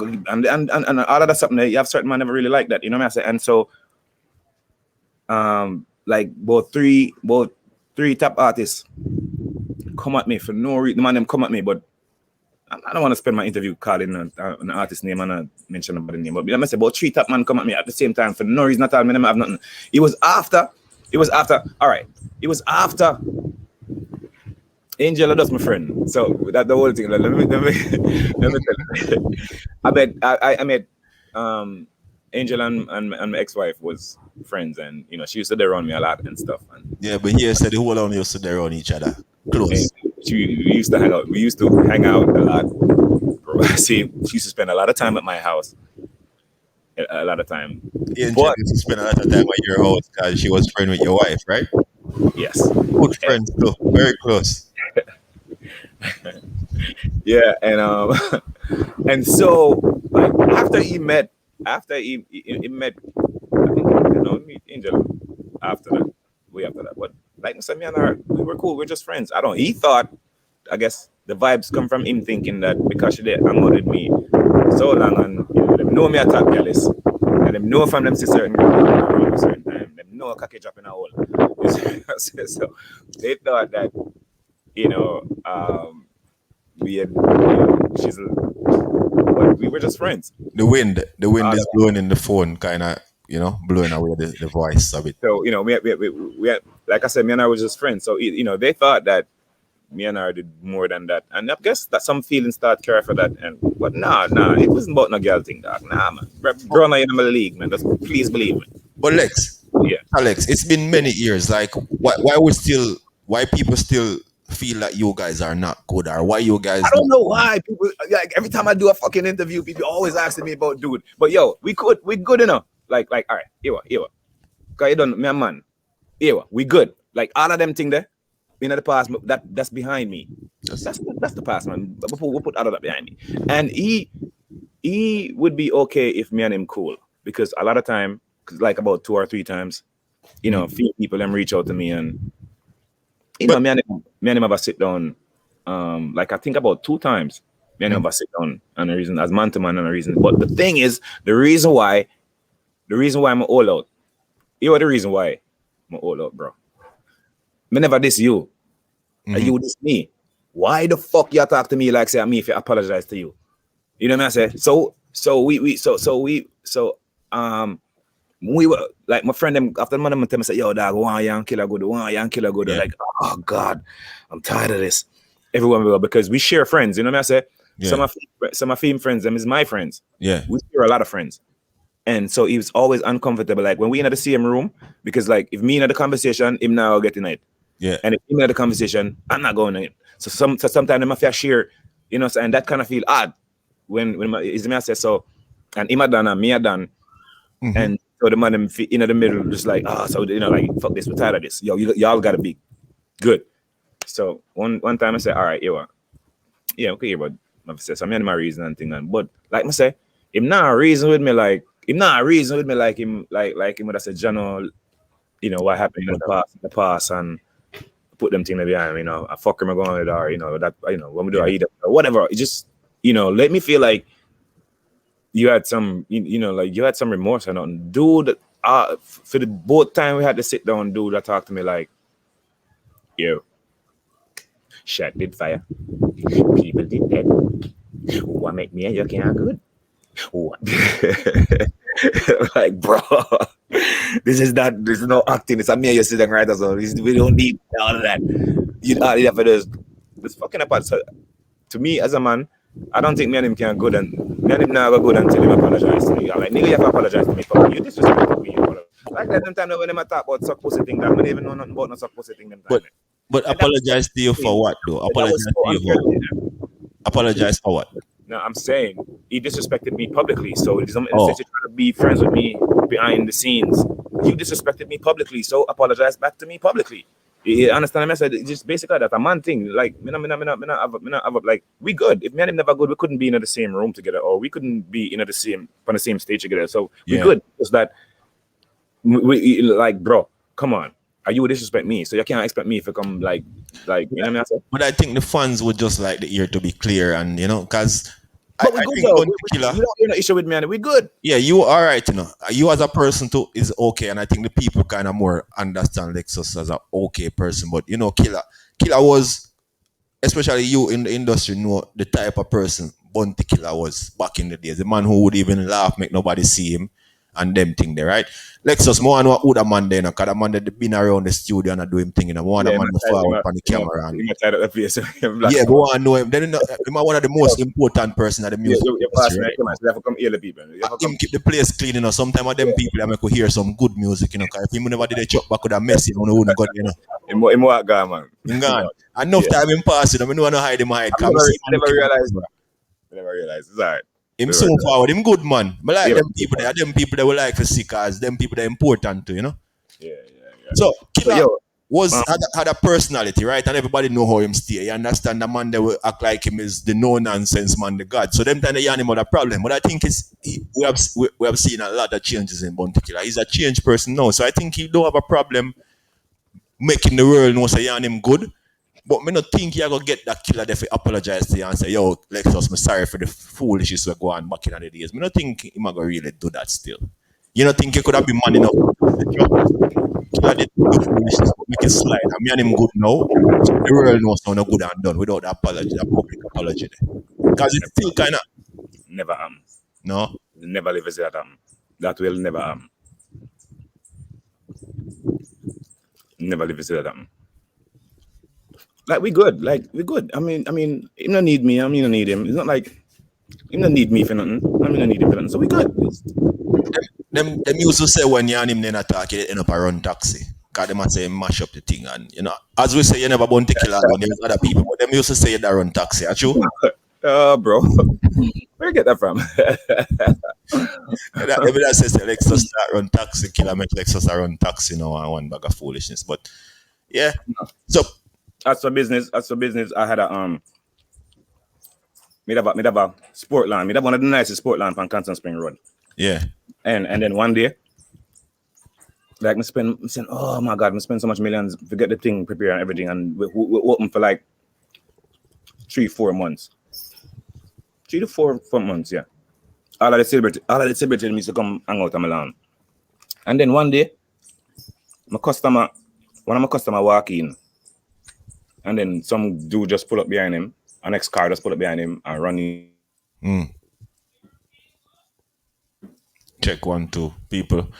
that something that you have certain man never really like that, you know what I say. And so like both three top artists come at me for no reason. The man them come at me, but I don't want to spend my interview calling an artist name and not mention nobody's name. But I must say about 3 top man come at me at the same time for no reason at all. I have nothing. It was after. All right. It was after Angel, that's my friend. So that the whole thing. Let me tell you. I met Angel and my ex-wife was friends, and you know she used to there around me a lot and stuff. And yeah, but here said the whole on used to there around each other close. We used to hang out. We used to hang out a lot. See, she used to spend a lot of time at my house. A lot of time. Yeah, but used to spend a lot of time at your house because she was friend with your wife, right? Yes. Good friends too. Very close. Yeah, and and so like after he met, I think meet Angel after that. Way after that. But like I said, me and her, we were cool. We're just friends. He thought, I guess the vibes come from him thinking that because she did hang out with me so long, and you know, them know me a top girlis, and them know from them to certain time, them know a cocky drop in a hole. So they thought that, you know, we had, but we were just friends. The wind is blowing in the phone, kind of, you know, blowing away the voice of it. So, you know, we had, like I said, me and her was just friends. So, you know, they thought that me and her did more than that. And I guess that some feelings start care for that. But nah, it wasn't about no girl thing, dog. Nah, man. Girl, not in my league, man. Just please believe me. But Alex, it's been many years. Like, why people still feel like you guys are not good, or why you guys? I don't know why people like every time I do a fucking interview, people always asking me about dude. But yo, we good enough. Like, all right, here, cause you done me a man. Here, we good. Like all of them thing there, in the past, that's behind me. That's the past, man. We'll put all of that behind me. And he would be okay if me and him cool, because a lot of time, like about 2 or 3 times, you know, few people them reach out to me, and you know, me and him have a sit down. Like I think about 2 times, me and him have a sit down, and a reason as man to man, and a reason. But the thing is, the reason why I'm all out. You know the reason why I'm all out, bro. Me never diss you, and you diss me. Why the fuck you talk to me like say me if I apologize to you? You know what I say? So we were like my friend them after man them tell me say, yo dog, one young killer good. Yeah. Like, oh God, I'm tired of this. Everyone will, because we share friends, you know what I say? Yeah. Some of him friends, them is my friends. Yeah. We share a lot of friends. And so he was always uncomfortable. Like when we in the same room, because like if me in the conversation, him now getting it. Yeah. And if him in the conversation, I'm not going in it. So sometimes them have share, you know, and that kind of feel odd when is me I say so, and him a done and me a done. And So the man them in the middle, just like, so like fuck this, we're tired of this. Yo, y'all gotta be good. So one time I said, all right, yeah, okay, but I said some of my reason and thing, but like I say, him not reason with me like him would have said, John, what happened in the past and put them things behind me, I fuck him going with, or that when we do I eat or whatever. It just let me feel like you had some like you had some remorse or nothing. Dude, for the both time we had to sit down, dude that talked to me like, yo, shot did fire, people did dead. What make me and you can't good? What? Like, bro, this is no acting. It's a me and you sitting right as well. We don't need all of that. All you have to do is fucking apart. So, to me as a man, I don't think me and him can good, and me and him never good until him apologize to me. I'm like, nigga, you have to apologize to me. You disrespected me. Like that them time when them talk about suck pussy thing, that I don't even know nothing about no suck pussy thing them time. But apologize to you for what though? Apologize to you for apologize for what? No, I'm saying he disrespected me publicly. So it doesn't trying to be friends with me behind the scenes. You disrespected me publicly, so apologize back to me publicly. You understand the message? It's just basically that a man thing. Like, me not like, we good. If me and him never good, we couldn't be in the same room together, or we couldn't be on the same stage together. So we good. It's that we like, bro, come on. Are you disrespect me? So you can't expect me to come like you know what I mean? But I think the fans would just like the ear to be clear, and because I think you don't issue with me, and we good. Yeah, you all right, You as a person too is okay, and I think the people kind of more understand Lexxus as a okay person. But Killer was, especially you in the industry, know the type of person Bounty Killer was back in the days. The man who would even laugh, make nobody see him, and them thing there, right? Lexxus, more and what would a man there, because the man that been around the studio and do him thing, more and a man forward on the camera. Yeah, but I know him. Then him one of the most important person at the music industry. Right? Come hear the people. Him keep the place clean, Sometimes of them people I make hear some good music, because if him never did a chop back with a mess, wouldn't got, Him what guy, man. Him gone. Enough time him passing, I don't want to hide him hide. I never realized. It's alright. Him so forward, him good man. But like them people that will like to see cars, them people that are important to, Yeah. So Killer had a personality, right? And everybody know how him stay. You understand the man that will act like him is the no nonsense man, the God. So them time they yarn him about a problem. But I think we have seen a lot of changes in Bounty Killer. He's a changed person now. So I think he don't have a problem making the world know say yarn him good. But me not think you're going to get that Killer there to apologize to you and say, yo, Lexxus, I'm sorry for the foolishness we're going back in the days. Me not think he's going to really do that still. You don't think he could have been man enough to Killer did do foolishness, but make it slide. And me and him good now. So the world knows how no good and done without the apology, the public apology there. Because it's still kind of... Never am. No? Never live as that am. That will never am. Never live as that am. Like we good. I mean, he don't need me. I mean, I don't need him. It's not like he don't need me for nothing. I mean, I need him for nothing. So we good. Them used to say when you and him then attack, you end up a run taxi. Because them say mash up the thing, and as we say, you never Bounty Killer alone. There's other people, but them used to say that run taxi. Are you? Bro, where you get that from? That says Lexxus start run taxi, Killer make Lexxus run taxi now, and one bag of foolishness. But yeah, so. As for business, I had a me have a sport land. Me have one of the nicest sport land on Constant Spring Road. Yeah. And then one day, like me spend oh my God, me spend so much millions to get the thing prepared and everything, and we open for like 3-4 months. 3 to 4 months, yeah. All of the celebrities used to come hang out on my lawn. And then one day, one of my customer walk in. And then some dude just pull up behind him, an next car just pull up behind him and run in. Check 1, 2, people.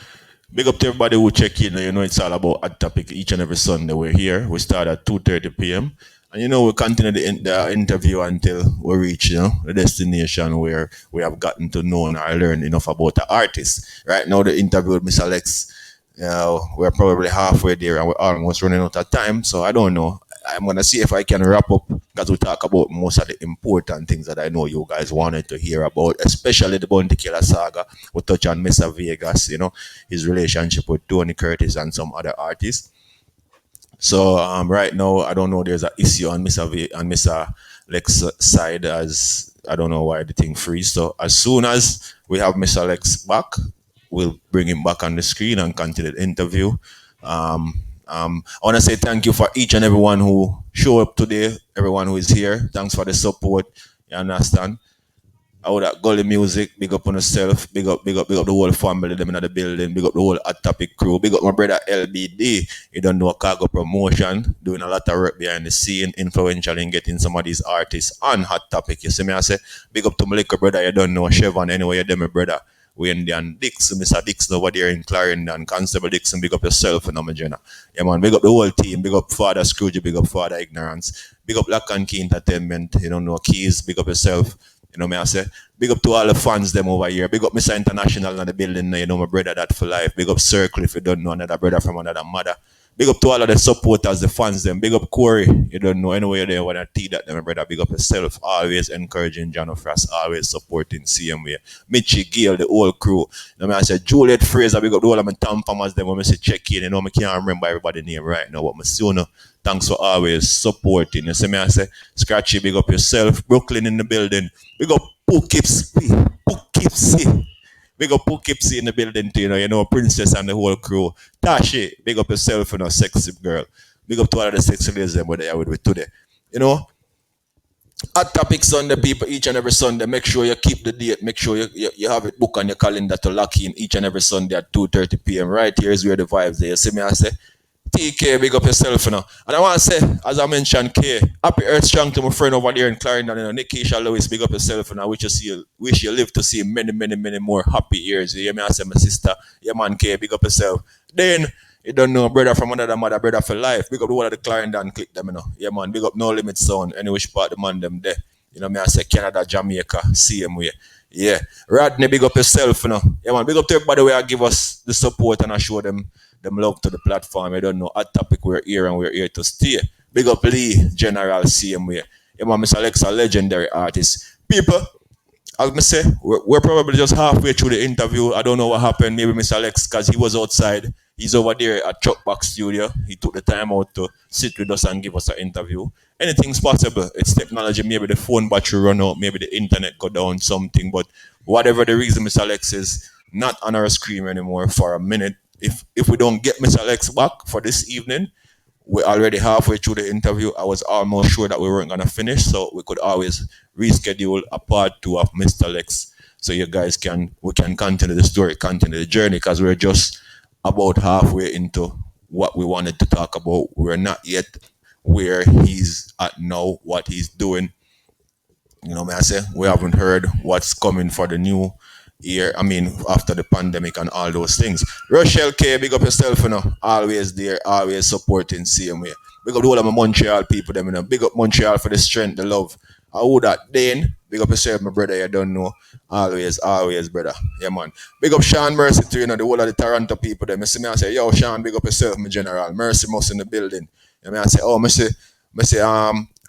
Big up to everybody who check in. It's all about Hot Topic each and every Sunday. We're here. We start at 2:30 p.m. And we continue the interview until we reach the destination where we have gotten to know and learn enough about the artist. Right now, the interview with Mr. Lex, we're probably halfway there and we're almost running out of time. So I don't know. I'm gonna see if I can wrap up because we talk about most of the important things that I know you guys wanted to hear about, especially the Bounty Killer saga. We touch on Mr. Vegas, his relationship with Tony Curtis and some other artists. So right now, I don't know. There's an issue on Mr. Lex side, as I don't know why the thing freeze. So as soon as we have Mr. Lex back, we'll bring him back on the screen and continue the interview. I want to say thank you for each and everyone who showed up today, everyone who is here. Thanks for the support. You understand? All that Gully Music, big up on yourself, big up the whole family, them in the building, big up the whole Hot Topic crew, big up my brother LBD. You don't know Cargo Promotion, doing a lot of work behind the scene, influential in getting some of these artists on Hot Topic. You see me, I say, big up to my little brother, you don't know Chevron anyway, you're my brother. Wendy and Dixon, Mr. Dixon over there in Clarendon, Constable Dixon, big up yourself and Amajana. Yeah, man, big up the whole team, big up Father Scrooge, big up Father Ignorance, big up Lock and Key Entertainment, you don't know Keys, big up yourself. You know me, I say, big up to all the fans them over here. Big up Mr. International in the building, you know my brother that for life. Big up Circle if you don't know, another brother from another mother. Big up to all of the supporters, the fans them. Big up Corey, you don't know anywhere there when I tea that them, my brother. Big up yourself, always encouraging John Frost, always supporting CMA. Mitchie Gale, the whole crew. You know me, I say Juliet Fraser, big up to all of my Tom Farmers them when I say check in. You know, I can't remember everybody's name right now, but I see you know. Thanks for always supporting. You see me, I say, Scratchy, big up yourself. Brooklyn in the building. Big up Poughkeepsie. Big up Poughkeepsie in the building too, Princess and the whole crew. Tashi, big up yourself, sexy girl. Big up to all of the sexy ladies that are with me today. Hot Topic Sunday, people, each and every Sunday. Make sure you keep the date. Make sure you have it booked on your calendar to lock in each and every Sunday at 2:30 p.m. Right here is where the vibes are. You see me, I say, TK, big up yourself, And I want to say, as I mentioned, K, happy Earth Strong to my friend over there in Clarendon, Nikisha Lewis, big up yourself, I wish you live to see many, many, many more happy years. You hear me? I say, my sister, yeah, man, K, big up yourself. Then, you don't know, brother from another mother, brother for life. Big up the whole of the Clarendon click them, Yeah, man, big up No Limit Sound, any which part the man them there. You know me, I say Canada, Jamaica, same way. Yeah. Rodney, big up yourself, Yeah, man, big up to everybody where I give us the support and I show them love to the platform. I don't know Hot Topic, we're here and we're here to stay. Big up Lee, General, same way. Yeah, man, Mr. Alexa, legendary artist. People, as I say, we're probably just halfway through the interview. I don't know what happened. Maybe Mr. Alex, because he was outside. He's over there at Chuckbox Studio. He took the time out to sit with us and give us an interview. Anything's possible. It's technology. Maybe the phone battery run out. Maybe the internet go down, something. But whatever the reason, Mr. Alex is not on our screen anymore for a minute. If we don't get Mr. Alex back for this evening, we're already halfway through the interview. I was almost sure that we weren't going to finish, so we could always reschedule a part 2 of Mr. Lex so you guys we can continue the story, continue the journey, because we're just about halfway into what we wanted to talk about. We're not yet where he's at now, what he's doing. You know, may I say, we haven't heard what's coming for the new year. I mean, after the pandemic and all those things. Rochelle K, big up yourself, Always there, always supporting same way. Big up the whole of my Montreal people, them, Big up Montreal for the strength, the love. I would that Dane, big up yourself, my brother, you don't know. Always, brother. Yeah, man. Big up Sean Mercy too, the whole of the Toronto people, them. I see me, I say, yo, Sean, big up yourself, my general. Mercy Moss in the building. You know, I say,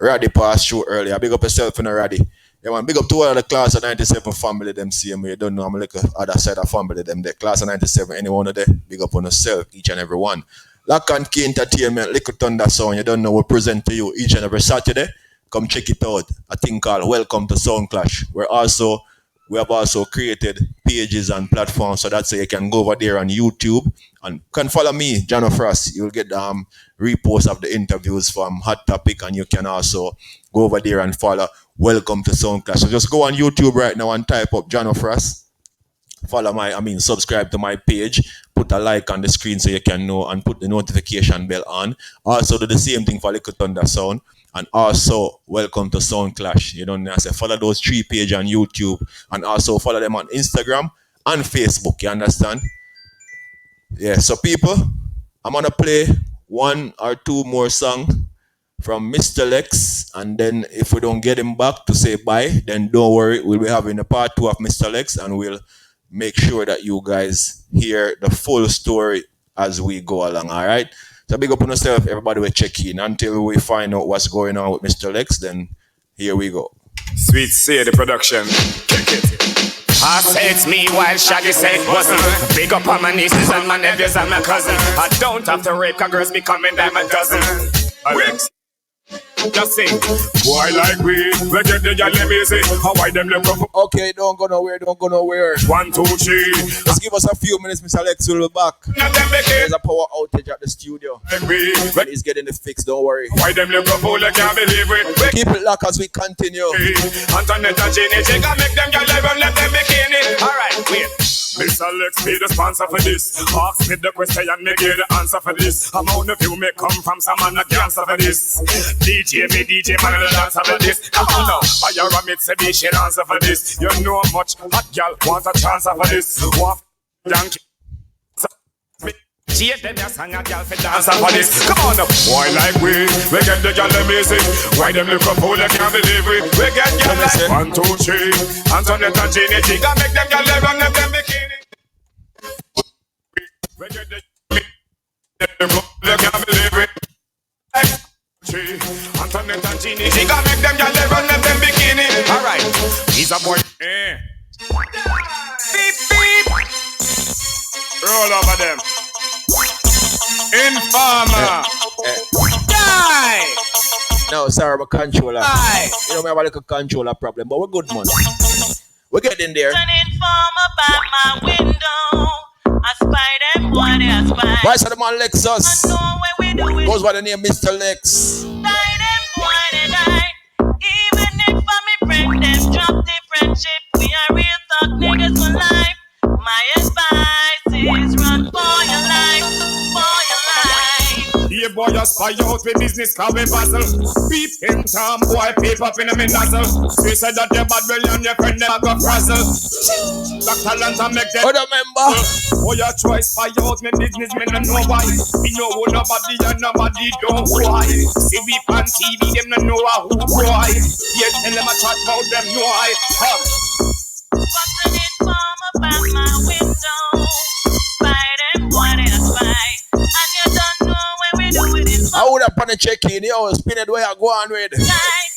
Raddy passed through earlier. Big up yourself, Raddy. Yeah, man, big up to all of the class of 97 family, them same way. You don't know, I'm like a other side of family, them there. Class of 97, any one of them, big up on yourself, each and every one. Lock and Key Entertainment, Little Thunder Sound, you don't know, we present to you each and every Saturday. Come check it out. A thing called Welcome to Sound Clash. We have also created pages and platforms, so that's so you can go over there on YouTube and can follow me, John Frost. You'll get reposts of the interviews from Hot Topic, and you can also go over there and follow Welcome to Sound Clash. So just go on YouTube right now and type up John Frost. Subscribe to my page, put a like on the screen so you can know, and put the notification bell on. Also do the same thing for Little Thunder Sound, and also Welcome to Sound Clash. You don't know, say follow those 3 pages on YouTube, and also follow them on Instagram and Facebook. You understand? Yeah. So people, I'm gonna play 1 or 2 more songs from Mr. Lex, and then if we don't get him back to say bye, then don't worry, we'll be having a part 2 of Mr. Lex, and we'll make sure that you guys hear the full story as we go along. All right. So big up on yourself, everybody will check in. Until we find out what's going on with Mr. Lex, then here we go. Sweet say the production. Kick it. I say it's me while Shaggy said it wasn't. Big up on my nieces and my nephews and my cousin. I don't have to rape, 'cause girls be coming dime a dozen. Alex, just sing. Boy like we get the y'all easy. How why them look up? Okay, don't go nowhere. 1, 2, 3. Just give us a few minutes, Mr. Lex will be back. There's a power outage at the studio. But he's getting it fixed, don't worry. Why them look up? I can't believe it. Keep it locked as we continue. Antoinette and Jenny, they can make them y'all and let them bikini. Alright, wait. Mr. Lex be the sponsor for this. Ask me the question and me give the answer for this. Amount of you may come from some man that can answer for this. DJ man and the dancer for this. Come on now, fire a Mitsubishi answer for this. You know much hot girl want a chance for this. Want donkey. Cheer them your song a girl for dancer for this. Come on now, boy like we get the girl amazing. Why them look up who they can't believe it. We get girl like 1, 2, 3. Antoinette and Jenny, she can make them girl live and let them bikini. We get the they can't believe it. Antoinette and Jenny, she can make them girl live and let them bikini. Alright, he's a boy. Beep beep. Roll over them. Informer. Die. No, sorry, I'm a controller. Die. You know, we have a little controller problem, but we're good, man. We're getting there. An informer by my window. I spy them, boy, they spy. Vice of the man Lexxus. I know where we do it. Goes by the name Mr. Lex. Die them, boy, they die. Even if I'm a friend, them drop the friendship. We are real talk niggas for life. My advice is run for your life, for your life. Yeah, boy, you spy out with business, cause we puzzle. Beep in town, boy, peep up in a dazzle. We said that your bad will and your friend never go frazzle. Dr. Lanta make them. Oh, remember? Oh, your choice, spy out with business, me no know why. We know who nobody and nobody don't why. See we on TV, them no know who boy. Yet tell them a chat about them, no I. What's an informer by my window? Spy them, boy, they spy. And you don't know where we do it in. I would have put a check-in, yo, spin it where I go on with.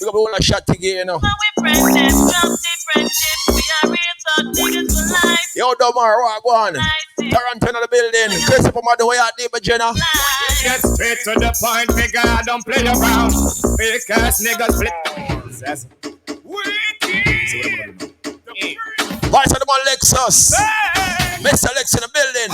We're going to shot again, you know. But we friends, them drop the friendship. We are real talk niggas for life. Yo, Domar, what go on? Toronto in the building. Christopher Madu, where you at, David Jenner? Get straight to the point, nigga, I don't play around. Fake ass niggas flip. Vice of the man Lexxus. Mr. Lex in the building.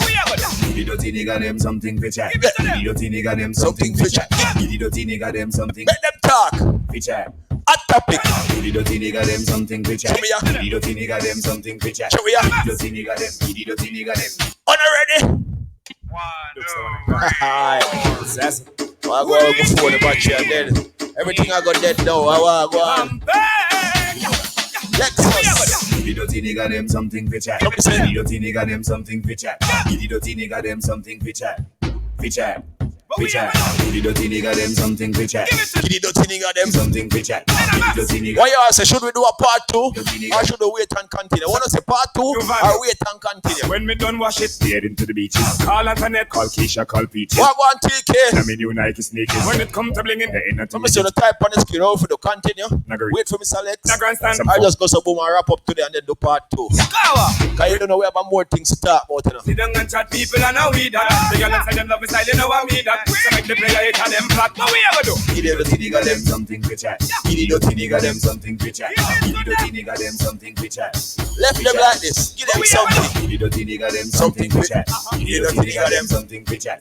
Giddy dirty nigga them something for chat. Giddy dirty nigga them something for chat. Giddy dirty nigga them something. Let them talk. For chat. Hot topic. Giddy dirty nigga them something for chat. Show me ya. Giddy dirty nigga them something for chat. Show me ya. Giddy dirty nigga them. Giddy dirty nigga them. On already. Hi. I go out before the battery are dead. Everything I got dead now. I go on. Lexxus. Giddy dirty nigga them something for chat. Giddy dirty nigga them something for chat. Giddy dirty nigga them something for chat. For chat. For chat. Giddy dirty nigga them something for chat. Giddy dirty nigga them. Something for chat. Giddy dirty nigga. Why you ask? Should we do a part 2 or should we wait and continue? I want to say part 2 or wait and continue. When me done wash it, head into the beaches. Call Antoinette, call Keisha, call Peaches. What one TK? I mean, you Nike sneakers. When it come to blinging, there ain't nothing. Let me see the type on the screen. How for the continue? Nagari. Wait for Mr. Lex. Na grandstand. I just go so boom and wrap up today and then do part 2. Cause you don't know we have more things to talk about, you know. Sit down and chat people and now we that. The girl inside them love me style, you know what me that. So make the player hit and them flat. What we ever do? Giddy dirty nigga them something for chat. Giddy dirty nigga them something for chat. Giddy dirty nigga them something for chat. Left them like this. Give them something. Giddy dirty nigga them something for chat. Giddy dirty nigga them something for chat.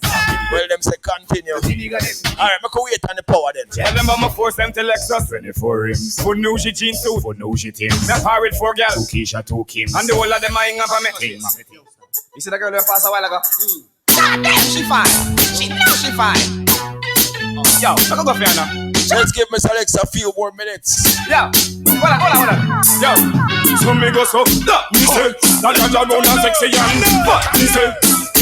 Well, them say continue. Alright, make a wait on the power then. Tell them I'ma force them to Lexxus. 24 rims. For new she jeans too. For new she team. Me parrot 4 girls. 2 Keisha, 2 Kim. And the whole of them are hang up on me. You see that girl that passed a while ago? God damn, she fine. She know she fine. Yo, I can go for you now. Let's give Mr. Lex a few more minutes. Yo, hold on. Yo, so me go so. Me say, that I know not sexy and but me say,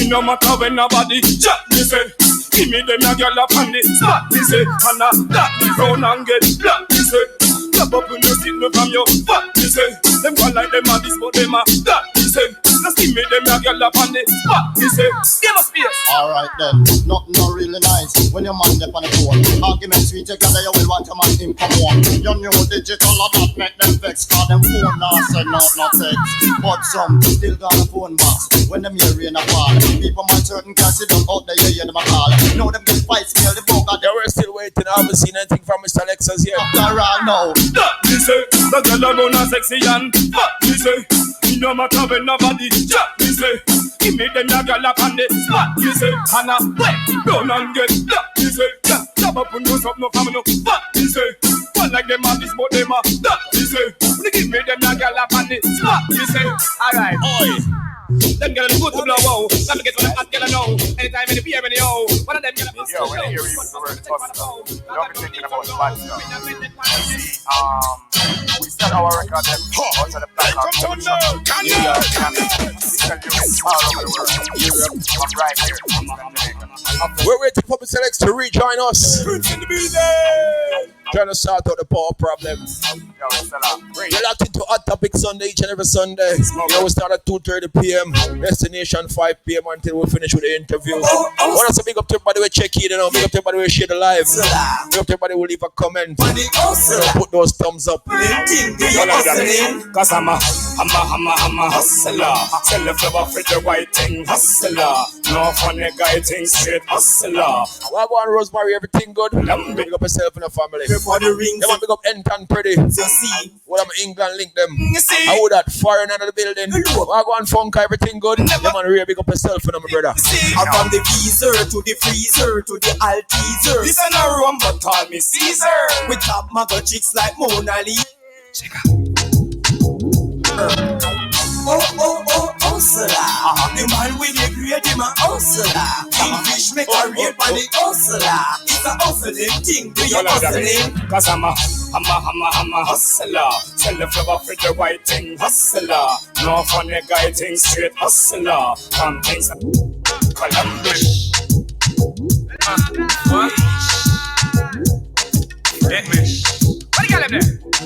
it no matter when nobody chat. Me say, give me them a girl up on the spot. Me say, and that the brown and get black. Me say, clap up when you sit me from your butt. Me say, them go like them a this but them a that. Me say, just give me them a girl up on the spot. You say, give us space. Alright then, nothing no really nice when your man up on the phone. Argument sweet, you gather you will want your man in come on. You new digital or not make them vex. Call them phone now send out no text. But some still got a phone box when them hear rain a fall. People might certain cats sit down out there, you hear them a call. Know them get fight, scale the bug. Yeah, we're still waiting. I haven't seen anything from Mr. Lexxus yet. Around now. Me say, the girl alone a sexy and me say, it no matter when nobody me say, give me them a girl up on the spot. Me say, and a run and get me say, jump up and do something no family no. Me say, one like them a this but them a me say, give me them a girl up on the spot. Me say, alright, oi. Them girls good to blow out. Let me get to the hot girl now. Anytime in the beer, anyhow. One of them girls. Yo, when I hear you use the word hustle, don't be thinking about bad stuff. See, we sell our record them out of the platform. We sell you all over the world. I'm right here. We're waiting for Mr. Lex to rejoin us. Trying to sort out the power problem. You're locked into Hot Topic Sunday each and every Sunday. We start at 2:30 p.m. Destination 5 p.m. until we finish with the interview. I want us to big up to everybody who check in, big up to everybody who share the live. Big up to everybody who leave a comment. Put those thumbs up. Cause I'm a hustler. Tell the flow for the white thing, hustler. No funny guy thing, straight hustler. Well, go on, Rosemary, everything good? Big up yourself and the family. Before the rings, they want big up Enton Pretty. see. Well, I'm England, link them. I would that foreign out of the building. Well, go on, funk, everything good? Yeah, man, really big up yourself and my brother. I'm from the freezer to the freezer to the Altizer. This ain't a rum, but call me Caesar. We top maga chicks like Mona Lisa. Hustler. The man with the grade, him a hustler. Kingfish make a raid for the hustler. It's a hustling thing, do you hustling? Cause I'm a hustler. Tell the flow for the white thing, hustler. No funny guy thing, straight hustler. Come things Columbus. Get me. What you got there?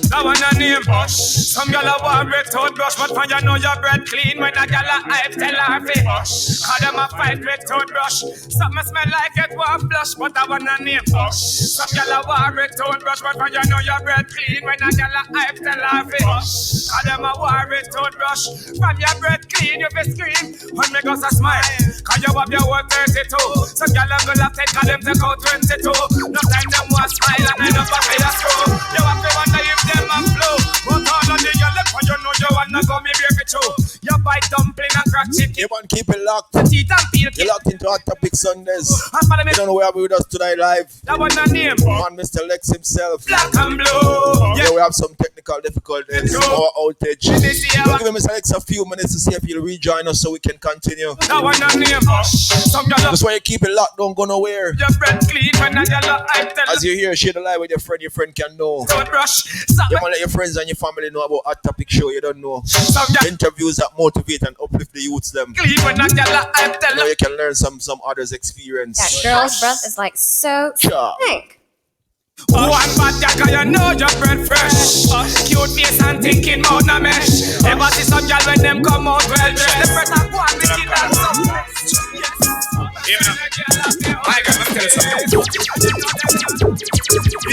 That one a name Bush. Some gyal a want break toothbrush, but when you know your bread clean, when a gyal a hype, tell her fi hush. Cause them a fight break toothbrush. Something smell like it want flush, but that one a name Bush. Some gyal a want break toothbrush, but when you know your bread clean, when a gyal a hype, tell her fi hush. Cause them a want break toothbrush. From your bread clean, you fi scream when me go so smile. Cause you have your whole 32. Some gyal a go left it, cause them take out 22. No time them want smile and I don't pay a screw. You have to wonder if them a flow. But all of the girl left, you know you wanna go me baby too. You buy dumpling and crack chicken. You want to keep it locked. Teeth and peel. You're locked into Hot Topic Sundays. You don't know where we're with us tonight live. That one a name. Man, Mr. Lex himself. Black and blue. Yeah, we have some technical difficulties. Our outage. We'll give Mr. Lex a few minutes to see if he'll rejoin us so we can continue. That one a name. That's why you keep it locked, don't go nowhere. Your bread clean when a girl hype. As you hear, share the live with your friend can know. You want to let your friends and your family know about Hot Topic show you don't know. Interviews that motivate and uplift the youths them. You know, you can learn some others' experience. That girl's breath is like so thick. One bad guy, you know your bread fresh. Cute face and thinking mouth na mesh. Ever see some girl when them come out well dressed. The breath of one wicked and some fresh. I gotta tell you something.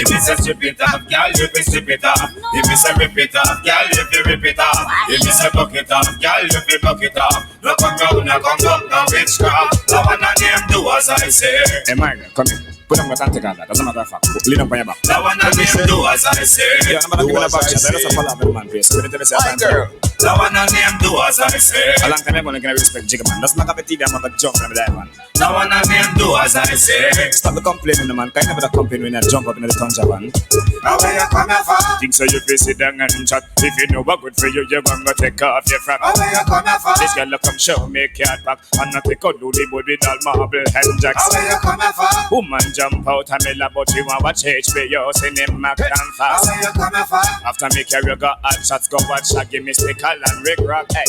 If it's a strip it off, girl, you be strip it off. If it's a rip it off, girl, you be rip it off. If it's a buck it off, girl, you be buck it off. No come round, no come up, no witchcraft. No one of them do as I say. Hey, Margaret, come here. Put on my tank on that. Doesn't matter of fact. Lean up on your back. No one of them do as I say. Yeah, I'm gonna give you a back shot. That's a follow up, man. Please. We're gonna tell you girl. No one of them do as I say. A long time I'm gonna respect Jigga, man. That's not a TV. I'm gonna jump on that, man. No one of them do as I say. Stop the complaining, man. Kind of the complain when you jump up in the tundra, man. Now where you coming from? Think so you face it down and chat. If you know what good for you, you're gonna take off your frack. Where you coming from? This girl come show me cat back and not take out do the body with all marble hand jacks. Where you coming from? Woman jump out and me but you want watch HBO cinema and fast. Where you coming from? After me carry go hot shots, go watch Shaggy Mystical and Rick Rock. Hey,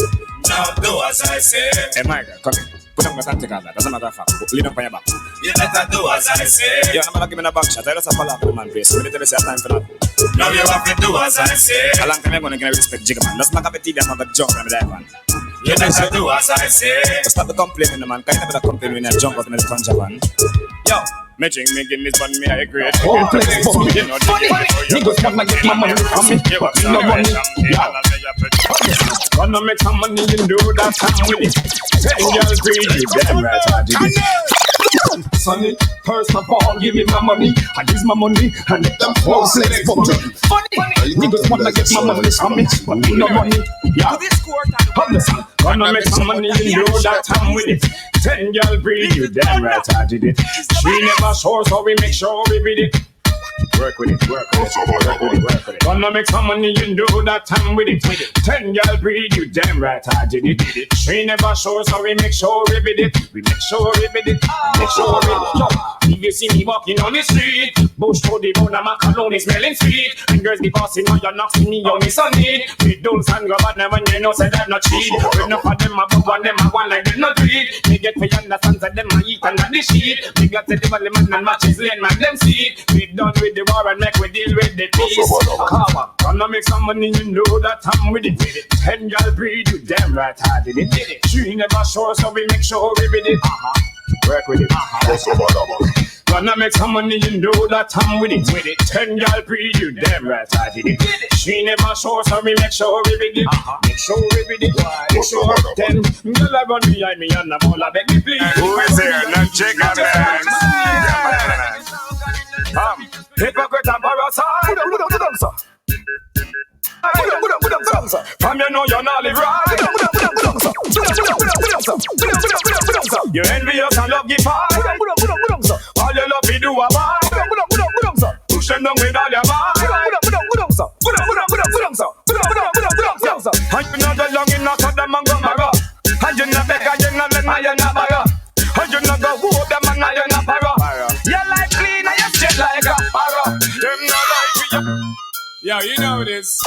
now do as I say. Hey, Margaret, come here. Put on my tank on that. Doesn't matter of fact. Lean up on your back. You better do as I say. Yeah, I'm gonna give me a back shot. I just have a follow up, man, please. We need to say time for that. Now you have to do as I say. A long time I'm gonna respect Jigga, man. That's not a TV. I'm gonna jump on that, man. You better do as I say. Stop the complaining, man. Can you never complain when I jump out in the tanja van? Yo, me drink me Guinness, but me I agree. Oh, flex for me. Funny. Niggas wanna get my money from me, but me no money. Yeah. Gonna make some money, you do that time with it. Ten girls breed you, damn right I did it. Sonny, first of all, give me my money. I use my money and let them all flex for me. Funny. Niggas wanna get my money from me, but me no money. Yeah. Gonna make some money, you do that time with it. 10 girl breed you, damn right I did it. She never sure, so we make sure we beat it. Work with it, work with it, work with it, work with it. Gonna make some money, you know that time with it. 10 girl breed you, damn right I did it. She never sure, so we make sure we beat it. We make sure we beat it, make sure we beat it. Yo, if you see me walking on the street, bush to the bone, my cologne is smelling sweet. And girls be passing on, you're not seeing me on the sunny. With those and go bad, now when you know, say that not cheat. With enough of them, I put one, them I want like them not treat. Me get for you understand, that them I eat and not the shit. Me got to live on the man and matches lane, man, them see it. We done with the war and make we deal with the peace. Gonna make some money, you know that I'm with it. 10 y'all breed you, damn right I did it. She never sure, so we make sure we with it. Work with it. Gonna make some money, you know that I'm with it. 10 y'all breed you, damn right I did it. She never sure, so we make sure we with it. Make sure we with it. Make sure 10 y'all are run behind me and I'm all I beg me please. Who is here? No chicken man. Hypocrite and parasite. From you know you're not live right. You envious and love give fight. All you love you do a bite. Push them down with all your might. And you know the long enough for them and go marrow. And you know beg and you know let me you know borrow. And you know go whoop them and you know borrow. Your life clean and you straight like a sparrow. Them no like you. Yeah, you know this.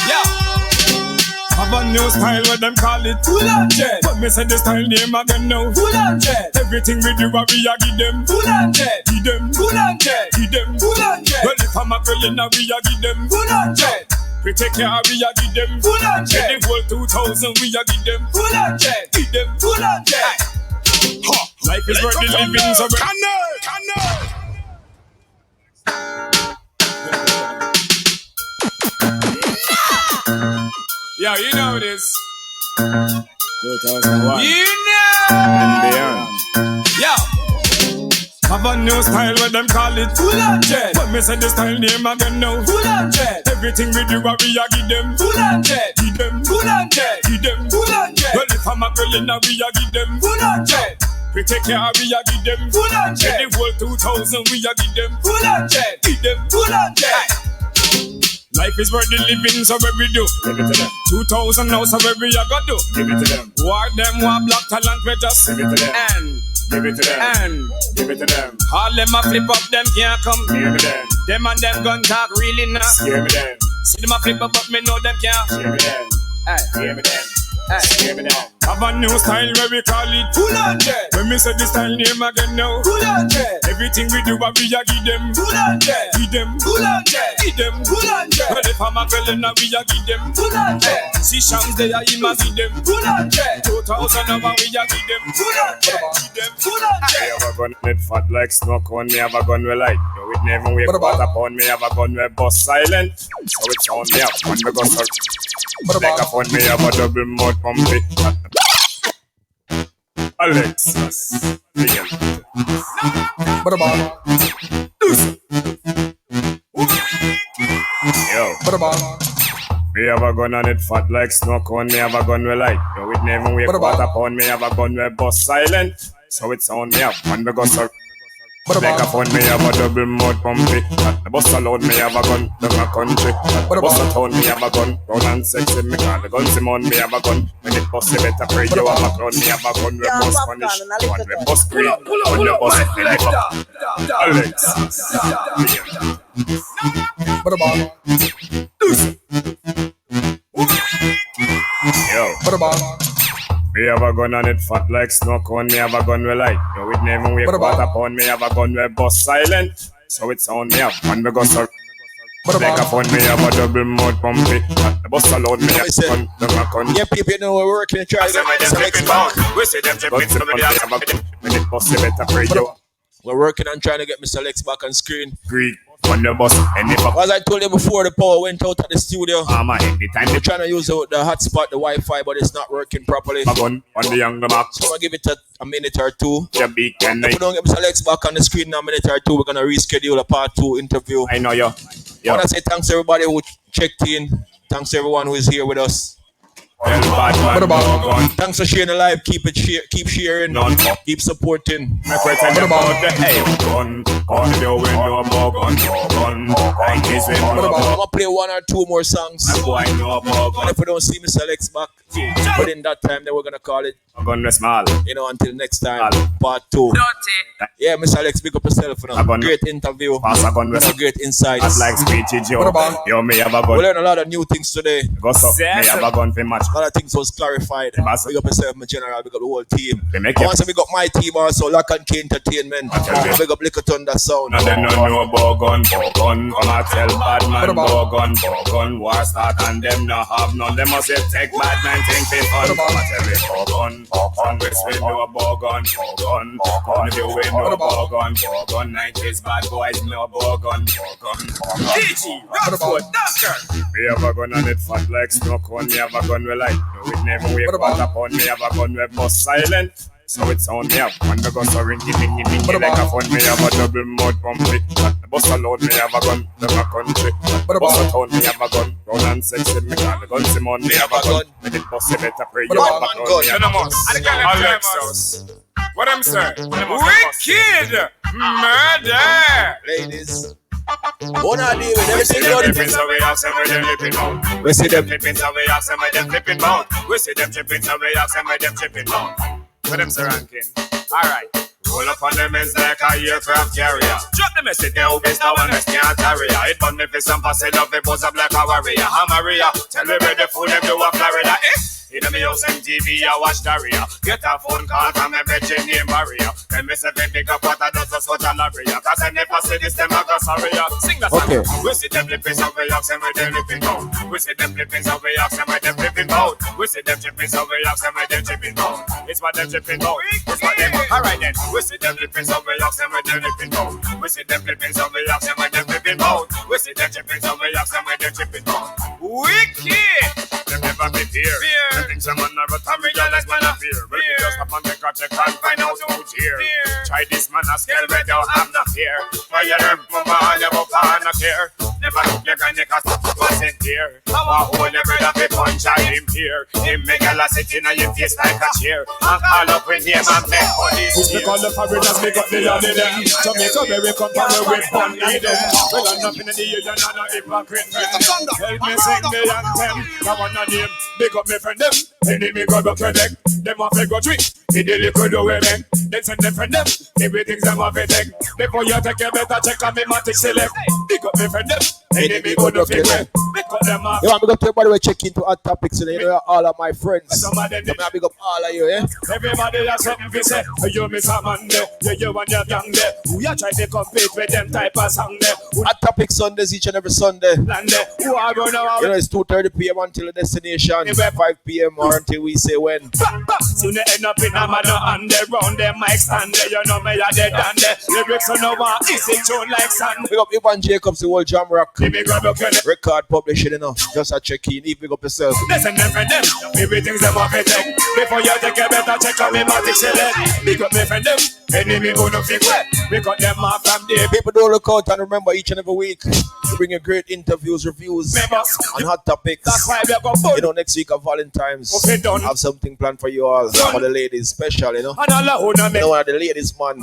Yeah. Have a new style what them call it full on jet. But me say the style name again now full on jet. Everything we do we a give them full on jet. Give them full on jet. Give them full on jet. Well if I'm a girl in a we a give them full on jet. We take care of we a give them full on jet. The whole 2000 we a give them full on jet. Give them full on jet. Life is worth the living so yeah, you know this. 2001. You know. And beyond. Yeah. Have a new style what them call it full on jet. But me say the style name again now full on jet. Everything we do we a give them full on jet. Give them full on jet. Give them full on jet. Well if I'm a girl in a we a give them full on jet. We take care of we a give them full on jet. The whole 2000 we a give them full on jet. Give them full on jet. Life is worth the living, so where we do, give it to them. 2000 now, so where we a go do, give it to them. War them, war black talent, we just give it to them. And give it to them. And give it to them. All them a flip up, them can't come near me them. Them and them gun talk really not scare me them. See them a flip up, but me know them can't scare me them. Hey, scare me them. Scare me them. Have a new style where we call it full on jet. When me say the style name again now full on jet. Everything we do we a give them full on jet. Give them full on jet. Give them full on jet. Well if I'm a girl and we a give them full on jet. See Shams they a him a give them full on jet. 2000 now we a give them full on jet. Give them full on jet. Me have a gun with fat like smoke on. Me have a gun with light. You with never wake water upon. Me have a gun with bust silent. So it sound me up when me go search. Like a phone me have a double mouth pump it. Lexxus. Yo. Me have a gun on it fat like snow cone. Me have a gun with light. You with never wake water upon. Me have a gun with bust silent. So it sound me up when me go search. Like a phone, me have a double mouth pump it. The bus alone, me have a gun, down a country. The bus a town, me have a gun, round and sexy, me call the gun Simon, me have a gun. When it bust, you better pray, you have a gun, me have a gun, we bust punish. One we bust green, one you bust deliver. Lexxus. Yo. Me have a gun on it fat like snow cone. Me have a gun with light. You with never wake water upon. Me have a gun with bust silent. So it sound me up when me go search. Like a phone, me have a double mode pump it. The bus alone, me have a gun. Yeah, people, you know we're working and trying to get Lexxus back. We see them dripping, so we have a bus, better pray you. We're working on trying to get Mr. Lex back on screen. Greek on the bus, and if as I told you before, the power went out at the studio. Anytime we're trying to use the hotspot, the Wi-Fi, but it's not working properly. On the younger box. So I'm gonna give it a minute or two. If we don't get Mr. Lex back on the screen in a minute or two, we're gonna reschedule a part 2 interview. I know you. I wanna say thanks to everybody who checked in. Thanks to everyone who is here with us. Thanks for sharing the live. Keep sharing. Keep supporting. I'm gonna play 1 or 2 more songs. And if we don't see Mr. Lex back within that time, then we're gonna call it. You know, until next time, part 2. Yeah, Mr. Lex, pick up yourself. Great interview. Great insights. We learned a lot of new things today. A lot of things was clarified. Big up yourself, my general. Big up the whole team. I want to big up my team also, Lock and Key Entertainment. Big up Liquor Thunder Sound. And then no Bogun. Come and tell bad man Bogun. War start and them no have none. Them must say take bad man think they fun. Come and tell me Bogun. We no Bogun. Come if you win no Bogun. 90s bad boys no Bogun. DG, Rockford, Dunker. We have a gun and it fat like snow cone. Me have a gun we like. No, it never wake up upon me. Have a gun we bust silent. So it's on me up. When the guns are ringing like a phone. Me have a double mode pump it. The bus alone me have a gun. The country. The bus a town me have a gun. Round and sexy me got the gun. Simon me have a gun. When it bust better pray you have a gun. You know Lexxus. What I'm saying? Wicked murder. Ladies. Wanna deal with everything you flipping, so we have some of them flipping out. We see them flipping, so we have some of them flipping out. We see them flipping, so we have some of them flipping out. For them so ranking. Alright. Roll up on them is like a aircraft carrier. Drop the message there, who best now and can't carry. It burn me for some pass it up, it buzz up like a warrior. I'm Maria, tell me where the fool them do a Florida. In the house MTV, I watch Daria. Get a phone call from a virgin named Maria. Then me say, pick up what I do to such a laria. Cause I never see this, them I go sorry. Sing the song. Okay. We see them flipping, so we ask them where they flipping out. We see them flipping, so we ask them where they flipping out. We see them tripping, so we ask them where they tripping out. It's what them tripping out. It's what them. Alright then. We see them flipping, so we ask them where they flipping out. We see them flipping, so we ask them where they flipping out. We see them tripping, so we ask them where they tripping out. Wicked. Them never be fear. Think someone never time realize man a fear. But you just up on the cut, you can't find out who's here. Try this man a scale where don't have no fear. For your mama never find no care. Never look your granny cause wasn't here. Our whole brother be punch at him here. Him make a lot sit in your face like a chair. And call up with him and make police here. We call the foreigners, make up the yard in them. Jamaica, where we come from, we born in them. Well, I'm not in the year, you're not a hypocrite friend. Help me sing the anthem. I want a name, big up me friend them. Enemy go back to them. Them off they go drink. In the liquid away men. Then send them friend them. Everything's them off they take. Before you take a better check on me matic select. Big up me friend them. Enemy go to fit them. Big up them off. You want me to go to everybody we check into hot topics today. You know all of my friends. Some of them. I big up all of you, eh? Everybody has something to say. You miss a man there. You and your gang there. We are trying to compete with them type of song there. Hot topic Sundays each and every Sunday. Who are going around? You know it's 2:30 p.m. until the destination. 5 p.m. or until we say when. Soon they end up in a manor and they round them mic stand there. You know me are dead and there. Lyrics on no one easy tune like sand. Big up Ivan Jacobs, the whole jam rock. Record publishing, you know. Just a check in, big up yourself. Listen them friend them. Everything's them off it take. Before you take a better check on me matic select. Big up me friend them. Enemy who no fake well. We cut them off from there. People don't look out and remember each and every week we bring you great interviews, reviews on hot topics. That's why we are going. You know, next week of Valentine's, have something planned for you all. For the ladies, special, you know. And all who you know, one of the ladies, man.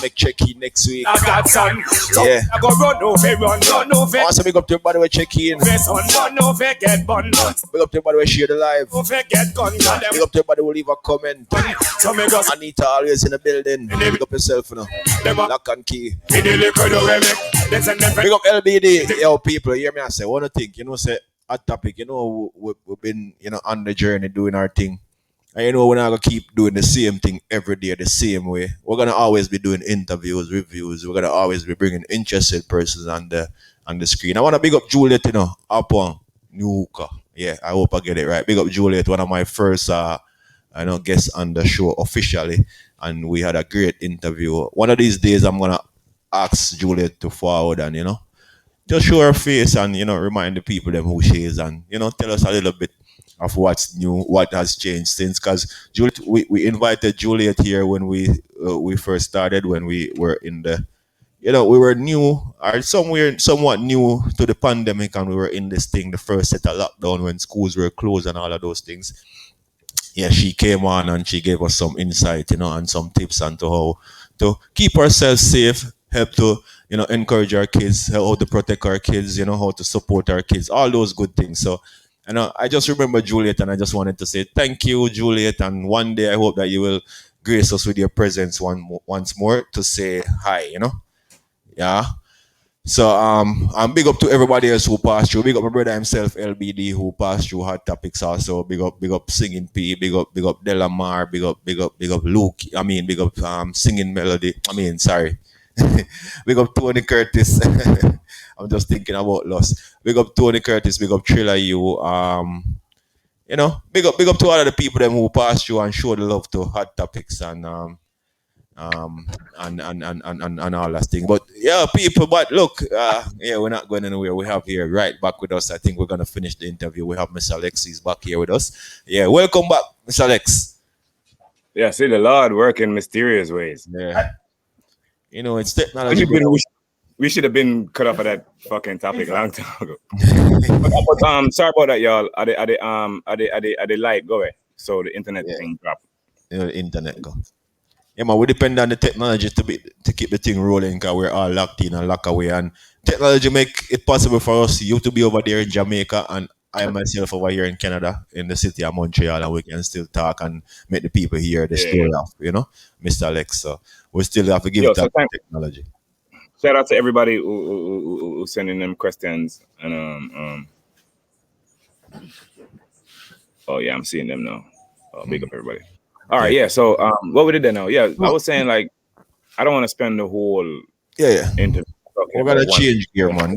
Make check in next week. I got some. Yeah. I go run over. Also, big up to everybody we check in. Run over, get bun. Big up to everybody we share the live. Get gun. Big up to everybody who leave a comment. Anita always in the building. Big up yourself, you know. Lock and Key. Big up LBD. Yo, people, hear me I say, one thing, you know, say, hot topic, you know, we've been, you know, on the journey doing our thing. And you know, we're not going to keep doing the same thing every day the same way. We're going to always be doing interviews, reviews. We're going to always be bringing interested persons on on the screen. I want to big up Juliet, up on Nuka. Yeah, I hope I get it right. Big up Juliet, one of my first guests on the show officially, and we had a great interview. One of these days, I'm gonna ask Juliet to forward and just show her face and remind the people them who she is and tell us a little bit of what's new, what has changed since. Because Juliet, we invited Juliet here when we first started, when we were in the we were new or somewhat new to the pandemic, and we were in this thing, the first set of lockdown when schools were closed and all of those things. Yeah, she came on and she gave us some insight, and some tips on to how to keep ourselves safe, help to, encourage our kids, how to protect our kids, how to support our kids, all those good things. So, I just remember Juliet, and I just wanted to say thank you, Juliet. And one day I hope that you will grace us with your presence once more to say hi, Yeah. So I'm big up to everybody else who passed through. Big up my brother himself, LBD, who passed through Hot Topics also. Big up Singing P, big up Delamar, big up Luke. I mean big up Singing Melody. Sorry. Big up Tony Curtis. I'm just thinking about Lost. Big up Tony Curtis, big up Triller you. Big up to all of the people them who passed through and showed the love to Hot Topics and all that thing. But yeah, people, but look, we're not going anywhere. We have here right back with us. I think we're gonna finish the interview. We have Mr. Alexis back here with us. Yeah, welcome back, Mr. Alex. Yeah, see the Lord work in mysterious ways. Yeah. It's technology. We should have been cut off of that fucking topic a long time ago. but sorry about that, y'all. Are they light go away? So the internet thing dropped. The internet go. Yeah, man, we depend on the technology to keep the thing rolling, because we're all locked in and locked away. And technology make it possible for us, you to be over there in Jamaica and I myself over here in Canada, in the city of Montreal, and we can still talk and make the people hear the story of, Mr. Alex. So we still have to give technology. Shout out to everybody who sending them questions and oh yeah, I'm seeing them now. Big up everybody. All right, yeah. So, what we did there now? Yeah, I was saying like, I don't want to spend the whole interview. We're gonna change gear, man.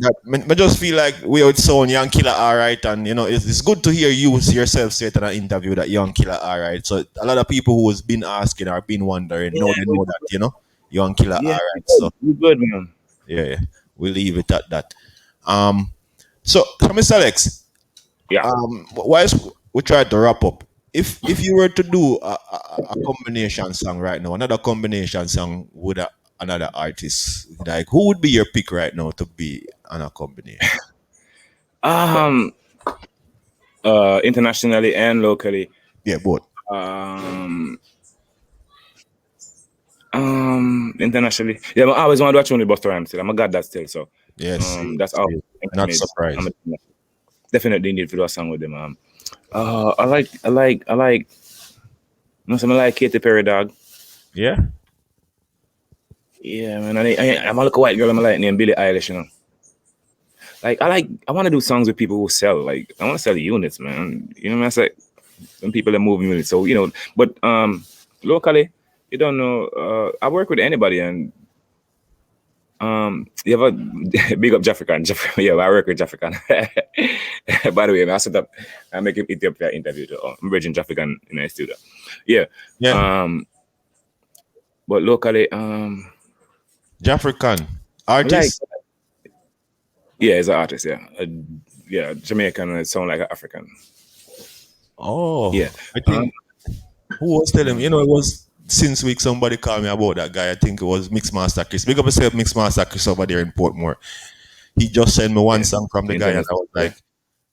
I just feel like we would sound Young Killer, all right, and it's good to hear you yourself say in an interview that Young Killer, all right. So a lot of people who has been asking or been wondering, they know that, Young Killer, all right. So you good, man. Yeah, we'll leave it at that. So Mr. Alex, whilst we try to wrap up. If you were to do a combination song right now, another combination song with another artist, like who would be your pick right now to be on a combination? Internationally and locally. Yeah, both. Internationally. Yeah, I always want to watch only Busta Rhymes still. I'm a god that still. So yes, that's all. Not surprised. Definitely need to do a song with them. I like Katy Perry, dog. Yeah. Yeah, man. I'm a little white girl. I'm like named Billie Eilish, Like I want to do songs with people who sell. Like I want to sell units, man. You know what I say? Some people are moving units. So but locally, you don't know. I work with anybody, and you have a big up Jafrican. Yeah, I work with Jafrican. By the way, I set up. I make him Ethiopia interview. I'm bridging Jafrican in the studio. Yeah. But locally, Jafrican artist. Yeah, he's an artist. Yeah, Jamaican. It sound like an African. Oh, yeah. I think who was telling him? It was since week somebody called me about that guy. I think it was Mixmaster Chris. Big up yourself, Mixmaster Chris over there in Portmore. He just sent me one song from the guy, and I was like,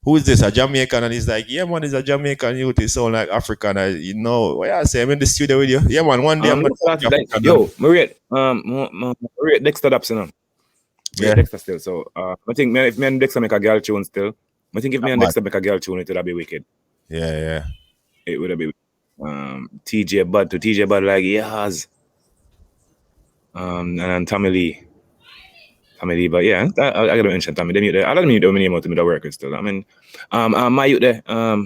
"Who is this? A Jamaican?" And he's like, "Yeah, man, he's a Jamaican youth. He sound like African." What I say? I'm in the studio with you. Yeah, man. One day I'm gonna yo, Maria, Maria Dexter Dobson. Yeah, Dexter still. So I think if me and Dexter make a girl tune still, I think if me and Dexter make a girl tune, it would be wicked. Yeah. It would be TJ Bud like yes. And then Tommy Lee, but yeah, I gotta mention Tommy. I don't mean the name out to me the record still. I mean, my youth there, what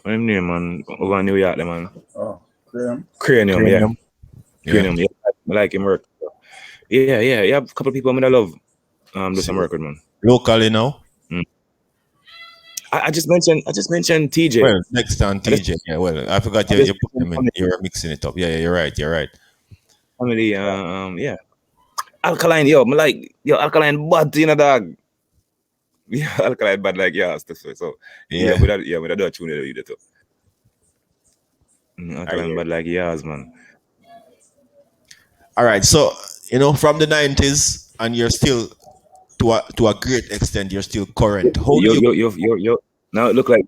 name man over in New York there, man. Oh, Cranium, yeah. Twin him, yeah. I like him work. Yeah. You have a couple of people I love do some work with, man. Locally now? I just mentioned TJ. Well, next on TJ. Yeah, well, I forgot you put them in. You're mixing it up. Yeah, you're right. Family, yeah. Alkaline, yo, me like, Alkaline bad, dog. Yeah, Alkaline bad like, stuff. So, Yeah. with that do a tune with it too. Alkaline bad like, man. All right, so, from the 90s, and you're still, to a great extent, you're still current. How do you... Now it look like...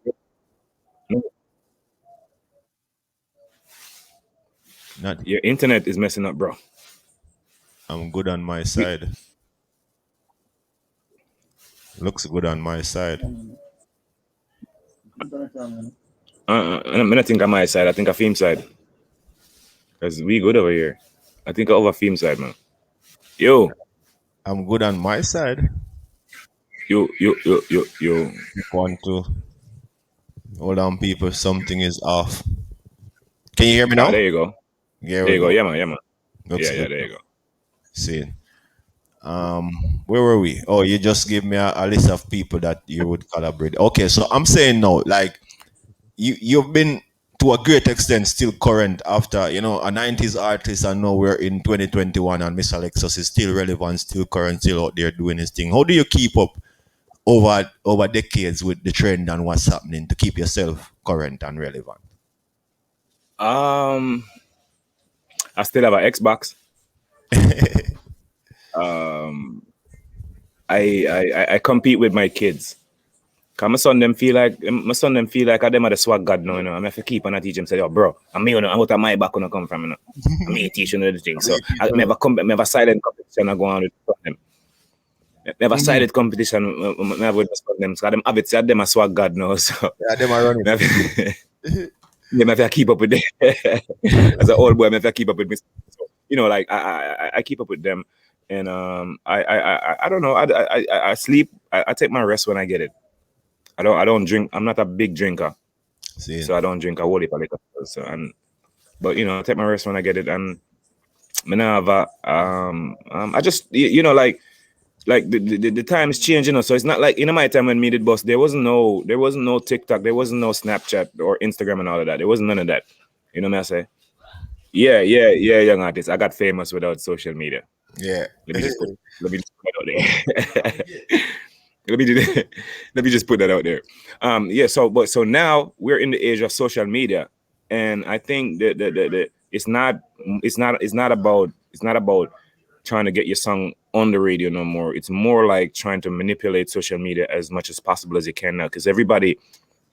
Your internet is messing up, bro. I'm good on my side. Looks good on my side. I don't think on my side. I think a Fame side. Because we good over here. I think over Fame side, man. Yo. I'm good on my side. Yo. Want to... Hold on, people. Something is off. Can you hear me now? There you go. Yeah, there you go. Yeah, man. Looks yeah, good. there you go. See. Where were we? Oh, you just gave me a list of people that you would collaborate. Okay, so I'm saying no, like you've been to a great extent still current after a 90s artist, and now we're in 2021 and Mr. Lexxus is still relevant, still current, still out there doing his thing. How do you keep up over decades with the trend and what's happening to keep yourself current and relevant? I still have an Xbox. I compete with my kids. Cause my son them feel like I them are the swag god now, I have to keep on teach them, say, yo, bro, I'm out of my back when I come from, I'm teaching the thing. So I never silent competition I go on with them. Never sided competition I have with them. So them have it, say them a swag god now. So yeah, them are running. They have to keep up with them. As an old boy, I have to keep up with me. So, like I keep up with them, and I don't know. I sleep. I take my rest when I get it. I don't drink. I'm not a big drinker, so I don't drink a whole heap of liquor. So but I take my rest when I get it, and I have I just like the time is changing, so it's not like in my time when me did bust, there wasn't no TikTok, there wasn't no Snapchat or Instagram and all of that. There wasn't none of that. You know what I say? Yeah, young artist. I got famous without social media. Yeah. Let me just put that out there. let me just put that out there. So now we're in the age of social media, and I think that it's not about trying to get your song on the radio no more. It's more like trying to manipulate social media as much as possible as you can now, because everybody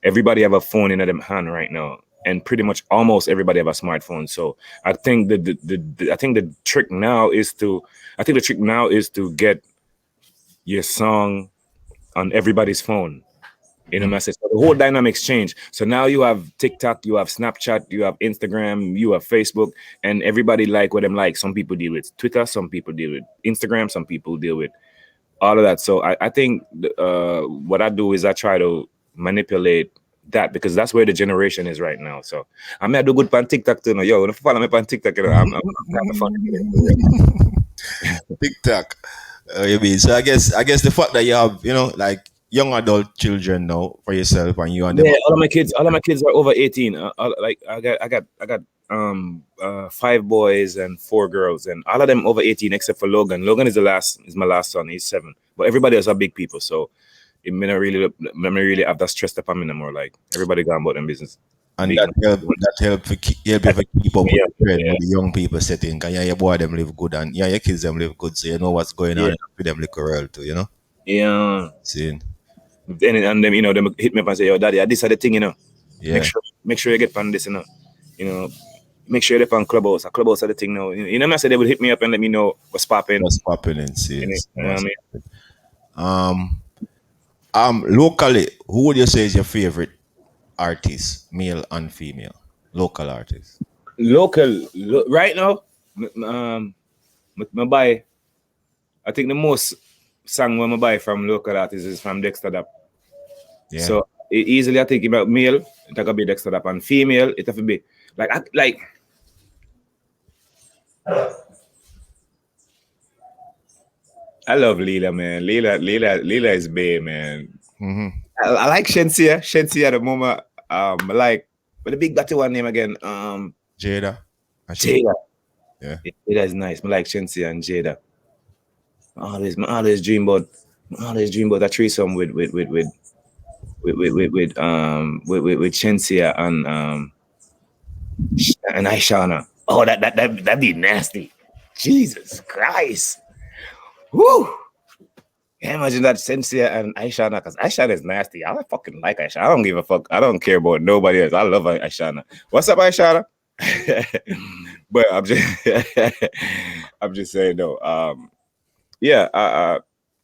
have a phone in their hand right now, and pretty much almost everybody have a smartphone. So I think the trick now is to get your song on everybody's phone. You know what I'm saying? So the whole dynamics change. So now you have TikTok, you have Snapchat, you have Instagram, you have Facebook, and everybody like what them like. Some people deal with Twitter, some people deal with Instagram, some people deal with all of that. So I think what I do is I try to manipulate that, because that's where the generation is right now. So I may do good on TikTok too. Yo, if you follow me on TikTok, I'm kind of fun. TikTok. You mean? So I guess the fact that you have, like young adult children now for yourself, and you and them. Yeah, all of my kids are over 18. Like I got 5 boys and 4 girls, and all of them over 18 except for Logan. Logan is my last son. He's 7, but everybody else are big people. So it may not really have that stressed upon me no more. Like everybody gone about them business. And that help to keep up with the trend with the young people setting. And your boy them live good, and your kids them live good, so you know what's going on with them little world too, Yeah. See. And them, them hit me up and say, yo, daddy, this is the thing, Yeah. Make sure you get on this, make sure you're on Clubhouse. Clubhouse are the thing now. I say they would hit me up and let me know what's popping. And see. Locally, who would you say is your favorite artist, male and female? Local artists. Right now, my buy. I think the most song when I buy from local artists is from Dexter Dap. Yeah. So easily I think about male, it could be Dexter Dap, and female, it have to be like I love Leela, man. Leela is bae, man. Mm-hmm. I like Shensia. Shensia at the moment. I like, but the big batty one name again. Jada. Jada. Yeah. Jada is nice. I like Shensia and Jada. I always dream about a threesome with Shensia and Aishana. Oh, that'd be nasty. Jesus Christ. Woo! Can't imagine that Shensia and Aishana, because Aishana is nasty. I fucking like Aishana. I don't give a fuck. I don't care about nobody else. I love Aishana. What's up, Aishana? But I'm just saying though.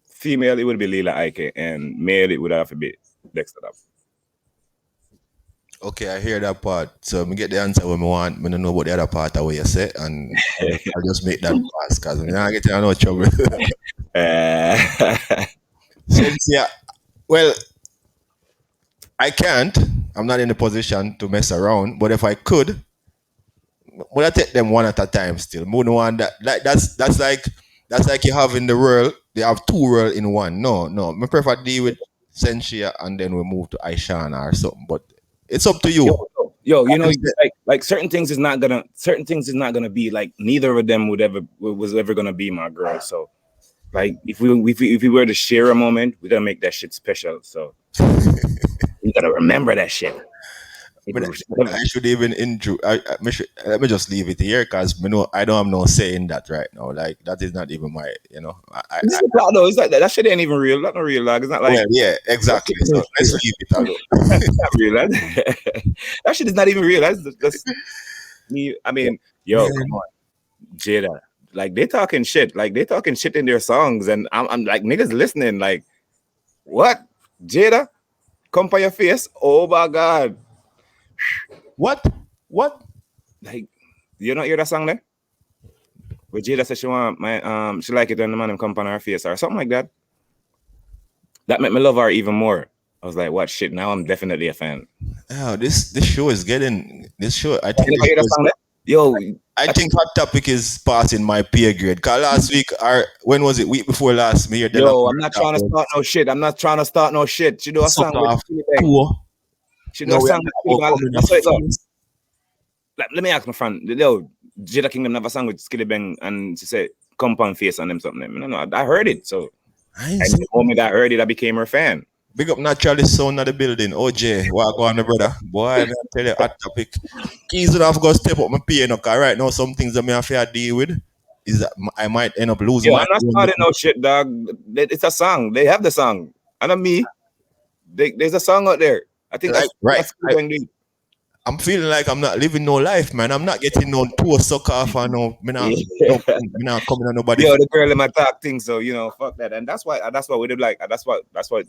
Female it would be Lila Ike, and male it would have to be Dexter. Okay, I hear that part. So me get the answer when I want. I don't know about the other part of what you say, and I'll just make that pass because I'm not getting no trouble. Since well, I can't. I'm not in the position to mess around. But if I could, would I take them one at a time? Still, more than one. That's like you have in the world. They have two worlds in one. No. I prefer deal with Sensia and then we move to Aishana or something. But it's up to you. Yo, you know, like certain things is not gonna be like neither of them was ever gonna be my girl. So, like if we were to share a moment, we gotta make that shit special. So we gotta remember that shit. But I should even let me just leave it here because I don't have no say in that right now. Like that is not even my, no, it's like that shit ain't even real. That's not real. Like it's not like yeah, exactly. So let's leave it alone. That's not real. That shit is not even real. That's me. I mean, yo, come on, Jada. Like they talking shit. Like they talking shit in their songs, and I'm like niggas listening. Like what, Jada? Come by your face. Oh my god. What? Like, you not hear that song there? Where Jada said she like it when the man come on her face or something like that. That made me love her even more. I was like, what shit? Now I'm definitely a fan. Oh, this show is getting this show. I think hear that song there? Yo, I think Hot Topic is passing my peer grade. Cause last week or when was it? Week before last me. Yo, I'm not trying to start no shit. I'm not trying to start no shit. She do a song with She do a song with let me ask my friend. Yo, Jada Kingdom have a song with Skilly Bang and she said compound face on them something. No, I heard it. So and the moment I heard it, I became her fan. Big up naturally sound of the building. OJ, what go on, brother? Boy, I tell you Hot Topic. Keys would have got step up my piano car right now. Some things that me have to deal with is that I might end up losing. Yo, I'm not starting no shit, dog. It's a song. They have the song. And on me, there's a song out there. I think like, that's I'm feeling like I'm not living no life, man. I'm not getting no tour suck off or no. Me not coming on nobody. Yo, the girl in my talk thing, so fuck that, and that's why we did like. That's what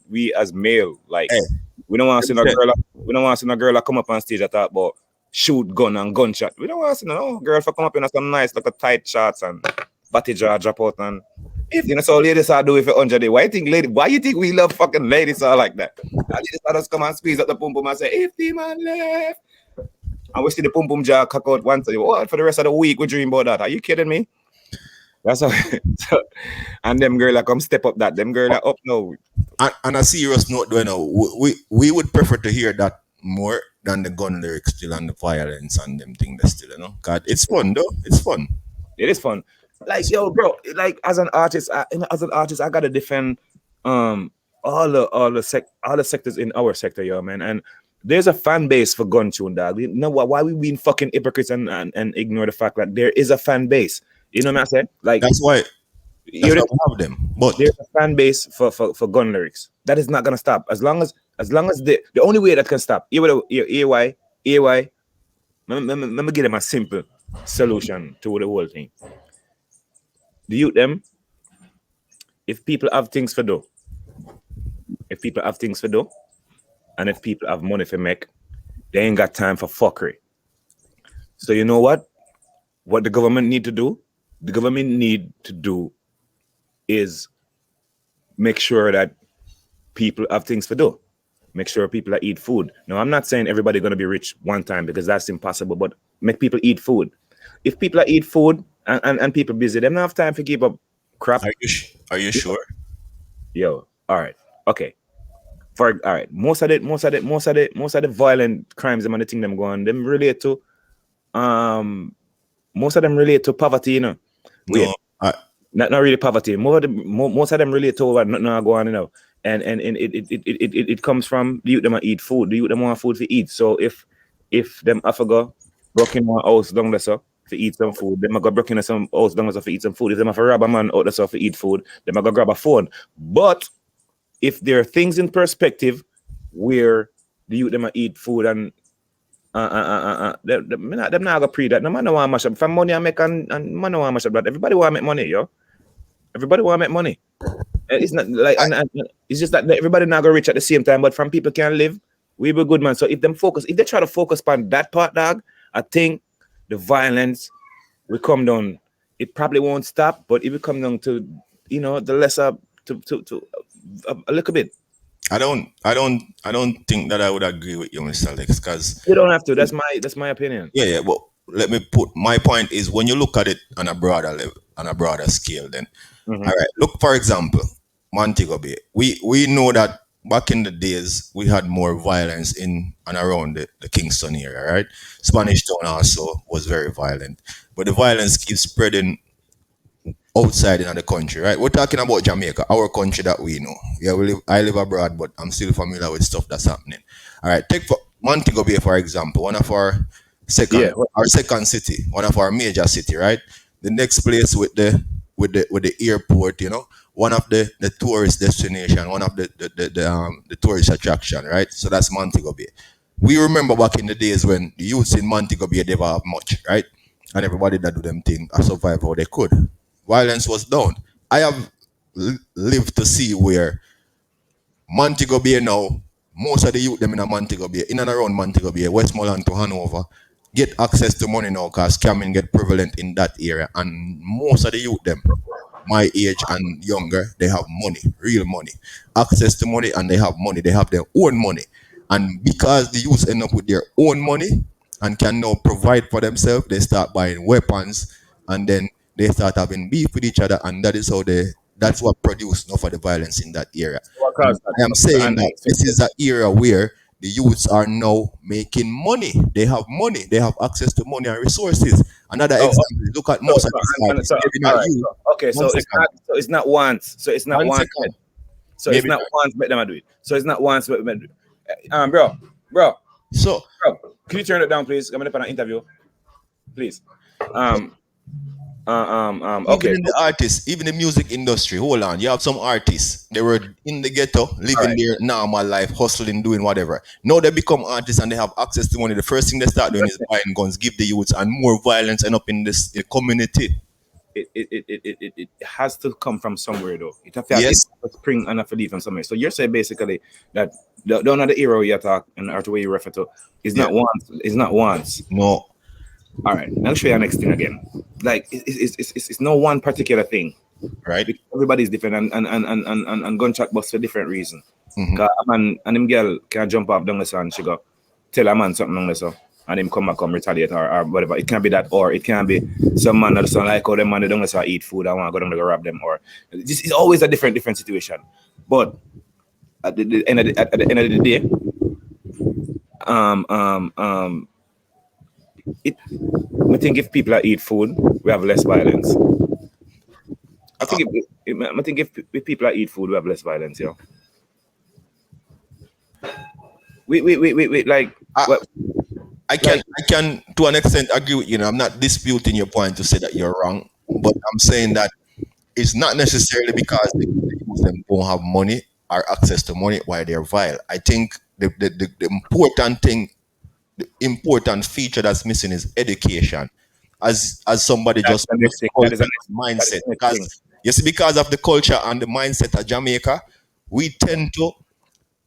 we as male like. Hey, we don't want to see no girl. We don't want to see no girl come up on stage and talk about shoot gun and gunshot. We don't want to see no girl for come up in some nice like tight shots and body jaw drop out and. If so ladies are do it for 100 days. Why you think we love fucking ladies all like that? Ladies just come and squeeze up the pum pum and say, if the man left. And we see the pum pum jar cock out once. What for the rest of the week we dream about that? Are you kidding me? That's how and them girl come step up that. Them girl are up now. On a serious note, we would prefer to hear that more than the gun lyrics still and the violence and them things still, Cause it's fun though. It's fun. It is fun. Like yo, bro. Like as an artist, I gotta defend all the sectors in our sector, yo, man. And there's a fan base for gun tune, dog. You know why we being fucking hypocrites and ignore the fact that there is a fan base. You know what I'm saying? Like that's why we have them. But there's a fan base for gun lyrics. That is not gonna stop as long as the only way that can stop. AY. Let me give them a simple solution to the whole thing. The youth them, if people have things for do, and if people have money for make, they ain't got time for fuckery. So you know what? What the government need to do? The government need to do is make sure that people have things for do. Make sure people that eat food. Now, I'm not saying everybody gonna be rich one time because that's impossible, but make people eat food. If people that eat food and people busy. Them not have time to keep up crap. Are you sure? Yo, all right, okay. All right, most of the violent crimes them and the thing them go on, them relate to most of them relate to poverty, you know. Wait, No, not really poverty. Most of them relate to what not go on, you know. And it comes from the youth them eat food. The youth them want food to eat. So if them have to go broke in one house down there so to eat some food, them go broke in some house down there so to eat some food. If them have to rob a man out there so to eat food, them go grab a phone. But if there are things in perspective where the youth them eat food and them not gonna pre that. No man want mash up. From money I make and man want mash up that. Everybody want make money, yo. Everybody want make money. It's not like and it's just that everybody not gonna reach at the same time. But from people can live, we be good man. So if they try to focus on that part, dog, I think the violence will come down. It probably won't stop, but it will come down to the lesser to a little bit. I don't think that I would agree with you, Mr. Lex, because you don't have to. That's my opinion. Yeah. But let me put my point is when you look at it on a broader level, on a broader scale, then all right. Look, for example, Montego Bay. We know that back in the days we had more violence in and around the Kingston area, right? Spanish Town also was very violent, but the violence keeps spreading outside in the country, right? We're talking about Jamaica, our country that we know. Yeah, I live abroad, but I'm still familiar with stuff that's happening. All right, take for Montego Bay, for example, one of our second city, one of our major city, right? The next place with the airport, one of the tourist destination, one of the tourist attraction, right? So that's Montego Bay. We remember back in the days when the youths in Montego Bay never have much, right? And everybody that do them thing and survive how they could. Violence was down. I have lived to see where Montego Bay now, most of the youth them in a Montego Bay, in and around Montego Bay, Westmoreland to Hanover, get access to money now because scamming get prevalent in that area. And most of the youth them, my age and younger, they have money, real money, access to money, and they have money. They have their own money. And because the youth end up with their own money and can now provide for themselves, they start buying weapons and then they start having beef with each other, and that's what produced enough of the violence in that area. I am saying that this is an era where the youths are now making money. They have money. They have access to money and resources. Another example, look at most of these artists. Okay, so it's not once. So it's not once. So it's not once, but them do it. So it's not once, but them do it. Bro. So, can you turn it down, please? I'm gonna put an interview, please. Okay. Even the artists, even the music industry. Hold on, you have some artists. They were in the ghetto, living their normal life, hustling, doing whatever. Now they become artists and they have access to money. The first thing they start doing is buying guns, give the youths, and more violence end up in this community. It has to come from somewhere though. It has to spring and have to leave from somewhere. So you're saying basically that don't know the era you talk and or the way you refer to is not once. It's not once. No. All right, I'll show you the next thing again. Like it's no one particular thing, right? Because everybody's different and gunshot busts for different reason. Cause a man and him girl can jump up down the sun, she go tell a man something down the sun, and him come back retaliate or whatever. It can be that, or it can be some man that don't like how them man down the sun eat food. I want to go down to rob them, or this is always a different situation. But at the end of the day, I think if people eat food, we have less violence. I think if people eat food, we have less violence. Yeah. We like. I can to an extent agree with you. I'm not disputing your point to say that you're wrong, but I'm saying that it's not necessarily because they don't have money or access to money why they're vile. I think the important thing. The important feature that's missing is education. As somebody just mindset. Because you see, because of the culture and the mindset of Jamaica, we tend to,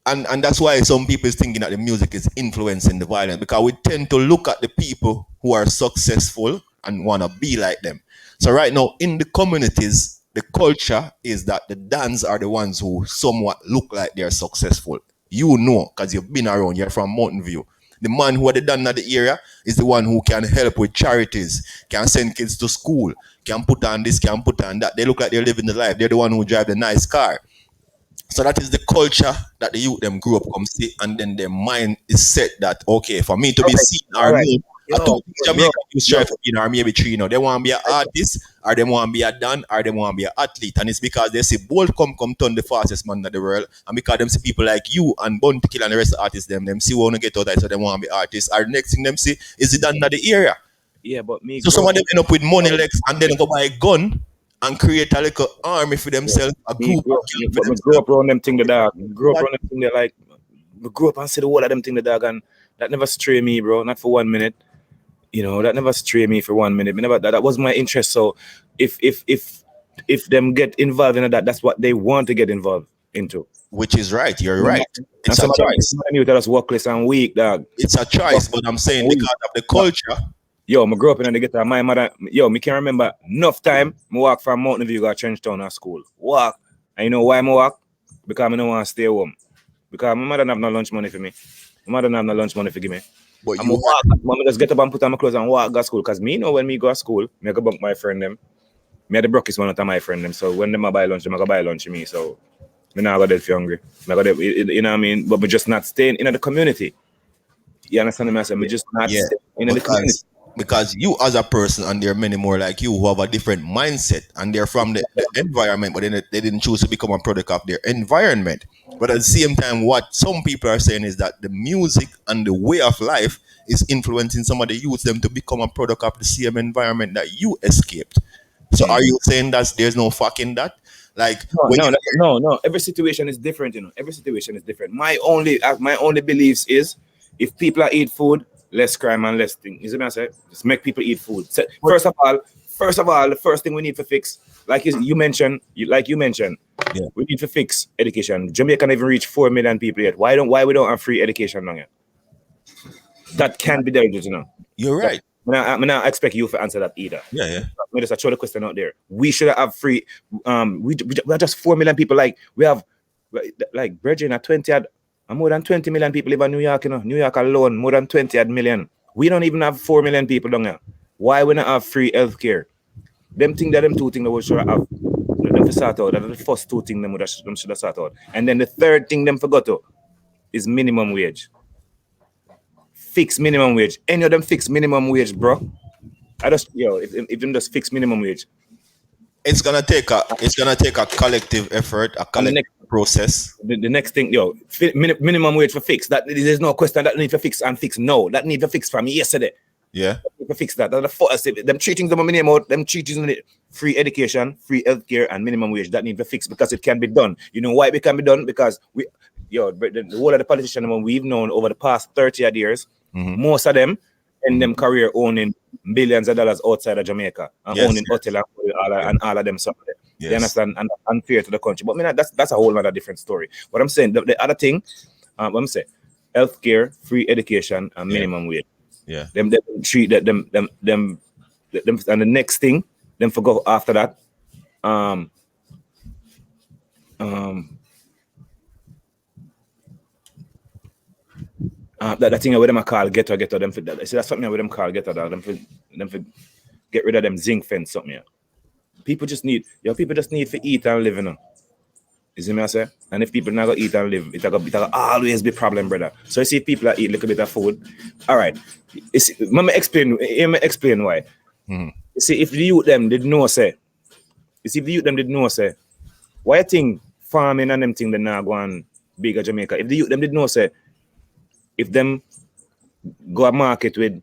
and that's why some people is thinking that the music is influencing the violence, because we tend to look at the people who are successful and want to be like them. So right now in the communities, the culture is that the Dans are the ones who somewhat look like they're successful. You know, because you've been around, you're from Mountain View. The man who are the done at the area is the one who can help with charities, can send kids to school, can put on this, can put on that. They look like they're living the life. They're the one who drive the nice car. So that is the culture that the youth them grew up come see, and then their mind is set that okay, for me to be seen or known, I two Jamaica you strive for being or maybe three, you know, they want to be an artist or they want to be a dan or they want to be an athlete, and it's because they see bold come turn the fastest man in the world, and because them see people like you and Bounty Kill and the rest of the artists them see want to get out there, so they want to be artists. Or the next thing them see is the dan in the area. Yeah, but me. So some of them end up with money legs and then go buy a gun and create a little army for themselves, a group. But me grew up around them thing the dog. Grew up around them thing like me grew up and see the whole of them thing the dog, and that never stray me, bro. Not for 1 minute. You know, that never stray me for 1 minute. Me never that was my interest. So if them get involved in that, that's what they want to get involved into. Which is right, you're right. It's and a choice. You tell us workless and weak, dog. It's a choice, but I'm saying because of the culture. Yo, I grew up in the guitar. My mother, me can remember enough time. I walk from Mountain View to Trenchtown at school. Walk. And you know why I walk? Because I don't want to stay home. Because my mother don't have no lunch money for me. My mother don't have no lunch money for give me. But you walk. Mama just get up and put on my clothes and walk to school. Because me know when me go to school, me go bunk my friend them. Me the brokest one out of my friend them. So when them buy lunch, them I go buy lunch to me. So me not go dead for hungry. Me go dead, you know what I mean? But we just not staying in the community. You understand me? I said, we just not staying in the community. Because you as a person, and there are many more like you who have a different mindset, and they're from the environment, but then they didn't choose to become a product of their environment. But at the same time, what some people are saying is that the music and the way of life is influencing some of the youth them to become a product of the same environment that you escaped. So are you saying that there's no fucking that? Like no. Every situation is different, you know. Every situation is different. My only beliefs is if people are eat food, less crime and less thing. You see what I say? Just make people eat food. So, first of all, the first thing we need to fix, you mentioned, we need to fix education. Jamaica can't even reach 4 million people yet. Why we don't have free education now yet? That can't be there, you know. You're right. I not expect you to answer that either. Yeah. I just throw the question out there. We should have free. We are just 4 million people. Like we have, like Virgin at 20. More than 20 million people live in New York, you know. New York alone, more than 20 million. We don't even have 4 million people down here. Why we not have free healthcare? Them two things that we should have. Them to sort out. That are the first two things them should have sort out. And then the third thing them forgot to is minimum wage. Fix minimum wage. Any of them fix minimum wage, bro. If them just fix minimum wage. It's gonna take a collective effort, a collective process. The next thing, minimum wage for fix. That there's no question that need to fix and fix. No, that need to fix from yesterday. Yeah. To fix that. That's the first. Them treating them minimum out, them treating free education, free healthcare, and minimum wage. That need to fix because it can be done. You know why it can be done? Because the whole of the politicians we've known over the past 30 odd years, most of them in them career owning billions of dollars outside of Jamaica and owning hotel and all of them stuff. You understand? And unfair to the country. But I mean, that's a whole other different story. What I'm saying, the other thing, what I'm saying, healthcare, free education, and minimum wage. Yeah. Them treat them, and the next thing, them for go after that. That thing where them call ghetto them for that. See, that's something where them call ghetto them for get rid of them zinc fence something. Yeah. People just need to eat and live, you know. You see me I say? And if people not gonna eat and live, it'll always be a problem, brother. So you see people that eat a little bit of food. All right. Let me explain why. You see, if the youth them did know say, why you think farming and them thing they not go on bigger Jamaica? If the youth them did know say, if them go a market with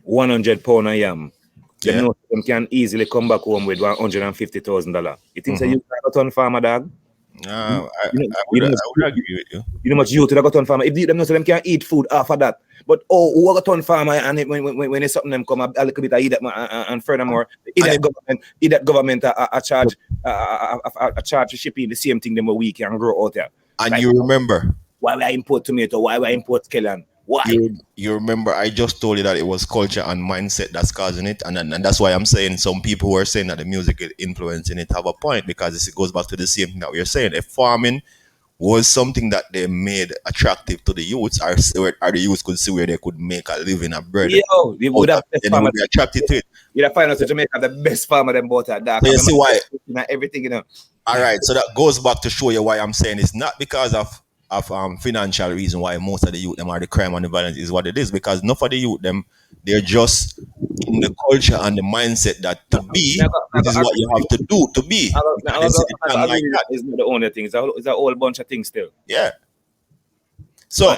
100 pound of yam, them can easily come back home with $150,000. You think you got on farmer, dog? I would agree with you. You know much youth that got on farmer. If them know so them can eat food after that. But who got on farmer and when it's something them come a little bit of eat that and furthermore, that government a charge for shipping the same thing them we can grow out there. And like, you remember why we import tomato, why we import kellan? Why? You remember I just told you that it was culture and mindset that's causing it, and that's why I'm saying some people who are saying that the music is influencing it have a point, because it goes back to the same thing that we're saying. If farming was something that they made attractive to the youths, or the youths could see where they could make a living, a bread. Yo, they would out have of it, then they would be attracted to it. You'd have find out Jamaica the best farmer them both at that. So you see why? Everything, you know. All right, so that goes back to show you why I'm saying it's not because of financial reason why most of the youth them are the crime and the violence is what it is, because enough of the youth them, they're just in the culture and the mindset that to be this is what you have to do to be. It's not the only thing. It's a whole bunch of things still. Yeah. So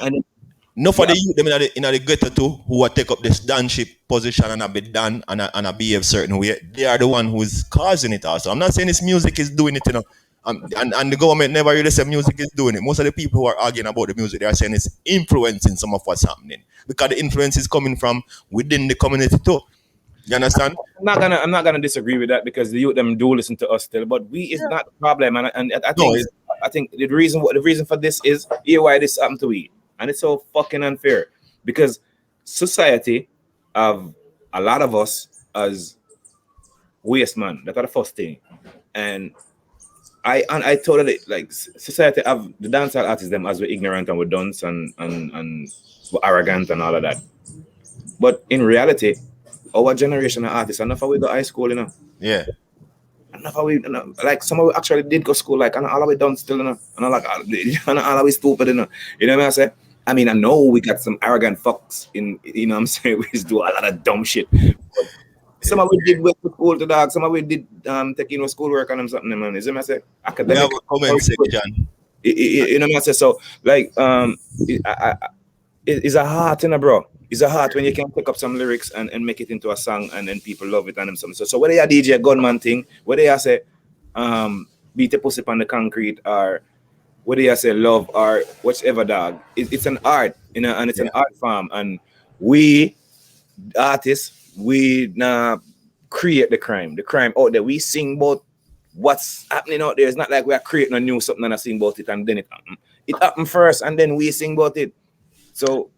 enough of the youth them in the ghetto too, who will take up this danship position and a bit done and a behave certain way. They are the one who's causing it also. I'm not saying this music is doing it, you know. And the government never really said music is doing it. Most of the people who are arguing about the music, they are saying it's influencing some of what's happening, because the influence is coming from within the community too. You understand? I'm not gonna disagree with that, because the youth them do listen to us still, but we is not the problem. And I think the reason for this is here why this happened to we, and it's so fucking unfair, because society have a lot of us as waste man. That's the first thing, and I totally like society have the dancehall artists them as we're ignorant and we're dunce and we're arrogant and all of that. But in reality, our generation of artists, enough of we go high school, you know. Yeah. Enough of we, you know, like some of we actually did go school, like, and all of we done still, you know, and all of we stupid, you know. You know what I say? I mean, I know we got some arrogant fucks in, you know what I'm saying, we just do a lot of dumb shit. But some of we did work with school to dog, some of we did take, you know, schoolwork and something, man. Is it what I say? Academic. We have a comment section. You know what I say? So, like, it's a heart, you know, bro. It's a heart when you can pick up some lyrics and make it into a song, and then people love it and them something. So whether you DJ gunman thing, whether you say beat a pussy on the concrete, or whether you say love or whichever, dog, it's an art, you know, and it's an art form. And we artists, we create the crime out there. We sing about what's happening out there. It's not like we are creating a new something and I sing about it and then it happen. It happened first and then we sing about it. So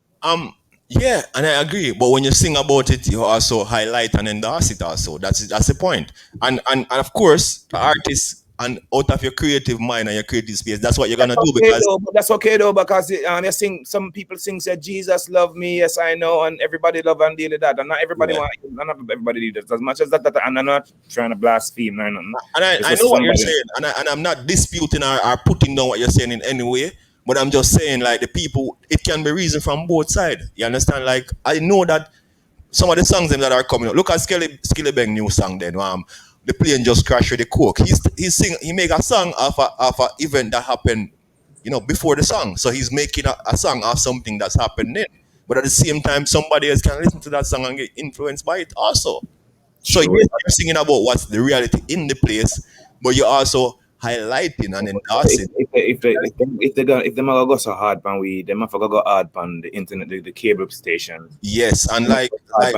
yeah, and I agree. But when you sing about it, you also highlight and endorse it also. That's the point. And of course, the artist, and out of your creative mind and your creative space, that's what you're gonna do. Because that's okay though, because you sing. Some people sing, say Jesus love me, yes I know, and everybody love and deal with that. And not everybody not everybody do that. As much as that, and I'm not trying to blaspheme or nothing. And I know what you're saying, and I'm not disputing or putting down what you're saying in any way. But I'm just saying, like, the people, it can be reason from both sides. You understand? Like, I know that some of the songs that are coming up. Look at Skilly Bang new song then. The plane just crashed with the coke. He make a song of a event that happened, you know, before the song. So he's making a song of something that's happened then. But at the same time, somebody else can listen to that song and get influenced by it also. So you're singing about what's the reality in the place, but you're also highlighting and endorsing. If they go so hard pan we, they might go hard pan the internet, the cable station. Yes, and like Mike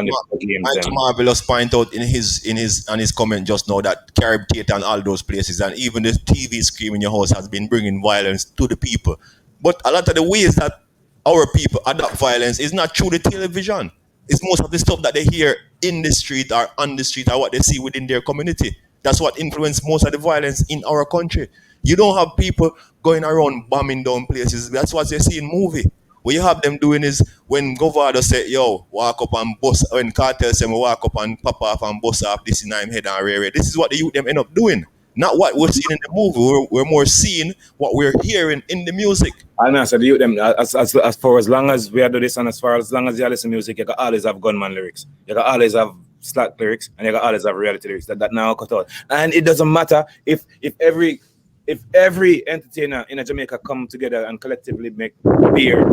Marvelous point out in his comment just now, that Carib Theatre and all those places, and even the TV screen in your house has been bringing violence to the people. But a lot of the ways that our people adapt violence is not through the television. It's most of the stuff that they hear in the street or on the street, or what they see within their community. That's what influences most of the violence in our country. You don't have people going around bombing down places. That's what you see in movie. What you have them doing is when Govado say, yo, walk up and bust, when Cartel say, walk up and pop off and bust off this in I'm head and rare. This is what the youth them end up doing. Not what we're seeing in the movie. We're more seeing what we're hearing in the music. I know, so the youth them, as for as long as we do this, and as far as long as you listen to music, you can always have gunman lyrics. You can always have slack lyrics, and you can always have reality lyrics that now cut out. And it doesn't matter if every entertainer in Jamaica come together and collectively make beer,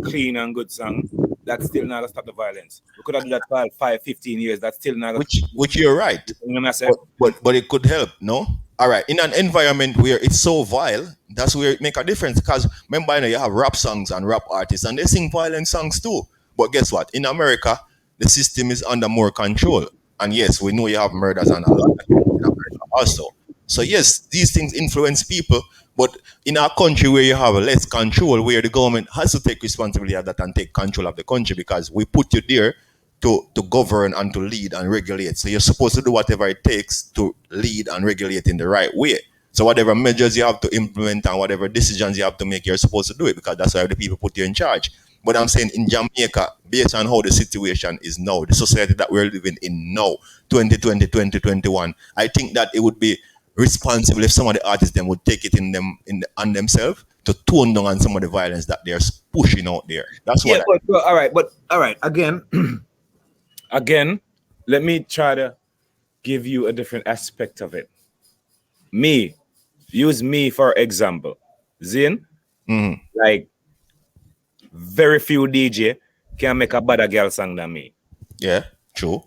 clean and good song, that's still not to stop the violence. We could have done that for 5, 15 years. That's still not. Which you're right. You know what I say? But it could help, no? All right. In an environment where it's so vile, that's where it make a difference. Because remember, you know, you have rap songs and rap artists, and they sing violent songs too. But guess what? In America, the system is under more control. And yes, we know you have murders and a lot of in America also. So yes, these things influence people, but in our country where you have less control, where the government has to take responsibility of that and take control of the country, because we put you there to govern and to lead and regulate. So you're supposed to do whatever it takes to lead and regulate in the right way. So whatever measures you have to implement and whatever decisions you have to make, you're supposed to do it because that's why the people put you in charge. But I'm saying in Jamaica, based on how the situation is now, the society that we're living in now, 2020, 2021, I think that it would be responsible if some of the artists them would take it on themselves to tone down on some of the violence that they're pushing out there. That's what. Yeah, but all right. Again, let me try to give you a different aspect of it. Use me for example. Zin, like very few DJ can make a better girl song than me. Yeah, true.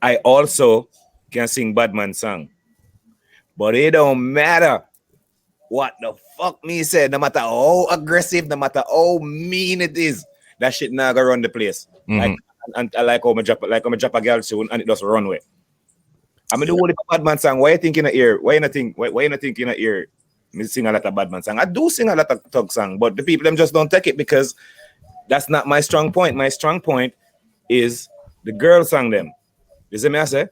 I also can sing Badman song. But it don't matter what the fuck me said, no matter how aggressive, no matter how mean it is, that shit not gonna run the place. Like and I like how I drop a girl soon and it just run away. I mean the whole Badman song. Why you think in the ear? Why you not think in the ear? Me sing a lot of Badman song. I do sing a lot of thug song, but the people them just don't take it because that's not my strong point. My strong point is the girl song them. You see me I say?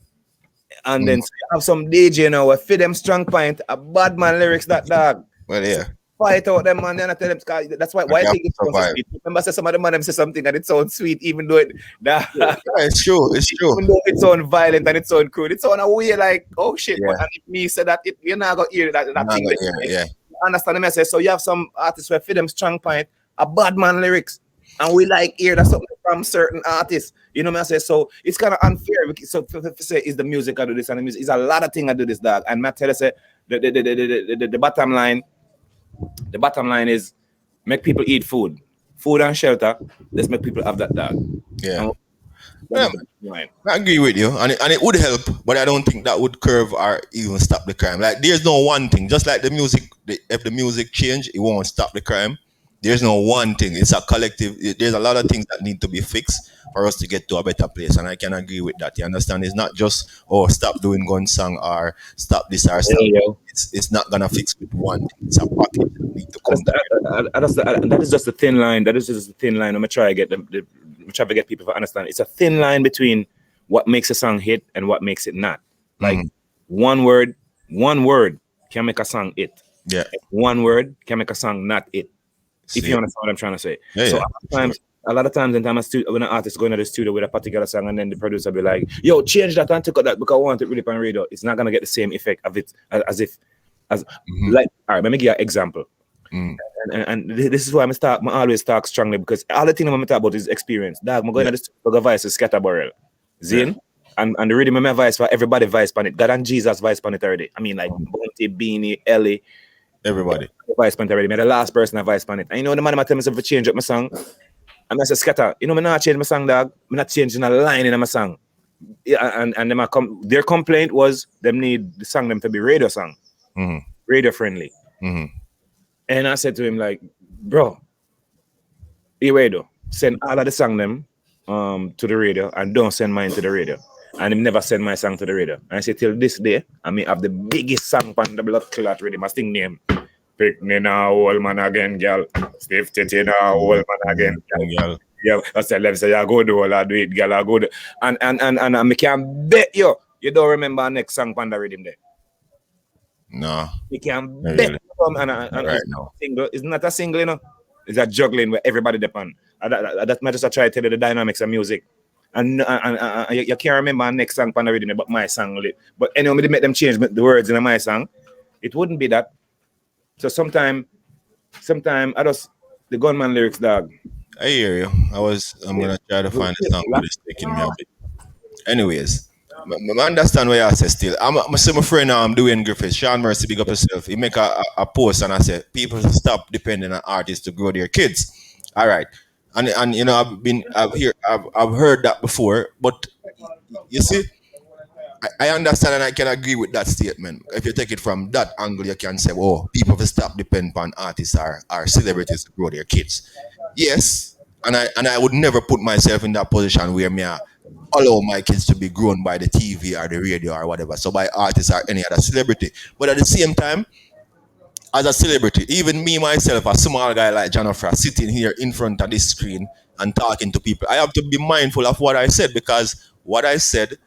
And then so you have some DJ now who fit them strong point, a bad man lyrics that dog. Well, yeah. Fight out them man, then I tell them that's why I think it sounds so sweet. Remember, say some of them say something and it sounds sweet, even though it's true. Even though it sounds violent and it sounds crude, it's on a way like oh shit. Yeah. But if me say that you're not gonna hear that thing. Yeah. Understand me? I say so you have some artists who fit them strong point, a bad man lyrics. And we like hear that something from certain artists. You know what I say? So it's kind of unfair. So to say is the music I do this and the music is a lot of things I do this, dog. And I tell you say the bottom line is make people eat food and shelter. Let's make people have that, dog. Yeah. I agree with you, and it would help, but I don't think that would curb or even stop the crime. Like there's no one thing. Just like the music, if the music change, it won't stop the crime. There's no one thing. It's a collective. There's a lot of things that need to be fixed for us to get to a better place. And I can agree with that. You understand? It's not just, stop doing gun song or stop this or stop. It's not going to fix with one thing. It's a package that need to come together. That is just a thin line. I'm going to try to get people to understand. It's a thin line between what makes a song hit and what makes it not. Like one word can make a song hit. Yeah. One word can make a song not hit. If you understand what I'm trying to say. A lot of times when an artist going to the studio with a particular song and then the producer be like, yo, change that and take out that because I want it really on radio, it's not going to get the same effect of it as like, all right, let me give you an example. And this is why I always talk strongly because all the things I'm talking about is experience. Dog, I'm going to the studio voice is Scatterbarrel. Zin? And the rhythm of my voice for everybody voice on it. God and Jesus voice on it already. I mean like Bounty, Beanie, Ellie. Everybody. Vice pan already. Me the last person I vice pan it. And you know the man I tell me to change up my song. And I say Scatter, you know me not change my song, dog. Me not changing a line in my song. Yeah, and them their complaint was them need the song them to be radio song. Radio friendly. And I said to him like, bro, radio, send all of the song them to the radio and don't send mine to the radio. And him never send my song to the radio. And I say till this day, I may have the biggest song on the blood clot ready. My sting name. Pick me now, old man again, girl. Stiff titty now, old man again, girl. Yeah, I said, let me say, I go do all I do it, girl. I go do. And I can bet you don't remember next song on the rhythm there. No. You can bet you right now. Single. It's not a single, you know. It's a juggling where everybody depend. That's my just try to tell you the dynamics of music. And you can't remember next song on the rhythm, but my song. But anyway, they make them change the words in my song. It wouldn't be that. So sometime I just the gunman lyrics, dog. I hear you. I'm gonna try to find a song that is taking me a bit. Anyways, I understand what you say still. I'm my friend now, I'm doing Griffiths. Sean Mercy, big up yourself. He make a post and I said people should stop depending on artists to grow their kids. All right. And you know I've heard that before, but you see, I understand and I can agree with that statement. If you take it from that angle, you can say, oh, people will stop depending on artists or celebrities to grow their kids. Yes, and I would never put myself in that position where I allow my kids to be grown by the TV or the radio or whatever, so by artists or any other celebrity. But at the same time, as a celebrity, even me myself, a small guy like Jennifer, sitting here in front of this screen and talking to people, I have to be mindful of what I said because what I said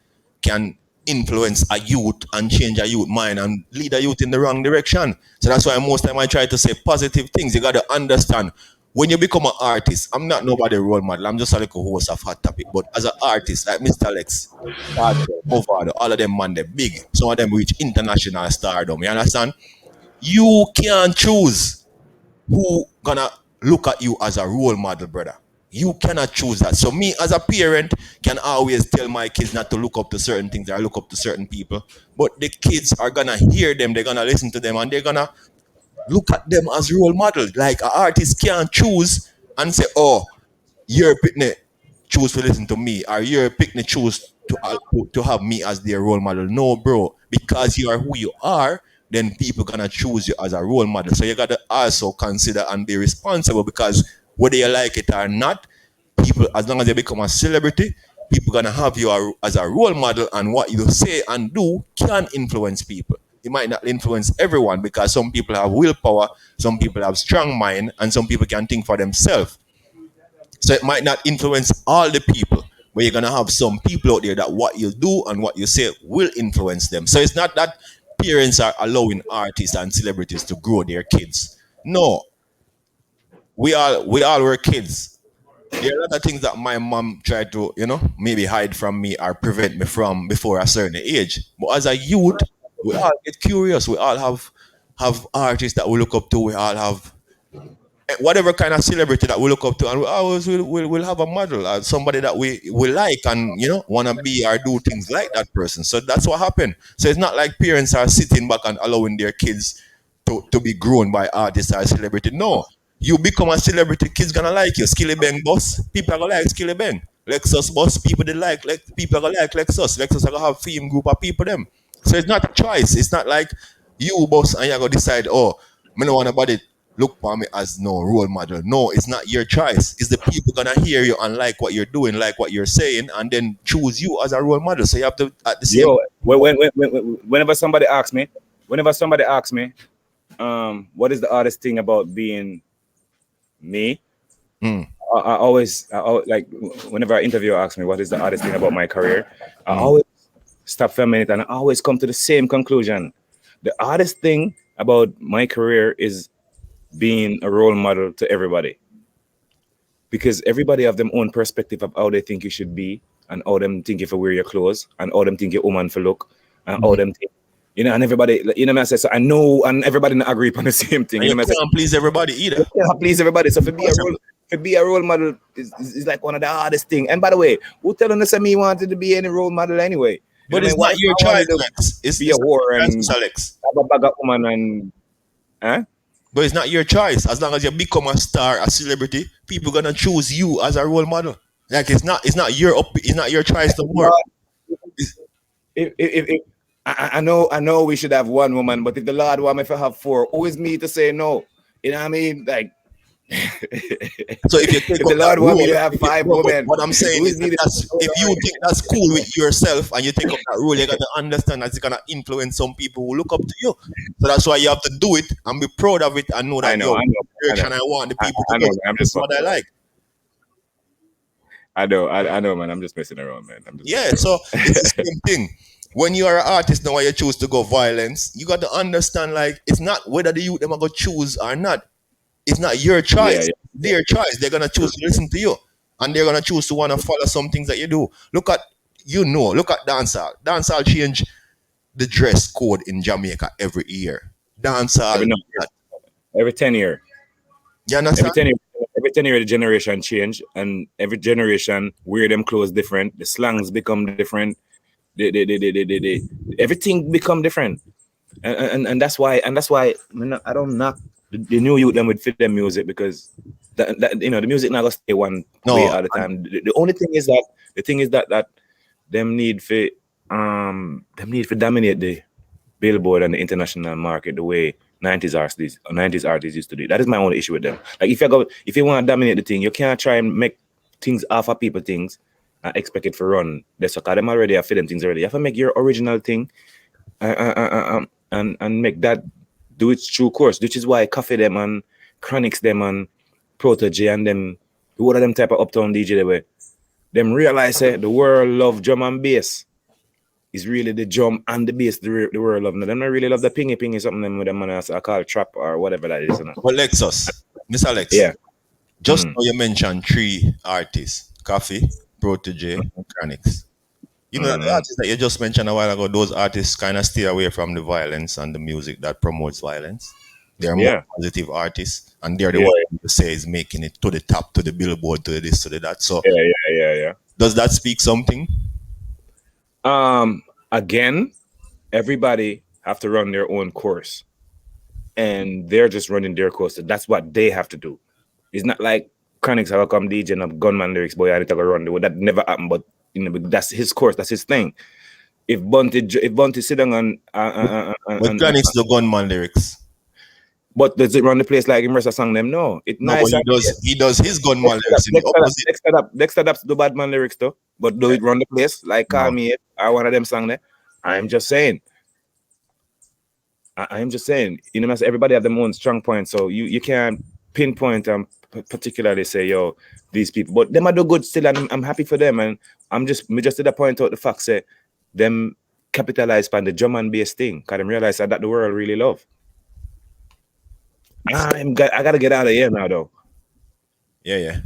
can influence a youth and change a youth mind and lead a youth in the wrong direction. So that's why most time I try to say positive things. You gotta understand when you become an artist, I'm not nobody role model. I'm just a little host of Hot Topic. But as an artist, like Mr. Lex, Movado, all of them man, they big. Some of them reach international stardom. You understand? You can't choose who gonna look at you as a role model, brother. You cannot choose that. So me as a parent can always tell my kids not to look up to certain things or look up to certain people. But the kids are gonna hear them, they're gonna listen to them, and they're gonna look at them as role models. Like an artist can't choose and say, oh, you're picnic choose to listen to me, or you're picnic choose to have me as their role model. No, bro, because you are who you are, then people gonna choose you as a role model. So you gotta also consider and be responsible, because whether you like it or not, people, as long as you become a celebrity, people gonna have you as a role model, and what you say and do can influence people. It might not influence everyone, because some people have willpower, some people have strong mind, and some people can think for themselves. So it might not influence all the people, but you're gonna have some people out there that what you do and what you say will influence them. So it's not that parents are allowing artists and celebrities to grow their kids. No, we all were kids. There are a lot of things that my mom tried to, maybe hide from me or prevent me from before a certain age. But as a youth, we all get curious. We all have artists that we look up to. We all have whatever kind of celebrity that we look up to, and we always will have a model, somebody that we like, and want to be or do things like that person. So that's what happened. So it's not like parents are sitting back and allowing their kids to be grown by artists or celebrity. No, you become a celebrity, kids gonna like you. Skilly Bang boss, people are gonna like Skilly Bang. Lexxus boss, people they like people are gonna like Lexxus. Lexxus are gonna have theme group of people them. So it's not a choice. It's not like you boss and you're gonna decide, oh, me no want nobody look for me as no role model. No, it's not your choice. It's the people gonna hear you and like what you're doing, like what you're saying, and then choose you as a role model. So you have to at the same. Yo, whenever somebody asks me, what is the hardest thing about being me? I always like whenever an interviewer asks me what is the hardest thing about my career, I always stop for a minute and I always come to the same conclusion. The hardest thing about my career is being a role model to everybody, because everybody have their own perspective of how they think you should be, and how them think if you wear your clothes, and how them think your woman for look, and how them think, and everybody, I say, so I know, and everybody not agree on the same thing. And you can't please everybody either. You can't please everybody. So to be a role model is like one of the hardest thing. And by the way, who telling us that me wanted to be any role model anyway? But it's not your choice, Alex. It's be a whore and Alex. Have a bag of woman and But it's not your choice. As long as you become a star, a celebrity, people gonna choose you as a role model. Like it's not your choice no more. If I know we should have one woman, but if the Lord want me to have four, who is me to say no? You know what I mean? Like, so if you take if the Lord want me to have five women, what I'm saying is if you think that's cool with yourself and you take up that role, you gotta understand that it's gonna influence some people who look up to you. So that's why you have to do it and be proud of it and know that I want the people to go. That's what I like. I know, man. I'm just messing around, man. So it's the same thing. When you are an artist now and you choose to go violence, you got to understand, like, it's not whether the youth them are going to choose or not. It's not your choice. Their choice. They're going to choose to listen to you. And they're going to choose to want to follow some things that you do. Look at dancehall. Dancehall change the dress code in Jamaica every year. Dancehall. Every 10 years. You understand? Every 10 years the generation change, and every generation wear them clothes different. The slangs become different. They everything become different. And that's why I don't knock the new youth them with fit them music, because that the music not gonna stay one way all the time. The only thing is that them need for dominate the Billboard and the international market the way 90s artists used to do. That is my only issue with them. Like if you want to dominate the thing, you can't try and make things off of people things and expect it to run. That's because them already have them things already. You have to make your original thing and make that do its true course, which is why Coffee them and Chronics them and Protege and them, what are them type of uptown DJ they were. Them realize the world love drum and bass. is really the drum and the bass the world love. Now, them not really love the pingy something them with them man I call trap or whatever that is. You know? But Lexus, Mr. Lex, Yeah. just now you mentioned 3 artists: Coffee, Protege, Chronix. You know, the artists that you just mentioned a while ago, those artists kind of stay away from the violence and the music that promotes violence. They're more positive artists, and they're the ones who say is making it to the top, to the billboard, to the this, to the that. So, yeah. Does that speak something? Again, everybody have to run their own course, and they're just running their course. So that's what they have to do. It's not like Chronix how come DJ and a gunman lyrics boy I need to go run. That never happened, but you know that's his course, that's his thing. If Bunty sit down and but Chronix the gunman lyrics. But does it run the place like Immersa sang them? No. It No, nice. but he does his gunman lyrics in the opposite. Dexter Daps the bad man lyrics though. But do it run the place like Call Me It or one of them sang there? I'm just saying. I'm just saying. You know, everybody have their own strong points, so you can't pinpoint and particularly say, yo, these people. But them are do good still, and I'm happy for them. And me just did a point out the fact say them capitalize on the drum and bass thing, because them realize that the world really love. I gotta get out of here now, though. Yeah,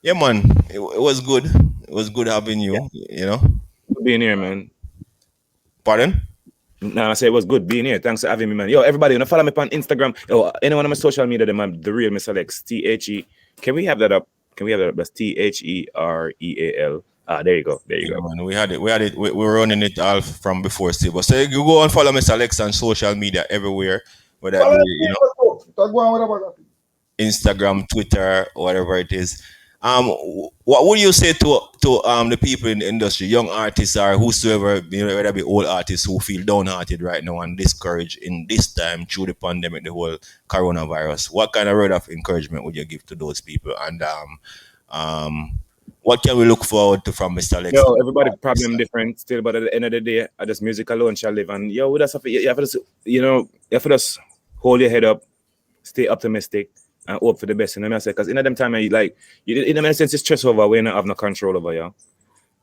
man. It was good. It was good having you. You know, good being here, man. Pardon? No, I say it was good being here. Thanks for having me, man. Yo, everybody, follow me on Instagram. Yo, anyone on my social media, I'm the real Mr. Lex. THE. Can we have that up? That's THEREAL. There you go. Man, we had it. We were running it all from before, Steve. But so you go and follow Mr. Lex on social media everywhere. Whether Instagram, Twitter, whatever it is. What would you say to the people in the industry, young artists or whosoever, whether it be old artists who feel downhearted right now and discouraged in this time through the pandemic, the whole coronavirus? What kind of word of encouragement would you give to those people? And what can we look forward to from Mr. Lex? Yo, everybody's problem different still, but at the end of the day, just music alone shall live. And yo, that's you have to just hold your head up, stay optimistic, and hope for the best. You know what I say? Because in them time, in a sense, it's stress over. We don't have no control over you.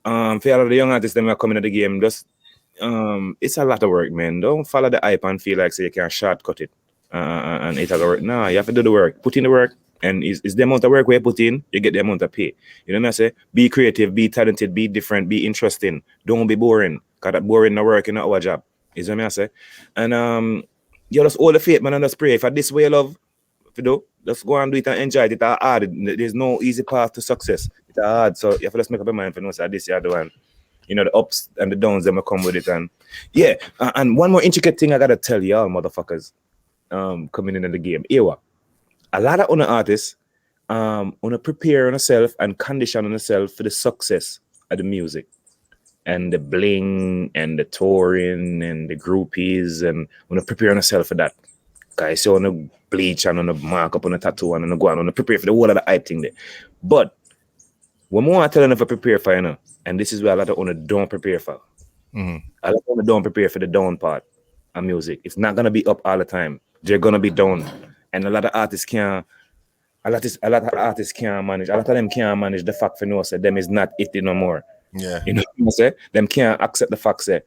For all of the young artists that are coming to the game, just it's a lot of work, man. Don't follow the hype and feel like you can shortcut it and it has to work. No, you have to do the work. Put in the work, and it's the amount of work we put in, you get the amount of pay. You know what I say? Be creative, be talented, be different, be interesting. Don't be boring. Cause that boring no work in our job. You know what I say? And you just hold the faith, man, and just pray. If this way love, if you do, just go and do it and enjoy it. It's hard. There's no easy path to success. It's hard. So you have to just make up your mind for this year, the one. You know, the ups and the downs that will come with it. And yeah, and one more intricate thing I gotta tell y'all, motherfuckers, coming into the game. Ewa, a lot of other artists wanna prepare on yourself and condition on yourself for the success of the music. And the bling and the touring and the groupies, and wanna prepare on yourself for that. Guys, you wanna bleach and wanna mark up on a tattoo and wanna go on, wanna prepare for the whole of the hype thing there. But one more I tell you to prepare for, you know, and this is where a lot of owner don't prepare for. Mm-hmm. A lot of owner don't prepare for the down part of music. It's not gonna be up all the time. They're gonna be down, and a lot of artists can't. A lot of artists can't manage. A lot of them can't manage the fact for no say them is not it no more. Yeah, you know what I'm saying? Them can't accept the fact say,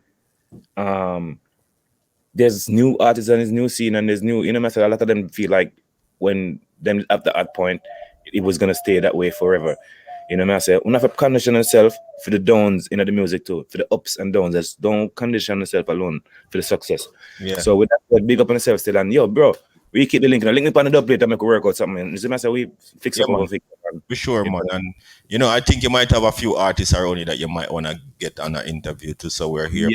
there's new artists and there's new scene and there's new. You know what I'm saying? A lot of them feel like when them at that point, it was gonna stay that way forever. You know what I'm saying? We have to condition yourself for the downs in the music too, for the ups and downs. Just don't condition yourself alone for the success. Yeah. So with that, big up on yourself still. And yo, bro, we keep the link. Link me on the double plate and make a work out something. You see what I say? We fix it up. For sure, man. And you know, I think you might have a few artists around you that you might want to get on an interview too. So we're here.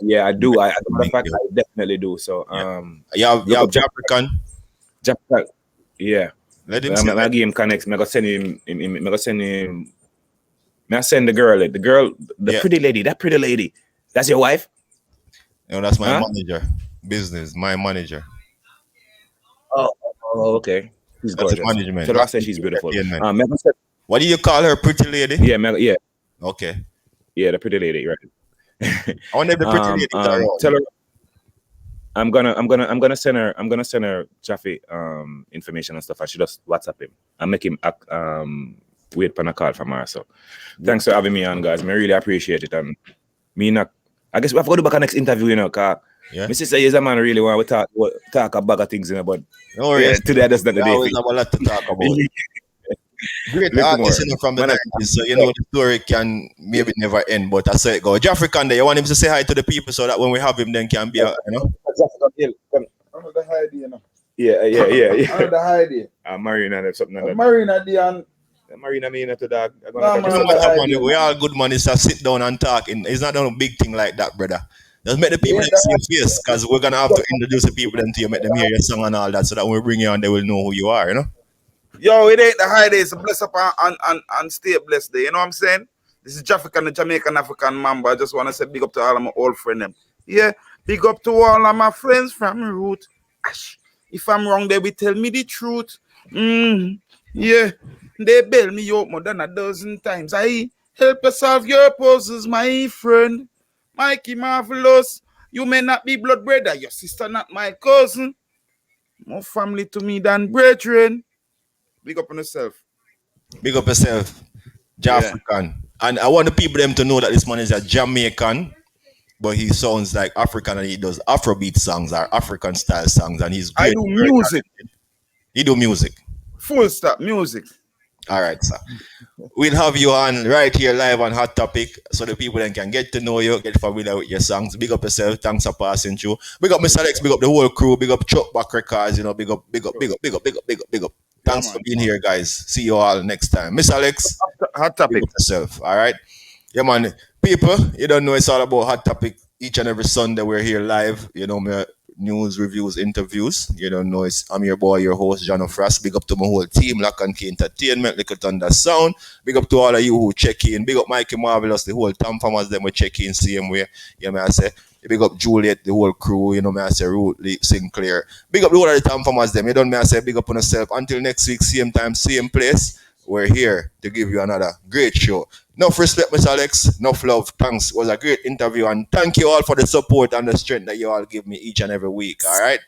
Yeah, I do. As a matter of fact, I definitely do. So you have Japrican. Yeah. Let him see. I give him connects. I send him. I send the girl, the pretty lady. That pretty lady. That's your wife? No, that's my manager. Business, my manager. Oh, okay. She's gorgeous. Management. So I say she's beautiful. What do you call her, pretty lady? Yeah. Okay. Yeah, the pretty lady, right? I wonder if the pretty lady. Tell her. I'm gonna send her Jaffe information and stuff. I should just WhatsApp him and make him wait for a call from her. So thanks for having me on, guys. I really appreciate it. And me not I guess we have to go back to next interview, you know, cause my sister is a man really want to talk a bag of things, you know, but today that's not the day. Always have a lot to talk about. Great artist, you know, from the 90s, so you know the story can maybe never end, but I say it go. Jeffrey Kande, you want him to say hi to the people so that when we have him, then can be, you know. Another Heidi, you know. Yeah. Another Heidi. Marina and something like that. Marina, Dion. Marina, me not to dog. We all good man is to sit down and talk. It's not a big thing like that, brother. Just make the people see your face, because we're gonna have to introduce the people them to you, make them hear your song and all that, so that when we bring you on, they will know who you are, you know. Yo, it ain't the high days. Bless up and stay blessed day. You know what I'm saying? This is Jafrican, the Jamaican African man, but I just want to say big up to all of my old friends. Yeah, big up to all of my friends from root. If I'm wrong, they will tell me the truth. Yeah, they bail me out more than a dozen times. I help you solve your puzzles, my friend. Mikey Marvelous, you may not be blood brother, your sister not my cousin. More family to me than brethren. Big up on yourself. Big up yourself, Jafrican. And I want the people them to know that this man is a Jamaican, but he sounds like African and he does Afrobeat songs or African style songs, and he's great. I do music. He do music. Full stop music. All right, sir. We'll have you on right here live on Hot Topic, so the people then can get to know you, get familiar with your songs. Big up yourself. Thanks for passing through. Big up Mr. Lex. Big up the whole crew. Big up Chuck Back Records. You know, big up. Thanks for being here, guys. See you all next time. Mr. Alex, Hot Topic. Big up yourself. All right. Yeah, man. People, you don't know it's all about Hot Topic. Each and every Sunday we're here live. You know, me news, reviews, interviews. You don't know I'm your boy, your host, John Frost. Big up to my whole team, Lock and Key Entertainment, Little Thunder Sound. Big up to all of you who check in. Big up Mikey Marvelous, the whole Tom Farmers, them we check in same way. You know, I say. Big up Juliet, the whole crew, you know, I say Ruth Lee, Sinclair. Big up the whole of the Tom Farmers, them. You don't I say big up on yourself. Until next week, same time, same place. We're here to give you another great show. Enough respect, Mr. Alex. Enough love. Thanks. It was a great interview. And thank you all for the support and the strength that you all give me each and every week. All right?